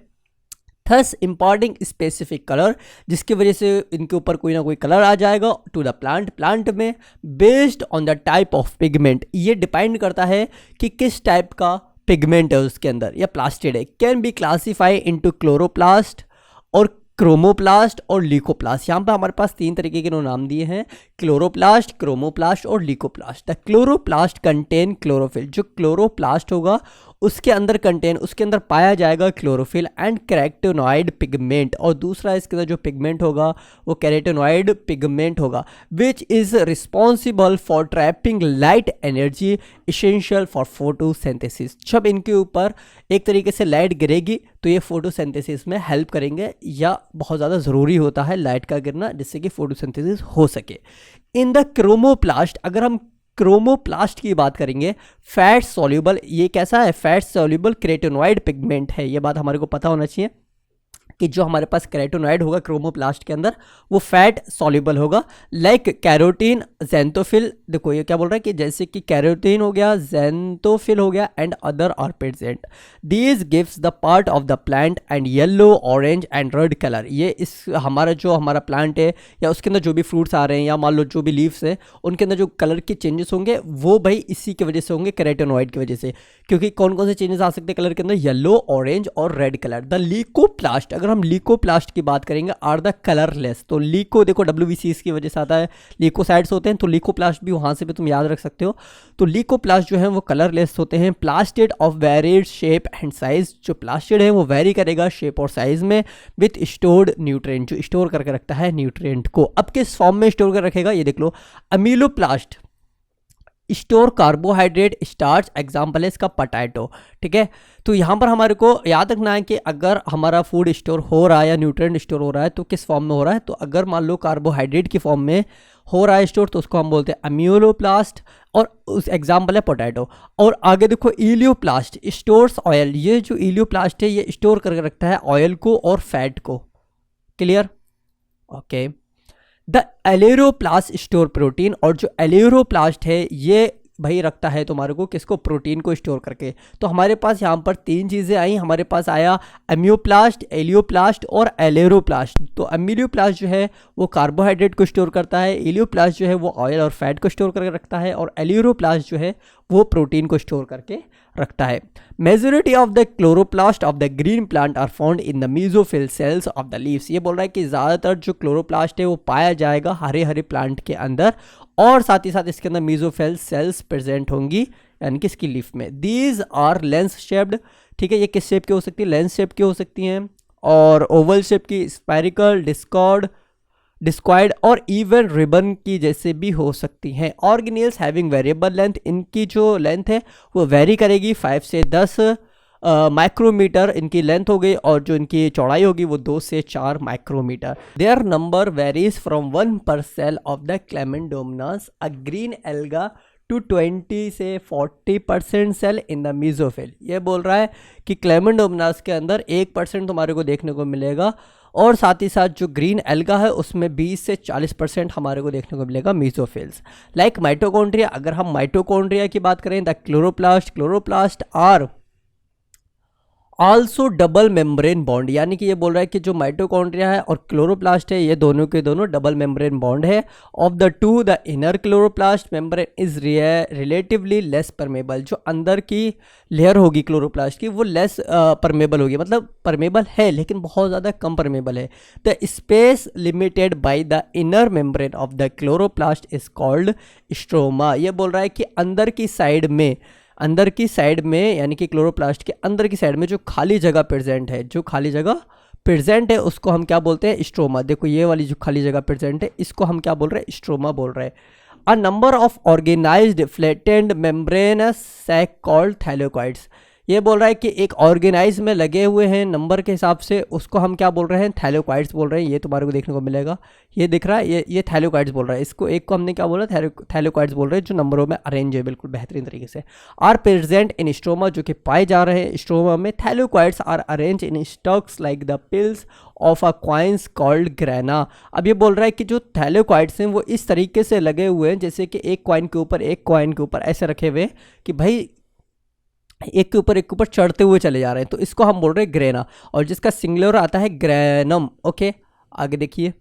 थस इम्पॉर्टिंग स्पेसिफिक कलर, जिसकी वजह से इनके ऊपर कोई ना कोई कलर आ जाएगा टू द प्लांट। प्लांट में based on the type of pigment, ये डिपेंड करता है कि किस टाइप का पिगमेंट है उसके अंदर या प्लास्टिड है। Can be classify into chloroplast और क्रोमोप्लास्ट और लीकोप्लास्ट। यहाँ पर हमारे पास तीन तरीके के नाम दिए हैं, क्लोरोप्लास्ट, क्रोमोप्लास्ट और लीकोप्लास्ट। द क्लोरोप्लास्ट कंटेन क्लोरोफिल, जो क्लोरोप्लास्ट होगा उसके अंदर उसके अंदर पाया जाएगा क्लोरोफिल एंड कैरोटेनॉइड पिगमेंट, और दूसरा इसके अंदर जो पिगमेंट होगा वो कैरोटेनॉइड पिगमेंट होगा, which is responsible for trapping light energy essential for photosynthesis. जब इनके ऊपर एक तरीके से लाइट गिरेगी तो ये फोटोसिंथेसिस में हेल्प करेंगे, या बहुत ज़्यादा ज़रूरी होता है लाइट का गिरना जिससे कि फोटोसिंथेसिस हो सके। इन द क्रोमोप्लास्ट, अगर हम क्रोमोप्लास्ट की बात करेंगे, फैट सॉल्युबल, ये कैसा है, फैट सॉल्युबल कैरोटेनॉइड पिगमेंट है। ये बात हमारे को पता होना चाहिए कि जो हमारे पास कैरोटेनॉइड होगा क्रोमोप्लास्ट के अंदर वो फैट सॉल्युबल होगा, लाइक कैरोटीन, ज़ेंथोफिल। देखो ये क्या बोल रहा है कि जैसे कि कैरोटीन हो गया, ज़ेंथोफिल हो गया and other are present. These gives the part of the plant and yellow, orange and red colour. ये इस हमारा प्लांट है या उसके अंदर जो भी फ्रूट्स आ रहे हैं या मान लो जो भी लीव्स है उनके अंदर जो कलर के चेंजेस होंगे वो भाई इसी की वजह से होंगे, कैरोटेनॉइड की वजह से। क्योंकि कौन कौन से चेंजेस आ सकते हैं कलर के अंदर, येलो, ऑरेंज और रेड कलर। द लीकोप्लास्ट, अगर हम लीकोप्लास्ट की बात करेंगे, आर द कलरलेस। तो लीको देखो WBC की वजह से आता है, लीकोसाइड्स होते हैं, तो लीकोप्लास्ट भी वहाँ से भी तुम याद रख सकते हो। तो लीकोप्लास्ट जो है वो कलरलेस होते हैं। Plastid of varied shape and size, जो प्लास्टिड है वो वेरी करेगा शेप और साइज में, विथ स्टोर्ड न्यूट्रिएंट, जो स्टोर करके रखता है न्यूट्रिएंट को। अब किस फॉर्म में स्टोर कर रखेगा ये देख लो, अमीलोप्लास्ट स्टोर कार्बोहाइड्रेट, स्टार्च, एग्जाम्पल है इसका पोटैटो। ठीक है, तो यहाँ पर हमारे को याद रखना है कि अगर हमारा फूड स्टोर हो रहा है या न्यूट्रिएंट स्टोर हो रहा है तो किस फॉर्म में हो रहा है, तो अगर मान लो कार्बोहाइड्रेट की फॉर्म में हो रहा है स्टोर तो उसको हम बोलते हैं अम्यूलोप्लास्ट, और उस एग्जाम्पल है पोटैटो। और आगे देखो इलियोप्लास्ट स्टोर्स ऑयल, ये जो इलियोप्लास्ट है ये स्टोर करके रखता है ऑयल को और फैट को। Clear, okay. The aleuroplast store protein, और जो एलेरोप्लास्ट है ये भाई रखता है तुम्हारे को किसको, प्रोटीन को स्टोर करके। तो हमारे पास यहाँ पर तीन चीज़ें आई, हमारे पास आया एम्योप्लास्ट, एलियोप्लास्ट और एलेरोप्लास्ट। तो एमिलियोप्लास्ट जो है वो कार्बोहाइड्रेट को स्टोर करता है, एलियोप्लास्ट जो है वो ऑयल और फैट को स्टोर करके रखता है, और एलेरोप्लास्ट जो है वो प्रोटीन को स्टोर करके रखता है। Majority of the chloroplast of the green plant are found in the mesophyll cells of the leaves. ये बोल रहा है कि ज़्यादातर जो क्लोरोप्लास्ट है वो पाया जाएगा हरे हरे प्लांट के अंदर, और साथ ही साथ इसके अंदर मेसोफिल सेल्स प्रेजेंट होंगी यानी कि इसकी लीफ में। दीज आर लेंस शेप्ड, ठीक है, ये किस शेप की हो सकती है, लेंस शेप की हो सकती हैं, और ओवल शेप की, स्फेरिकल, डिस्क्वाइड और इवन रिबन की जैसे भी हो सकती हैं। ऑर्गेनेल्स हैविंग वेरिएबल लेंथ, इनकी जो लेंथ है वो वेरी करेगी, 5 से 10 माइक्रोमीटर इनकी लेंथ हो गई, और जो इनकी चौड़ाई होगी वो 2 से 4 micrometre. Their number varies from 1 per cell of the Chlamydomonas a green alga to 20 से 40% सेल इन द मेसोफिल। ये बोल रहा है कि क्लेमेंडोमोनास के अंदर 1% तुम्हारे को देखने को मिलेगा, और साथ ही साथ जो ग्रीन एल्गा है उसमें 20 से 40% हमारे को देखने को मिलेगा मेसोफिल्स। लाइक माइटोकॉन्ड्रिया, अगर हम माइटोकॉन्ड्रिया की बात करें, the chloroplast are also double membrane bond, यानी कि ये बोल रहा है कि जो माइटोकॉन्ड्रिया है और क्लोरोप्लास्ट है ये दोनों के दोनों डबल मेम्ब्रेन बॉन्ड है। Of the two the inner chloroplast membrane is relatively less permeable, जो अंदर की लेयर होगी क्लोरोप्लास्ट की वो लेस परमेबल होगी, मतलब परमेबल है लेकिन बहुत ज़्यादा कम परमेबल है। The space limited by the inner membrane of the chloroplast is called stroma. ये बोल रहा है कि अंदर की साइड में यानी कि क्लोरोप्लास्ट के अंदर की साइड में जो खाली जगह प्रेजेंट है उसको हम क्या बोलते हैं, स्ट्रोमा। देखो ये वाली जो खाली जगह प्रेजेंट है इसको हम क्या बोल रहे हैं, स्ट्रोमा बोल रहे हैं। A number of organised flattened membranous sac called thylakoids, ये बोल रहा है कि एक ऑर्गेनाइज में लगे हुए हैं नंबर के हिसाब से, उसको हम क्या बोल रहे हैं, थैलेकोइड्स बोल रहे हैं। ये तुम्हारे को देखने को मिलेगा, ये दिख रहा है, ये थैलेकोइड्स बोल रहा है। इसको एक को हमने क्या बोला, थैलेकोइड्स बोल रहे हैं, जो नंबरों में अरेंज है बिल्कुल बेहतरीन तरीके से। आर प्रेजेंट इन स्ट्रोमा, जो कि पाए जा रहे हैं स्ट्रोमा में। Thylakoids are arrange in stacks like the piles of a coins called grana. अब ये बोल रहा है कि जो थैलेकोइड्स हैं वो इस तरीके से लगे हुए हैं जैसे कि एक कॉइन के ऊपर एक कॉइन के ऊपर ऐसे रखे हुए कि भाई एक के ऊपर चढ़ते हुए चले जा रहे हैं, तो इसको हम बोल रहे हैं ग्रेना। और जिसका सिंगुलर आता है ग्रेनम। ओके, आगे देखिए।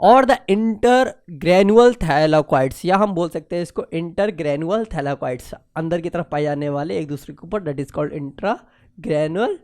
और द इंटर ग्रेनुअल थैलाकॉइड्स, या हम बोल सकते हैं इसको इंटर ग्रेनुअल थैलाकॉइड्स, अंदर की तरफ पाए जाने वाले एक दूसरे के ऊपर, that is called intra granal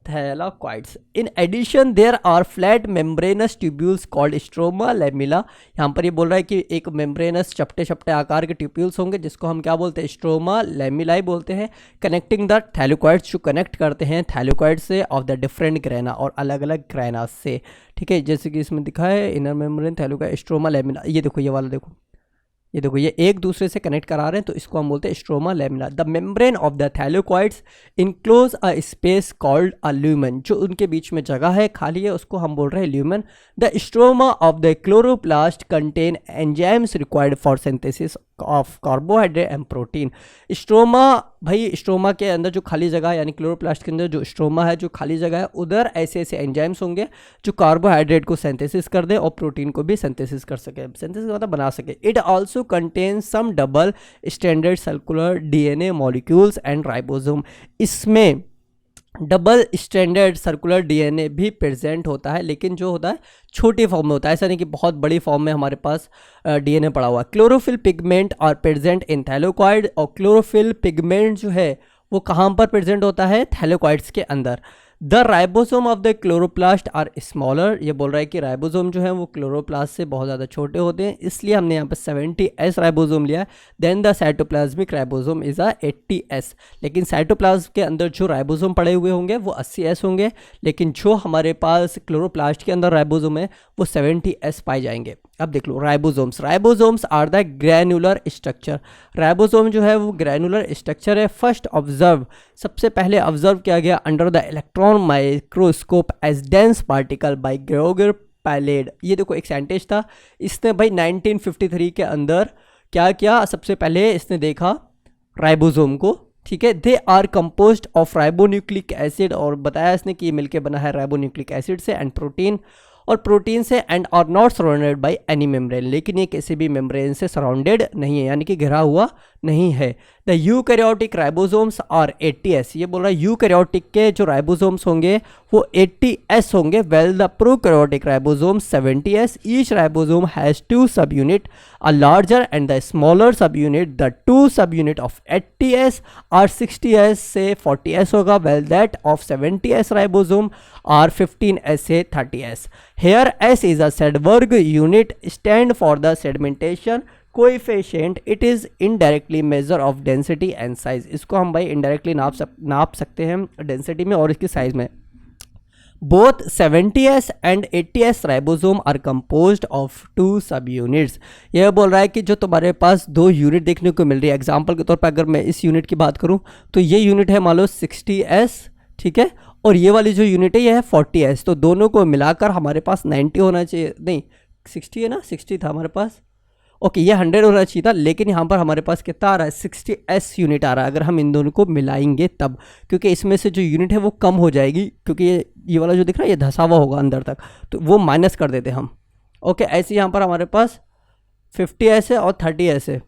thylakoids. In addition there are flat membranous tubules called stroma lamella. यहाँ पर ये बोल रहा है कि एक मेम्ब्रेनस चपटे चपटे आकार के ट्यूब्यूल्स होंगे जिसको हम क्या बोलते हैं, स्ट्रोमा लेमिलाई बोलते हैं। कनेक्टिंग द थैलेकोइड्स, जो कनेक्ट करते हैं थैलेकोइड से ऑफ द डिफरेंट ग्रेना, और अलग अलग ग्रेनास से। ठीक है, जैसे कि इसमें दिखा है इनर मेम्ब्रेन थैलेकोइड स्ट्रोमा लेमिला। ये देखो, ये वाला देखो, ये देखो, ये एक दूसरे से कनेक्ट करा रहे हैं, तो इसको हम बोलते हैं stroma lamina. The membrane of the thylakoids enclose a space called a lumen, जो उनके बीच में जगह है खाली है उसको हम बोल रहे हैं lumen. The stroma of the chloroplast contain enzymes required for synthesis of carbohydrate and protein. Stroma, भाई स्ट्रोमा के अंदर जो खाली जगह है, यानी क्लोरोप्लास्ट के अंदर जो स्ट्रोमा है, जो खाली जगह है, उधर ऐसे ऐसे एंजाइम्स होंगे जो कार्बोहाइड्रेट को सिंथेसिस कर दें और प्रोटीन को भी सिंथेसिस कर सके, सिंथेसिस मतलब बना सके। It also contain some double standard circular DNA molecules and ribosome. इसमें डबल स्टैंडर्ड सर्कुलर डीएनए भी प्रेजेंट होता है, लेकिन जो होता है छोटी फॉर्म में होता है, ऐसा नहीं कि बहुत बड़ी फॉर्म में हमारे पास डीएनए पड़ा हुआ है। Chlorophyll pigment are present in thylakoid, और क्लोरोफिल पिगमेंट जो है वो कहाँ पर प्रेजेंट होता है, थैलेकोइड्स के अंदर। The ribosome of the chloroplast are smaller, ये बोल रहा है कि राइबोसोम जो है वो क्लोरोप्लास्ट से बहुत ज़्यादा छोटे होते हैं, इसलिए हमने यहाँ पर 70S राइबोसोम लिया है। Then the cytoplasmic ribosome is a 80S। लेकिन साइटोप्लाज्म के अंदर जो राइबोसोम पड़े हुए होंगे वो 80S होंगे, लेकिन जो हमारे पास क्लोरोप्लास्ट के अंदर राइबोसोम है वो 70S पाए जाएंगे। अब देख लो ribosomes, ribosomes are the granular structure. Ribosome जो है वो ग्रैनुलर स्ट्रक्चर है। फर्स्ट ऑब्जर्व, सबसे पहले ऑब्जर्व किया गया under the electron microscope as dense particle by Gregor Palade. ये देखो एक साइंटिस्ट था, इसने भाई 1953 के अंदर क्या किया, सबसे पहले इसने देखा राइबोसोम को। ठीक है, they are composed of ribonucleic acid, और बताया इसने कि ये मिलकर बना है राइबोन्यूक्लिक एसिड से, एंड प्रोटीन, और प्रोटीन से, and are not surrounded by any membrane, लेकिन ये किसी भी मेम्ब्रेन से सराउंडेड नहीं है, यानी कि घिरा हुआ नहीं है। The eukaryotic ribosomes are 80S, ये बोल रहा है यूकैरियोटिक के जो राइबोसोम्स होंगे वो 80S होंगे, well the prokaryotic ribosome 70S। Each ribosome has 2 सब unit, a larger and the smaller सब यूनिट। द 2 सब unit of 80S are 60S से 40S होगा, well that of 70S ribosome are 15S से 30S। Here S is a Sedberg unit, stand for the sedimentation coefficient. It is indirectly measure of density and size. इसको हम भाई indirectly नाप सकते हैं density में और इसकी size में। Both 70S and 80S ribosome are composed of 2 subunits. यह बोल रहा है कि जो तुम्हारे पास 2 यूनिट देखने को मिल रही है, एग्जाम्पल के तौर पर अगर मैं इस यूनिट की बात करूं तो ये यूनिट है मान लो 60S, ठीक है, और ये वाली जो यूनिट है ये है 40S, तो दोनों को मिलाकर हमारे पास 90 होना चाहिए, नहीं 60 है ना, 60 था हमारे पास, ओके ये 100 होना चाहिए था, लेकिन यहाँ पर हमारे पास कितना आ रहा है, 60S यूनिट आ रहा है अगर हम इन दोनों को मिलाएंगे तब, क्योंकि इसमें से जो यूनिट है वो कम हो जाएगी, क्योंकि ये वाला जो दिख रहा है ये धसा हुआ होगा अंदर तक, तो वो माइनस कर देते हम। ओके, ऐसे यहाँ पर हमारे पास 50S है और 30S है,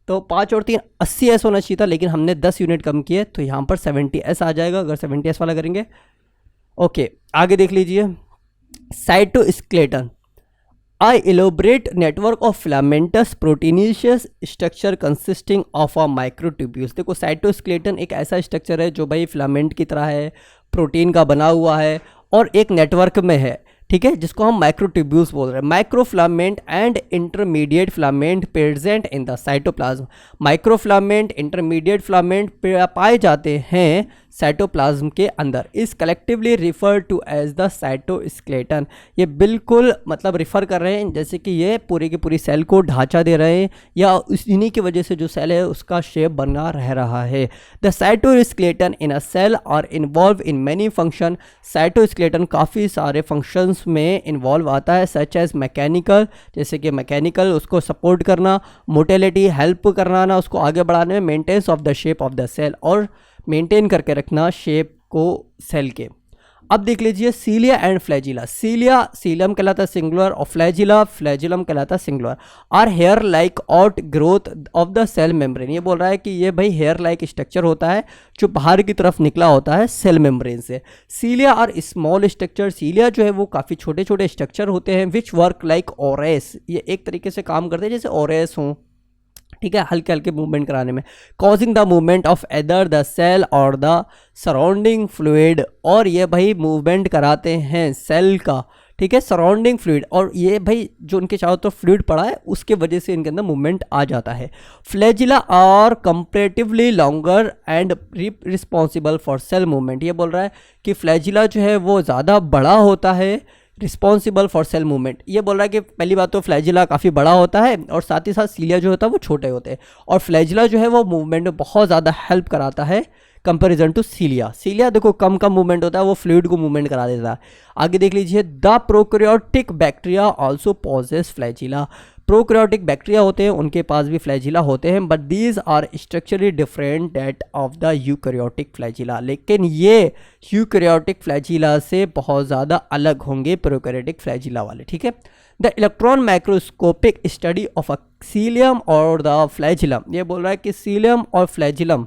तो 5 और 3 80S होना चाहिए था, लेकिन हमने 10 यूनिट कम किए, तो यहाँ पर 70S आ जाएगा अगर 70S वाला करेंगे। ओके, आगे देख लीजिए, cytoskeleton, a elaborate network of filamentous proteinaceous structure consisting of a microtubules. देखो साइटोस्केलेटन एक ऐसा स्ट्रक्चर है जो भाई फिलामेंट की तरह है, प्रोटीन का बना हुआ है और एक नेटवर्क में है। ठीक है, जिसको हम माइक्रोट्यूब्यूल्स बोल रहे हैं। Microfilament and intermediate filament present in the cytoplasm. Microfilament, intermediate filament पाए जाते हैं साइटोप्लाज्म के अंदर। Is collectively refer to as the cytoskeleton. ये बिल्कुल मतलब रिफर कर रहे हैं जैसे कि ये पूरी की पूरी सेल को ढांचा दे रहे हैं, या इन्हीं की वजह से जो सेल है उसका शेप बना रह रहा है। The cytoskeleton in a cell are involve in many function. Cytoskeleton काफ़ी सारे फंक्शंस में इन्वॉल्व आता है, सच एज मैकेनिकल, जैसे कि मैकेनिकल उसको सपोर्ट करना, मोटेलिटी हेल्प करना उसको आगे बढ़ाने में, maintenance of the shape of the cell और मेंटेन करके रखना शेप को सेल के। अब देख लीजिए cilia and flagella. Cilia, cilium कहलाता सिंगुलर और फ्लैजिला, फ्लैजिलम कहलाता singular. Are hair like outgrowth of the cell membrane. ये बोल रहा है कि ये भाई हेयर लाइक स्ट्रक्चर होता है जो बाहर की तरफ निकला होता है सेल मेम्ब्रेन से। सीलिया आर स्मॉल स्ट्रक्चर। सीलिया जो है वो काफ़ी छोटे छोटे स्ट्रक्चर होते हैं विच वर्क लाइक ओरेस। ये एक तरीके से काम करते हैं जैसे ओरेस हों, ठीक है, हल्के हल्के मूवमेंट कराने में। Causing the movement of either the cell और द सराउंडिंग फ्लूइड। और ये भाई मूवमेंट कराते हैं सेल का, ठीक है, सराउंडिंग फ्लूइड, और ये भाई जो उनके चारों तरफ फ्लूइड पड़ा है उसके वजह से इनके अंदर मूवमेंट आ जाता है। Flagella are comparatively longer and responsible for cell movement. ये बोल रहा है कि फ्लैजिला जो है वो ज़्यादा बड़ा होता है, रिस्पॉन्सिबल फॉर सेल मूवमेंट। ये बोल रहा है कि पहली बात तो फ्लैजिला काफ़ी बड़ा होता है और साथ ही साथ सीलिया जो होता है वो छोटे होते हैं, और फ्लैजिला जो है वो मूवमेंट में बहुत ज़्यादा हेल्प कराता है कंपैरिजन टू सीलिया। सीलिया देखो कम कम मूवमेंट होता है, वो फ्लूइड को मूवमेंट करा देता है। आगे देख लीजिए, the prokaryotic bacteria also possess flagella. Prokaryotic bacteria होते हैं उनके पास भी फ्लैजिला होते हैं, but these are structurally different that of the eukaryotic flagella. लेकिन ये यूकैरियोटिक फ्लैजिला से बहुत ज़्यादा अलग होंगे प्रोकैरियोटिक फ्लैजिला वाले, ठीक है। The electron microscopic study of a cilium और द फ्लैजिलम। ये बोल रहा है कि सीलियम और फ्लैजिलम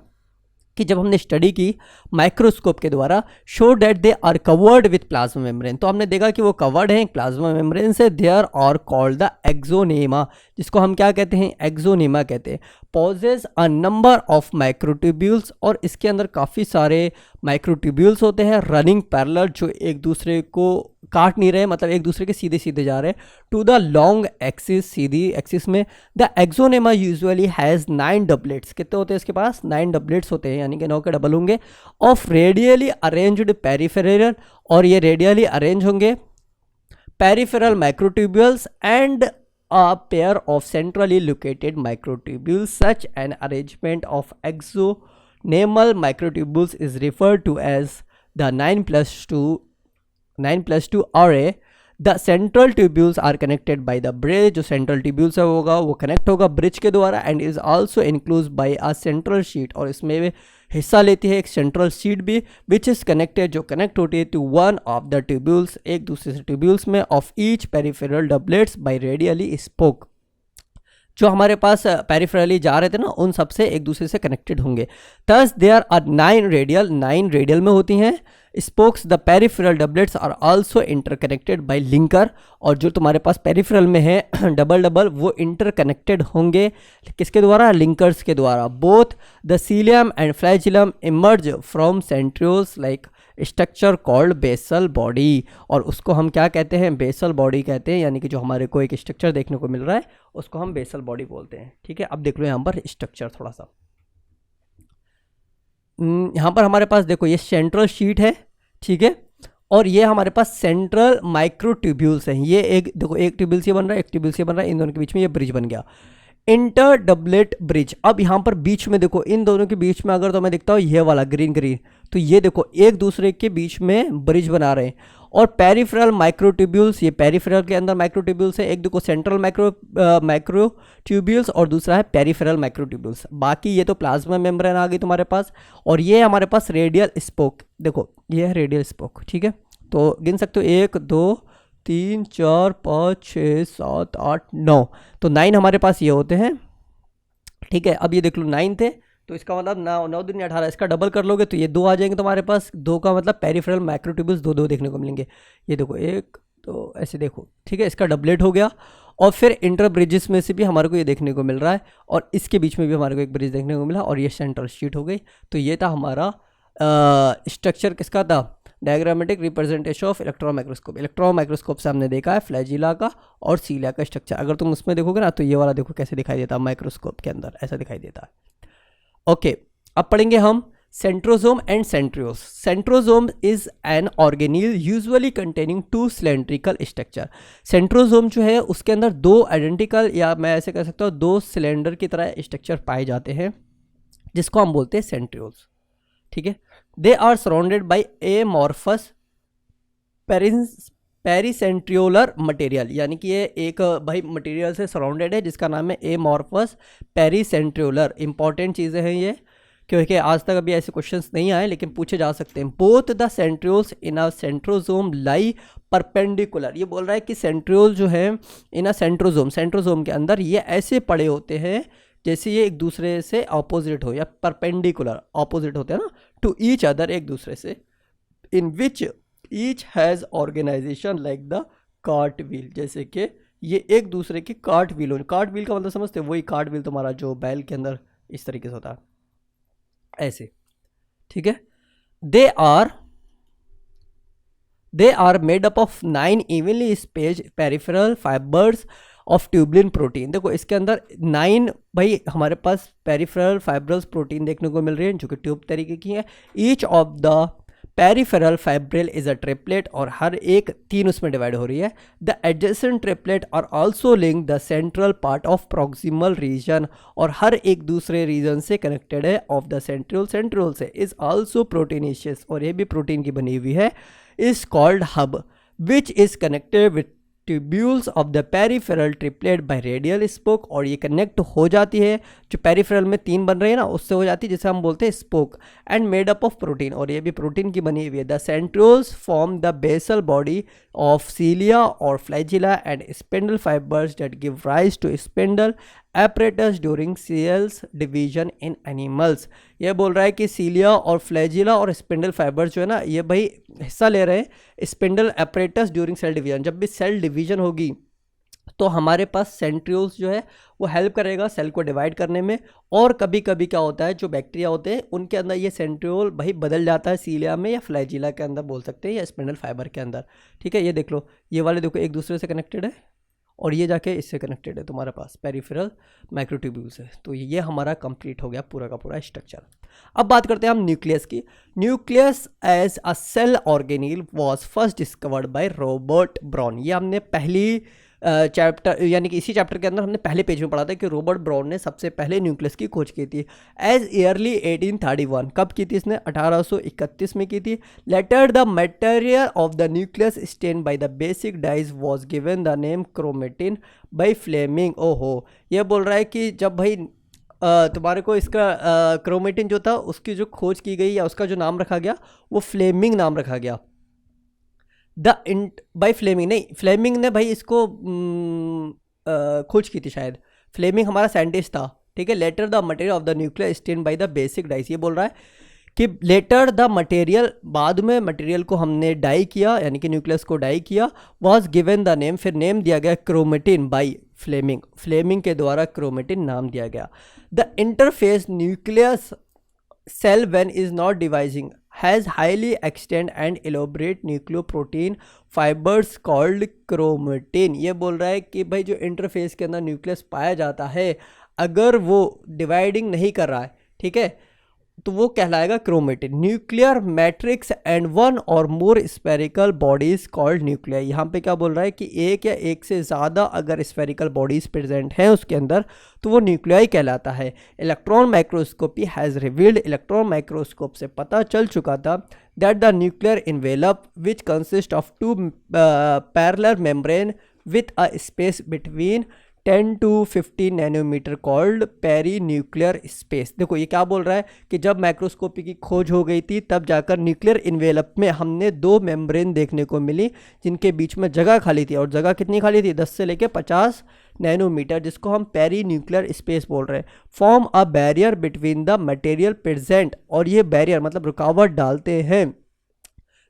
कि जब हमने स्टडी की माइक्रोस्कोप के द्वारा, show that they are covered with plasma membrane, तो हमने देखा कि वो कवर्ड हैं प्लाज्मा मेम्ब्रेन से। There are called the axonema, जिसको हम क्या कहते हैं, एक्सोनेमा कहते हैं। Possess a number of microtubules, और इसके अंदर काफ़ी सारे माइक्रोट्यूब्यूल्स होते हैं रनिंग पैरेलल, जो एक दूसरे को काट नहीं रहे, मतलब एक दूसरे के सीधे सीधे जा रहे हैं टू द लॉन्ग एक्सिस, सीधी एक्सिस में। The axoneme usually has 9 doublets. कितने होते हैं इसके पास, 9 डबलेट्स होते हैं, यानी कि 9 के डबल होंगे। ऑफ रेडियली अरेंज्ड पेरिफेरल, और ये रेडियली अरेंज होंगे। Peripheral microtubules and a pair of centrally located microtubules. Such an arrangement of exonemal microtubules is referred to as the 9+2 array. The central tubules are connected by the bridge. जो central tubules है होगा वो connect होगा bridge के द्वारा, and is also enclosed by a central sheet, और इसमें हिस्सा लेती है एक सेंट्रल शीट भी, विच इज़ कनेक्टेड, जो कनेक्ट होती है to one of the tubules, एक दूसरे से ट्यूब्यूल्स में, of each peripheral doublets by radially spoke. जो हमारे पास पेरिफेरली जा रहे थे ना उन सबसे एक दूसरे से कनेक्टेड होंगे। Thus there are 9 radial, 9 radial में होती हैं spokes. The peripheral doublets are also interconnected by linker, और जो तुम्हारे पास पेरिफेरल में है डबल डबल वो इंटरकनेक्टेड होंगे किसके द्वारा, लिंकर्स के द्वारा। Both the cilium and flagellum emerge from centrioles like structure called basal body, और उसको हम क्या कहते हैं, बेसल बॉडी कहते हैं, यानी कि जो हमारे को एक स्ट्रक्चर देखने को मिल रहा है उसको हम बेसल बॉडी बोलते हैं, ठीक है। अब देख लो यहाँ पर स्ट्रक्चर थोड़ा सा, यहाँ पर हमारे पास देखो ये सेंट्रल शीट है, ठीक है, और ये हमारे पास सेंट्रल माइक्रोट्यूब्यूल्स हैं। ये एक देखो, एक ट्यूब्यूल से बन रहा है, एक ट्यूब्यूल से बन रहा है, इन दोनों के बीच में ये ब्रिज बन गया, इंटर डबलेट ब्रिज। अब यहाँ पर बीच में देखो, इन दोनों के बीच में अगर तो मैं देखता हूँ ये वाला ग्रीन ग्रीन, तो ये देखो एक दूसरे के बीच में ब्रिज बना रहे हैं। और पेरिफेरल माइक्रोट्यूब्यूल्स, ये पेरिफेरल के अंदर माइक्रोट्यूब्यूल्स है, एक देखो सेंट्रल माइक्रोट्यूब्यूल्स और दूसरा है पेरिफेरल माइक्रोट्यूब्यूल्स। बाकी ये तो प्लाज्मा मेम्ब्रेन आ गई तुम्हारे पास, और ये हमारे पास रेडियल स्पोक, देखो ये है रेडियल स्पोक, ठीक है। तो गिन सकते हो 1 2 3 4 5 6 7 8 9, तो 9 हमारे पास ये होते हैं, ठीक है। अब ये देख लो 9 थे, तो इसका मतलब 9 दूनी 18, इसका डबल कर लोगे तो ये 2 आ जाएंगे तुम्हारे पास। 2 का मतलब पेरिफेरल माइक्रोट्यूब्यूल्स 2 देखने को मिलेंगे। ये देखो 1, तो ऐसे देखो, ठीक है, इसका डबलेट हो गया। और फिर इंटर ब्रिजेस में से भी हमारे को ये देखने को मिल रहा है, और इसके बीच में भी हमारे को एक ब्रिज देखने को मिला, और ये सेंट्रल शीट हो गई। तो ये था हमारा स्ट्रक्चर किसका था, diagrammatic representation of electron microscope. Electron microscope से हमने देखा है फ्लैजिला का और सीलिया का स्ट्रक्चर। अगर तुम उसमें देखोगे ना तो ये वाला देखो कैसे दिखाई देता है माइक्रोस्कोप के अंदर, ऐसा दिखाई देता है। ओके, अब पढ़ेंगे हम centrosome and centrioles. Centrosome is an organelle usually containing two cylindrical structure. Centrosome जो है उसके अंदर दो आइडेंटिकल या मैं ऐसे कह सकता हूँ दो सिलेंडर की तरह स्ट्रक्चर पाए जाते हैं जिसको हम बोलते हैं सेंट्रियोल्स। ठीक है, they are surrounded by amorphous pericentriolar material, यानी कि ये एक भाई मटेरियल से सराउंडेड है जिसका नाम है एमॉर्फस पेरिसेंट्रियोलर। इंपॉर्टेंट चीज़ें हैं ये, क्योंकि आज तक अभी ऐसे क्वेश्चंस नहीं आए लेकिन पूछे जा सकते हैं। Both the centrioles in a centrosome lie perpendicular. ये बोल रहा है कि सेंट्रियोल जो है इन अ सेंट्रोसोम के अंदर ये ऐसे पड़े होते हैं जैसे ये एक दूसरे से ऑपोजिट हो या परपेंडिकुलर, ऑपोजिट होते हैं ना टू ईच अदर, एक दूसरे से, in which each has organisation like the cartwheel. जैसे कि ये एक दूसरे के कार्ट व्हील हो। कार्ट व्हील का मतलब समझते हो, वही कार्ट व्हील तुम्हारा जो बैल के अंदर इस तरीके से होता है ऐसे। ठीक है, they are made up of 9 evenly spaced peripheral fibres of tubulin protein. देखो इसके अंदर 9 भाई हमारे पास पेरिफेरल फाइब्रस प्रोटीन देखने को मिल रही है जो कि ट्यूब तरीके की है। Each of the peripheral fibril is a triplet, और हर एक 3 उसमें डिवाइड हो रही है। The adjacent triplet are also link the central part of proximal region, और हर एक दूसरे रीजन से कनेक्टेड है ऑफ द सेंट्रियोल से। इज आल्सो प्रोटीनेशियस, और ये भी प्रोटीन की बनी हुई है। Is called hub which is connected with tubules of the peripheral triplet by radial spoke, और ये कनेक्ट हो जाती है जो पेरिफेरल में 3 बन रहे हैं ना उससे हो जाती है जिसे हम बोलते हैं spoke, and made up of protein, और ये भी प्रोटीन की बनी हुई है। The centrioles form the basal body of cilia और flagella and spindle fibres that give rise to spindle apparatus during cells division in animals. ये बोल रहा है कि सीलिया और फ्लैजिला और स्पिंडल फाइबर्स जो है ना ये भाई हिस्सा ले रहे हैं spindle apparatus during cell division. जब भी सेल डिवीजन होगी तो हमारे पास सेंट्रियोल्स जो है वो हेल्प करेगा सेल को डिवाइड करने में। और कभी कभी क्या होता है जो बैक्टीरिया होते हैं उनके अंदर ये सेंट्रियोल भाई बदल जाता है सीलिया में या फ्लैजिला के अंदर बोल सकते हैं या स्पिंडल फाइबर के अंदर। ठीक है, ये देख लो ये वाले देखो एक दूसरे से कनेक्टेड है और ये जाके इससे कनेक्टेड है तुम्हारे पास पेरिफेरल माइक्रोट्यूब्यूल से। तो ये हमारा कंप्लीट हो गया पूरा का पूरा स्ट्रक्चर। अब बात करते हैं हम न्यूक्लियस की। Nucleus as a cell organelle was first discovered by Robert Brown. ये हमने पहली चैप्टर यानी कि इसी चैप्टर के अंदर हमने पहले पेज में पढ़ा था कि रॉबर्ट ब्राउन ने सबसे पहले न्यूक्लियस की खोज की थी। एज ईयरली 1831, कब की थी इसने? 1831 में की थी। Later the material of the nucleus stain by the basic dyes was given the name chromatin by Flemming. ओहो, ये बोल रहा है कि जब भाई तुम्हारे को इसका क्रोमेटिन जो था उसकी जो खोज की गई या उसका जो नाम रखा गया वो फ्लेमिंग नाम रखा गया। बाय फ्लेमिंग नहीं, फ्लेमिंग ने भाई इसको खोज की थी शायद। फ्लेमिंग हमारा साइंटिस्ट था। ठीक है, later the material of the nucleus stain by the basic dyes. ये बोल रहा है कि लेटर द मटेरियल, बाद में मटेरियल को हमने डाई किया यानी कि न्यूक्लियस को डाई किया। वाज गिवन द नेम, फिर नेम दिया गया क्रोमेटिन बाय फ्लेमिंग। फ्लेमिंग के द्वारा क्रोमेटिन नाम दिया गया। The interface nucleus cell when is not dividing has highly extend and elaborate nucleoprotein fibers called chromatin। ये बोल रहा है कि भाई जो इंटरफेस के अंदर न्यूक्लियस पाया जाता है अगर वो डिवाइडिंग नहीं कर रहा है, ठीक है, तो वो कहलाएगा chromatin. Nuclear matrix and one और मोर स्फेरिकल बॉडीज कॉल्ड न्यूक्लियर। यहाँ पे क्या बोल रहा है कि एक या एक से ज़्यादा अगर स्फेरिकल बॉडीज प्रेजेंट हैं उसके अंदर तो वो न्यूक्लियाई कहलाता है। Electron microscopy has revealed, electron microscope से पता चल चुका था that the nuclear envelope which consist of 2 parallel membrane with a space between 10 to 15 nanometre called perinuclear space. देखो ये क्या बोल रहा है कि जब माइक्रोस्कोपी की खोज हो गई थी तब जाकर न्यूक्लियर इन्वेलप में हमने 2 मेम्ब्रेन देखने को मिली जिनके बीच में जगह खाली थी, और जगह कितनी खाली थी? 10 से लेकर 50 नैनोमीटर, जिसको हम पेरी न्यूक्लियर स्पेस बोल रहे हैं। Form a barrier between the material present, और ये बैरियर मतलब रुकावट डालते हैं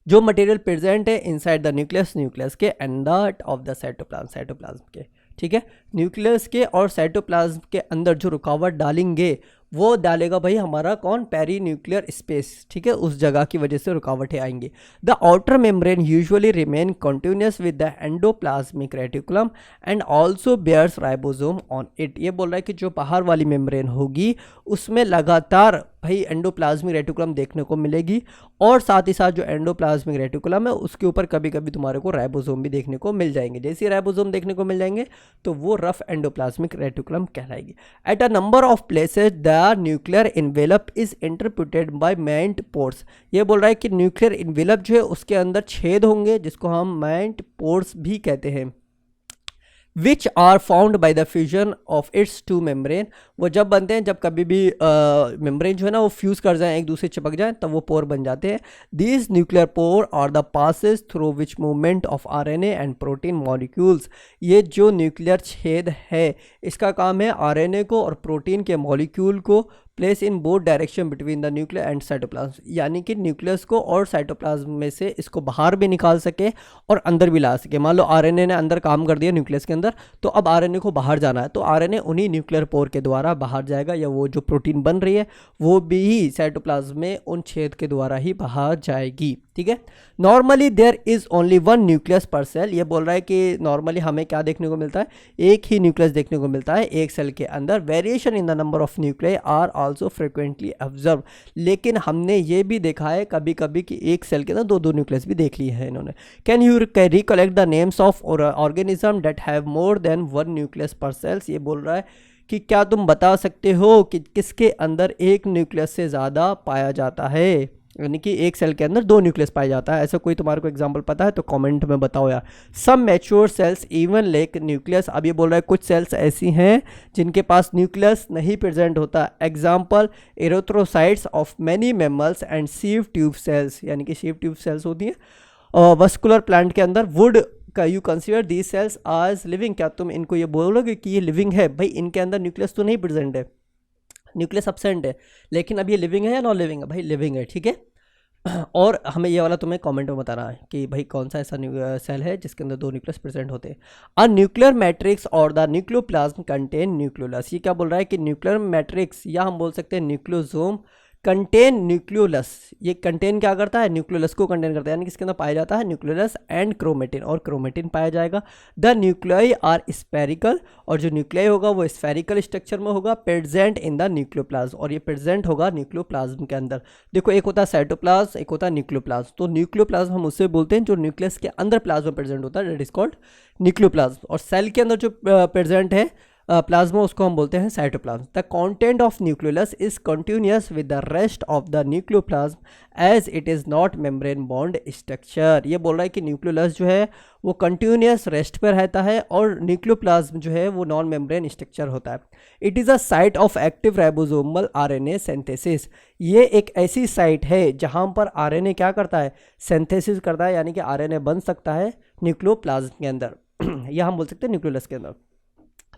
जो मटेरियल प्रेजेंट है इनसाइड द न्यूक्लियस के अंदर ऑफ द साइटोप्लाज्म के। ठीक है, न्यूक्लियस के और साइटोप्लाज्म के अंदर जो रुकावट डालेंगे वो डालेगा भाई हमारा कौन, पेरी न्यूक्लियर स्पेस, ठीक है, उस जगह की वजह से रुकावटें आएंगी। The outer membrane usually remain continuous with the endoplasmic reticulum and also bears ribosome on it. ये बोल रहा है कि जो बाहर वाली मेम्ब्रेन होगी उसमें लगातार भाई एंडोप्लाज्मिक रेटिकुलम देखने को मिलेगी, और साथ ही साथ जो एंडोप्लाज्मिक रेटिकुलम है उसके ऊपर कभी कभी तुम्हारे को राइबोसोम भी देखने को मिल जाएंगे। जैसे ही राइबोसोम देखने को मिल जाएंगे तो वो रफ एंडोप्लाज्मिक रेटिकुलम कहलाएगी। At a number of places the nuclear envelope is interpreted by many pores. ये बोल रहा है कि न्यूक्लियर इन्वेलप जो है उसके अंदर छेद होंगे जिसको हम मैंट पोर्स भी कहते हैं, which are found by the fusion of its two membrane. वो जब बनते हैं जब कभी भी मेम्ब्रेन जो है ना वो फ्यूज़ कर जाए, एक दूसरे चिपक जाए, तब वो पोर बन जाते हैं। These nuclear pore are the passes through which movement of RNA and protein molecules. ये जो न्यूक्लियर छेद है इसका काम है आरएनए को और प्रोटीन के मॉलिक्यूल को place in both direction between the nuclear and cytoplasm, यानी कि न्यूक्लियस को और साइटोप्लाज्म में से इसको बाहर भी निकाल सके और अंदर भी ला सके। मान लो आरएनए ने अंदर काम कर दिया न्यूक्लियस के अंदर, तो अब आरएनए को बाहर जाना है तो आरएनए उन्हीं न्यूक्लियर पोर के द्वारा बाहर जाएगा, या वो जो प्रोटीन बन रही है वो भी साइटोप्लाज्म में उन छेद के द्वारा ही बाहर जाएगी, ठीक है। Normally there is only one nucleus per cell. ये बोल रहा है कि नॉर्मली हमें क्या देखने को मिलता है, एक ही न्यूक्लियस देखने को मिलता है एक सेल के अंदर। Variation in the number of nuclei are also frequently observe. लेकिन हमने ये भी देखा है कभी कभी कि एक सेल के अंदर दो दो न्यूक्लियस भी देख लिए हैं इन्होंने। Can you recollect the names of organism that have more than one nucleus पर सेल्स। ये बोल रहा है कि क्या तुम बता सकते हो कि किसके अंदर एक न्यूक्लियस से ज़्यादा पाया जाता है, यानी कि एक सेल के अंदर दो न्यूक्लियस पाया जाता है। ऐसा कोई तुम्हारे को एग्जांपल पता है तो कमेंट में बताओ यार। Some mature cells even lack nucleus. अब ये बोल रहा है कुछ सेल्स ऐसी हैं जिनके पास न्यूक्लियस नहीं प्रेजेंट होता। Example erythrocytes of many mammals and sieve tube cells, यानी कि सीव ट्यूब सेल्स होती हैं वस्कुलर प्लांट के अंदर। वुड का यू कंसीडर दीज सेल्स आज लिविंग। क्या तुम इनको ये बोलोगे कि ये लिविंग है? भाई इनके अंदर न्यूक्लियस तो नहीं प्रेजेंट है, न्यूक्लियस एब्सेंट है, लेकिन अब ये लिविंग है या नॉन लिविंग है? भाई लिविंग है, ठीक है। और हमें ये वाला तुम्हें कमेंट में बताना है कि भाई कौन सा ऐसा सेल है जिसके अंदर दो न्यूक्लियस प्रेजेंट होते हैं। अ न्यूक्लियर मैट्रिक्स और द न्यूक्लियोप्लाज्म कंटेन न्यूक्लियोलस। ये क्या बोल रहा है कि न्यूक्लियर मैट्रिक्स या हम बोल सकते हैं न्यूक्लियोसोम कंटेन न्यूक्लियोलस। ये कंटेन क्या करता है? न्यूक्लियोलस को कंटेन करता है, यानी कि इसके अंदर पाया जाता है न्यूक्लियोलस एंड क्रोमेटिन, और क्रोमेटिन पाया जाएगा। द न्यूक्लियाई आर स्फेरिकल, और जो न्यूक्लियाई होगा वो स्फेरिकल स्ट्रक्चर में होगा। प्रेजेंट इन द न्यूक्लियोप्लाज्म, और ये प्रेजेंट होगा न्यूक्लियोप्लाज्म के अंदर। देखो एक होता है साइटोप्लाज्म, एक होता है न्यूक्लियोप्लाज्म। तो न्यूक्लियोप्लाज्म हम उससे बोलते हैं जो न्यूक्लियस के अंदर प्लाज्मा प्रेजेंट होता है, दैट इज कॉल्ड न्यूक्लियोप्लाज्म। और सेल के अंदर जो प्रेजेंट है प्लाज्मा उसको हम बोलते हैं cytoplasm. The content of nucleolus is continuous with the rest of the nucleoplasm as it is not membrane bound structure. ये बोल रहा है कि न्यूक्लियोलस जो है वो कंटिन्यूअस रेस्ट पर रहता है और न्यूक्लियोप्लाज्म जो है वो नॉन मेम्ब्रेन स्ट्रक्चर होता है। It is a site of active ribosomal RNA synthesis. ये एक ऐसी साइट है जहाँ पर आरएनए क्या करता है? सिंथेसिस करता है, यानी कि आरएनए बन सकता है न्यूक्लियोप्लाज्म के अंदर या हम बोल सकते हैं न्यूक्लियोलस के अंदर।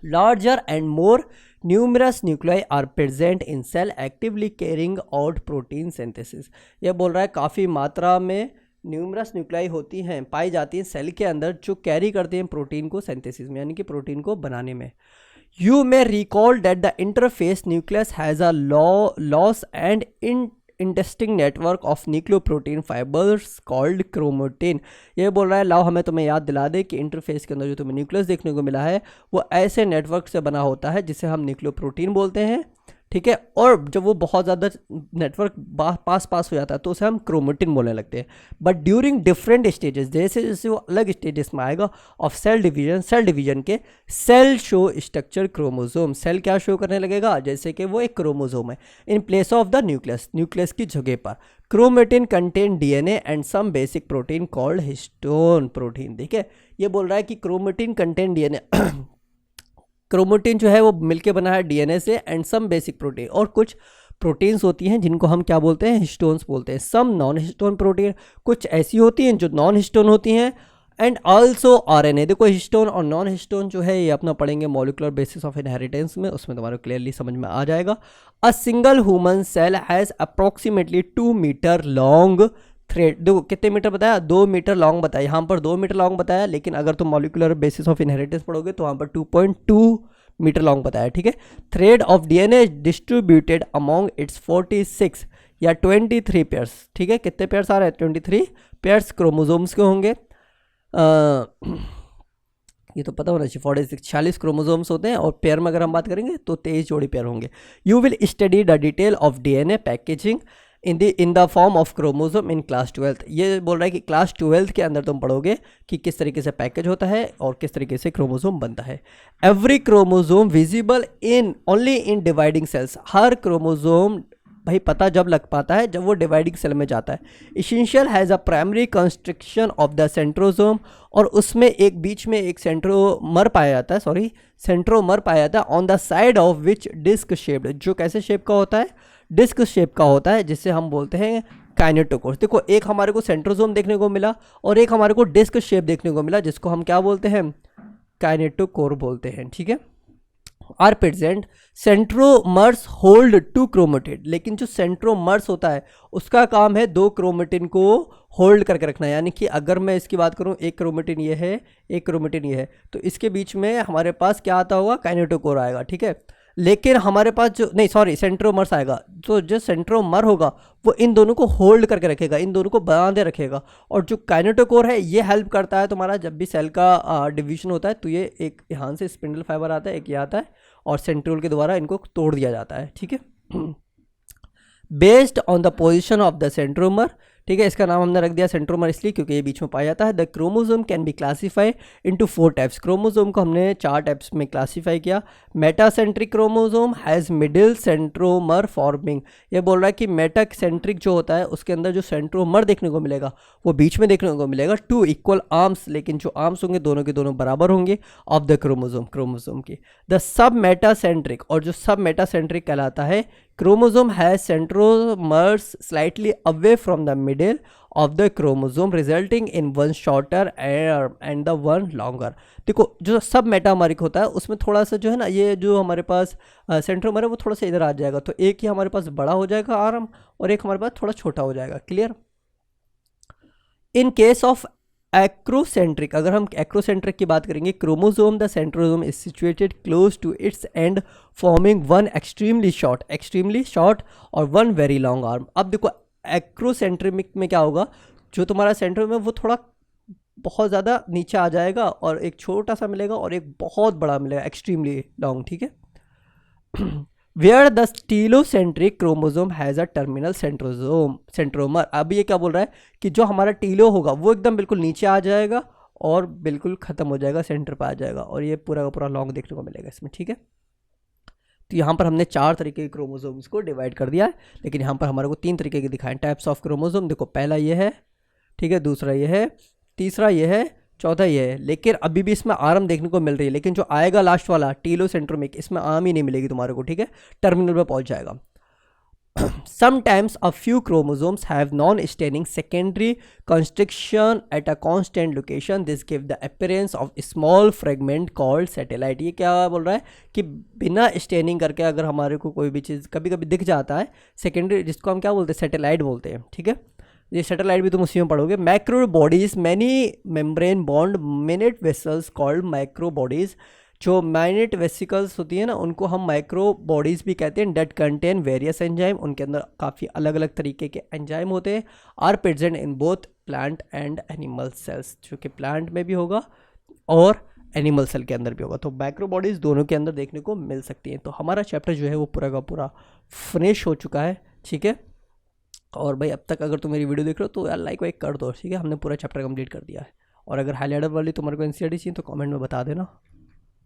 Larger and more numerous nuclei are present in cell actively carrying out protein synthesis। यह बोल रहा है काफ़ी मात्रा में न्यूमरस न्यूक्लाई होती हैं, पाई जाती हैं सेल के अंदर, जो कैरी करते हैं प्रोटीन को सिंथेसिस में, यानी कि प्रोटीन को बनाने में। You may recall that the interface nucleus has a loss and interesting network of nucleoprotein fibres called chromatin. ये बोल रहा है लाओ हमें तुम्हें याद दिला दे कि इंटरफेस के अंदर जो तुम्हें न्यूक्लियस देखने को मिला है वो ऐसे नेटवर्क से बना होता है जिसे हम न्यूक्लियोप्रोटीन बोलते हैं, ठीक है। और जब वो बहुत ज़्यादा नेटवर्क पास हो जाता है तो उसे हम क्रोमेटिन बोलने लगते हैं। बट ड्यूरिंग डिफरेंट स्टेजेस, जैसे जैसे वो अलग स्टेजेस में आएगा ऑफ सेल डिवीजन के, cell show structure chromosome. Cell क्या शो करने लगेगा? जैसे कि वो एक क्रोमोसोम है in place of the nucleus की जगह पर। Chromatin contain DNA and some basic protein called histone protein. देखिए ये बोल रहा है कि क्रोमेटिन कंटेन डीएनए क्रोमेटिन जो है वो मिलके बना है डीएनए से, एंड सम बेसिक प्रोटीन, और कुछ प्रोटीन्स होती हैं जिनको हम क्या बोलते हैं? हिस्टोन्स बोलते हैं। सम नॉन हिस्टोन प्रोटीन, कुछ ऐसी होती हैं जो नॉन हिस्टोन होती हैं, एंड आल्सो आरएनए। देखो हिस्टोन और नॉन हिस्टोन जो है ये अपना पढ़ेंगे मॉलिक्यूलर बेसिस ऑफ इनहेरिटेंस में, उसमें तुम्हारे क्लियरली समझ में आ जाएगा। A single human cell has approximately 2 metre long thread. देखो कितने मीटर बताया? 2 मीटर लॉन्ग बताया, यहाँ पर 2 मीटर लॉन्ग बताया, लेकिन अगर तुम मॉलिक्यूलर बेसिस ऑफ इनहेरिटेंस पढ़ोगे तो वहाँ पर 2.2 मीटर लॉन्ग बताया, ठीक है। Thread of DNA distributed among it's 46 या 23 पेयर्स, ठीक है। कितने पेयर्स आ रहे हैं? 23 पेयर्स क्रोमोसोम्स के होंगे। ये तो पता होना चाहिए, 46 क्रोमोसोम्स होते हैं, और पेयर में अगर हम बात करेंगे तो 23 जोड़ी पेयर होंगे। You will study the detail of DNA packaging in the form of chromosome in class 12। ये बोल रहा है कि क्लास 12 के अंदर तुम पढ़ोगे कि किस तरीके से पैकेज होता है और किस तरीके से क्रोमोसोम बनता है। Every chromosome visible in only in dividing cells. Her chromosome भाई पता जब लग पाता है जब वो डिवाइडिंग सेल में जाता है। Essential has a primary constriction of the centrosome, और उसमें एक बीच में एक सेंट्रोमर पाया जाता है, सेंट्रोमर पाया जाता है on the side of which disc shaped, जो कैसे शेप का होता है? डिस्क शेप का होता है, जिससे हम बोलते हैं काइनेटोकोर। देखो एक हमारे को सेंट्रोसोम देखने को मिला और एक हमारे को डिस्क शेप देखने को मिला, जिसको हम क्या बोलते हैं? काइनेटोकोर बोलते हैं, ठीक है। आर प्रेजेंट सेंट्रोमर्स होल्ड 2 क्रोमेटिड, लेकिन जो सेंट्रोमर्स होता है उसका काम है 2 क्रोमेटिन को होल्ड करके रखना। यानी कि अगर मैं इसकी बात करूं, एक क्रोमेटिन ये है, एक क्रोमेटिन ये है, तो इसके बीच में हमारे पास क्या आता होगा? काइनेटोकोर आएगा, ठीक है। लेकिन हमारे पास जो सेंट्रोमर्स आएगा, तो जो सेंट्रोमर होगा वो इन दोनों को होल्ड करके रखेगा, इन दोनों को बांधे रखेगा। और जो काइनेटोकोर है ये हेल्प करता है तुम्हारा जब भी सेल का डिवीजन होता है, तो ये एक यहाँ से स्पिंडल फाइबर आता है, एक ये आता है, और सेंट्रियोल के द्वारा इनको तोड़ दिया जाता है, ठीक है। Based on the position of the centromere, ठीक है। इसका नाम हमने रख दिया सेंट्रोमर इसलिए क्योंकि ये बीच में पाया जाता है। The chromosome can be classify into 4 types. Chromosome को हमने 4 टाइप्स में क्लासीफाई किया। Metacentric chromosome has middle centromere forming. ये बोल रहा है कि मेटासेंट्रिक जो होता है उसके अंदर जो सेंट्रोमर देखने को मिलेगा वो बीच में देखने को मिलेगा। 2 इक्वल आर्म्स, लेकिन जो आर्म्स होंगे दोनों के दोनों बराबर होंगे ऑफ द क्रोमोसोम की। द सब मेटासेंट्रिक, और जो सब मेटासेंट्रिक कहलाता है, chromosome has centromeres slightly away from the middle of the chromosome resulting in one shorter and the one longer. देखो जो सब मेटामरिक होता है उसमें थोड़ा सा जो है ना, ये जो हमारे पास सेंट्रोमर है वो थोड़ा सा इधर आ जाएगा, तो एक ही हमारे पास बड़ा हो जाएगा आर्म और एक हमारे पास थोड़ा छोटा हो जाएगा। Clear? In case of acrocentric, अगर हम एक्रोसेंट्रिक की बात करेंगे, chromosome the centrosome is situated close to its end forming one extremely short और वन वेरी लॉन्ग आर्म। अब देखो एक्रोसेंट्रिक में क्या होगा, जो तुम्हारा सेंट्रोसोम है वो थोड़ा बहुत ज़्यादा नीचे आ जाएगा और एक छोटा सा मिलेगा और एक बहुत बड़ा मिलेगा, एक्सट्रीमली लॉन्ग, ठीक है। Where the telocentric chromosome has a terminal centromere. अब ये क्या बोल रहा है कि जो हमारा टीलो होगा वो एकदम बिल्कुल नीचे आ जाएगा और बिल्कुल ख़त्म हो जाएगा, सेंटर पर आ जाएगा, और ये पूरा का पूरा लॉन्ग देखने को मिलेगा इसमें, ठीक है। तो यहाँ पर हमने 4 तरीके के क्रोमोसोम्स को डिवाइड कर दिया है, लेकिन यहाँ पर हमारे को 3 तरीके के दिखाएं टाइप्स ऑफ क्रोमोसोम। देखो पहला ये है, ठीक है, दूसरा ये है, तीसरा ये है, चौथा ये है। लेकिन अभी भी इसमें आर्म देखने को मिल रही है, लेकिन जो आएगा लास्ट वाला टीलोसेंट्रोमिक, इसमें आर्म ही नहीं मिलेगी तुम्हारे को, ठीक है, टर्मिनल पे पहुंच जाएगा। Sometimes a few chromosomes have non-staining secondary constriction at a constant location. This gives the appearance of a small fragment called satellite. ये क्या बोल रहा है कि बिना स्टेनिंग करके अगर हमारे को कोई भी चीज़ कभी कभी दिख जाता है सेकेंडरी, जिसको हम क्या बोलते हैं, सैटेलाइट बोलते हैं, ठीक है। ये सैटेलाइट भी तुम उसी में पढ़ोगे। Macro bodies many membrane bond minute vessels called micro bodies. जो माइनेट वेसिकल्स होती है ना उनको हम माइक्रो बॉडीज़ भी कहते हैं। डेट कंटेन वेरियस एंजाइम, उनके अंदर काफ़ी अलग अलग तरीके के एंजाइम होते हैं। Are present in both plant and animal cells, जो कि प्लांट में भी होगा और एनिमल सेल के अंदर भी होगा। तो माइक्रो बॉडीज़ दोनों के अंदर देखने को मिल सकती हैं। तो हमारा चैप्टर जो है वो पूरा का पूरा फिनिश हो चुका है, ठीक है। और भाई अब तक अगर तुम मेरी वीडियो देख रहे हो तो यार लाइक वाइक कर दो, ठीक है। हमने पूरा चैप्टर कंप्लीट कर दिया है। और अगर हाईलाइटर वाली तुम्हारे को एनसीईआरटी चाहिए तो कमेंट में बता देना।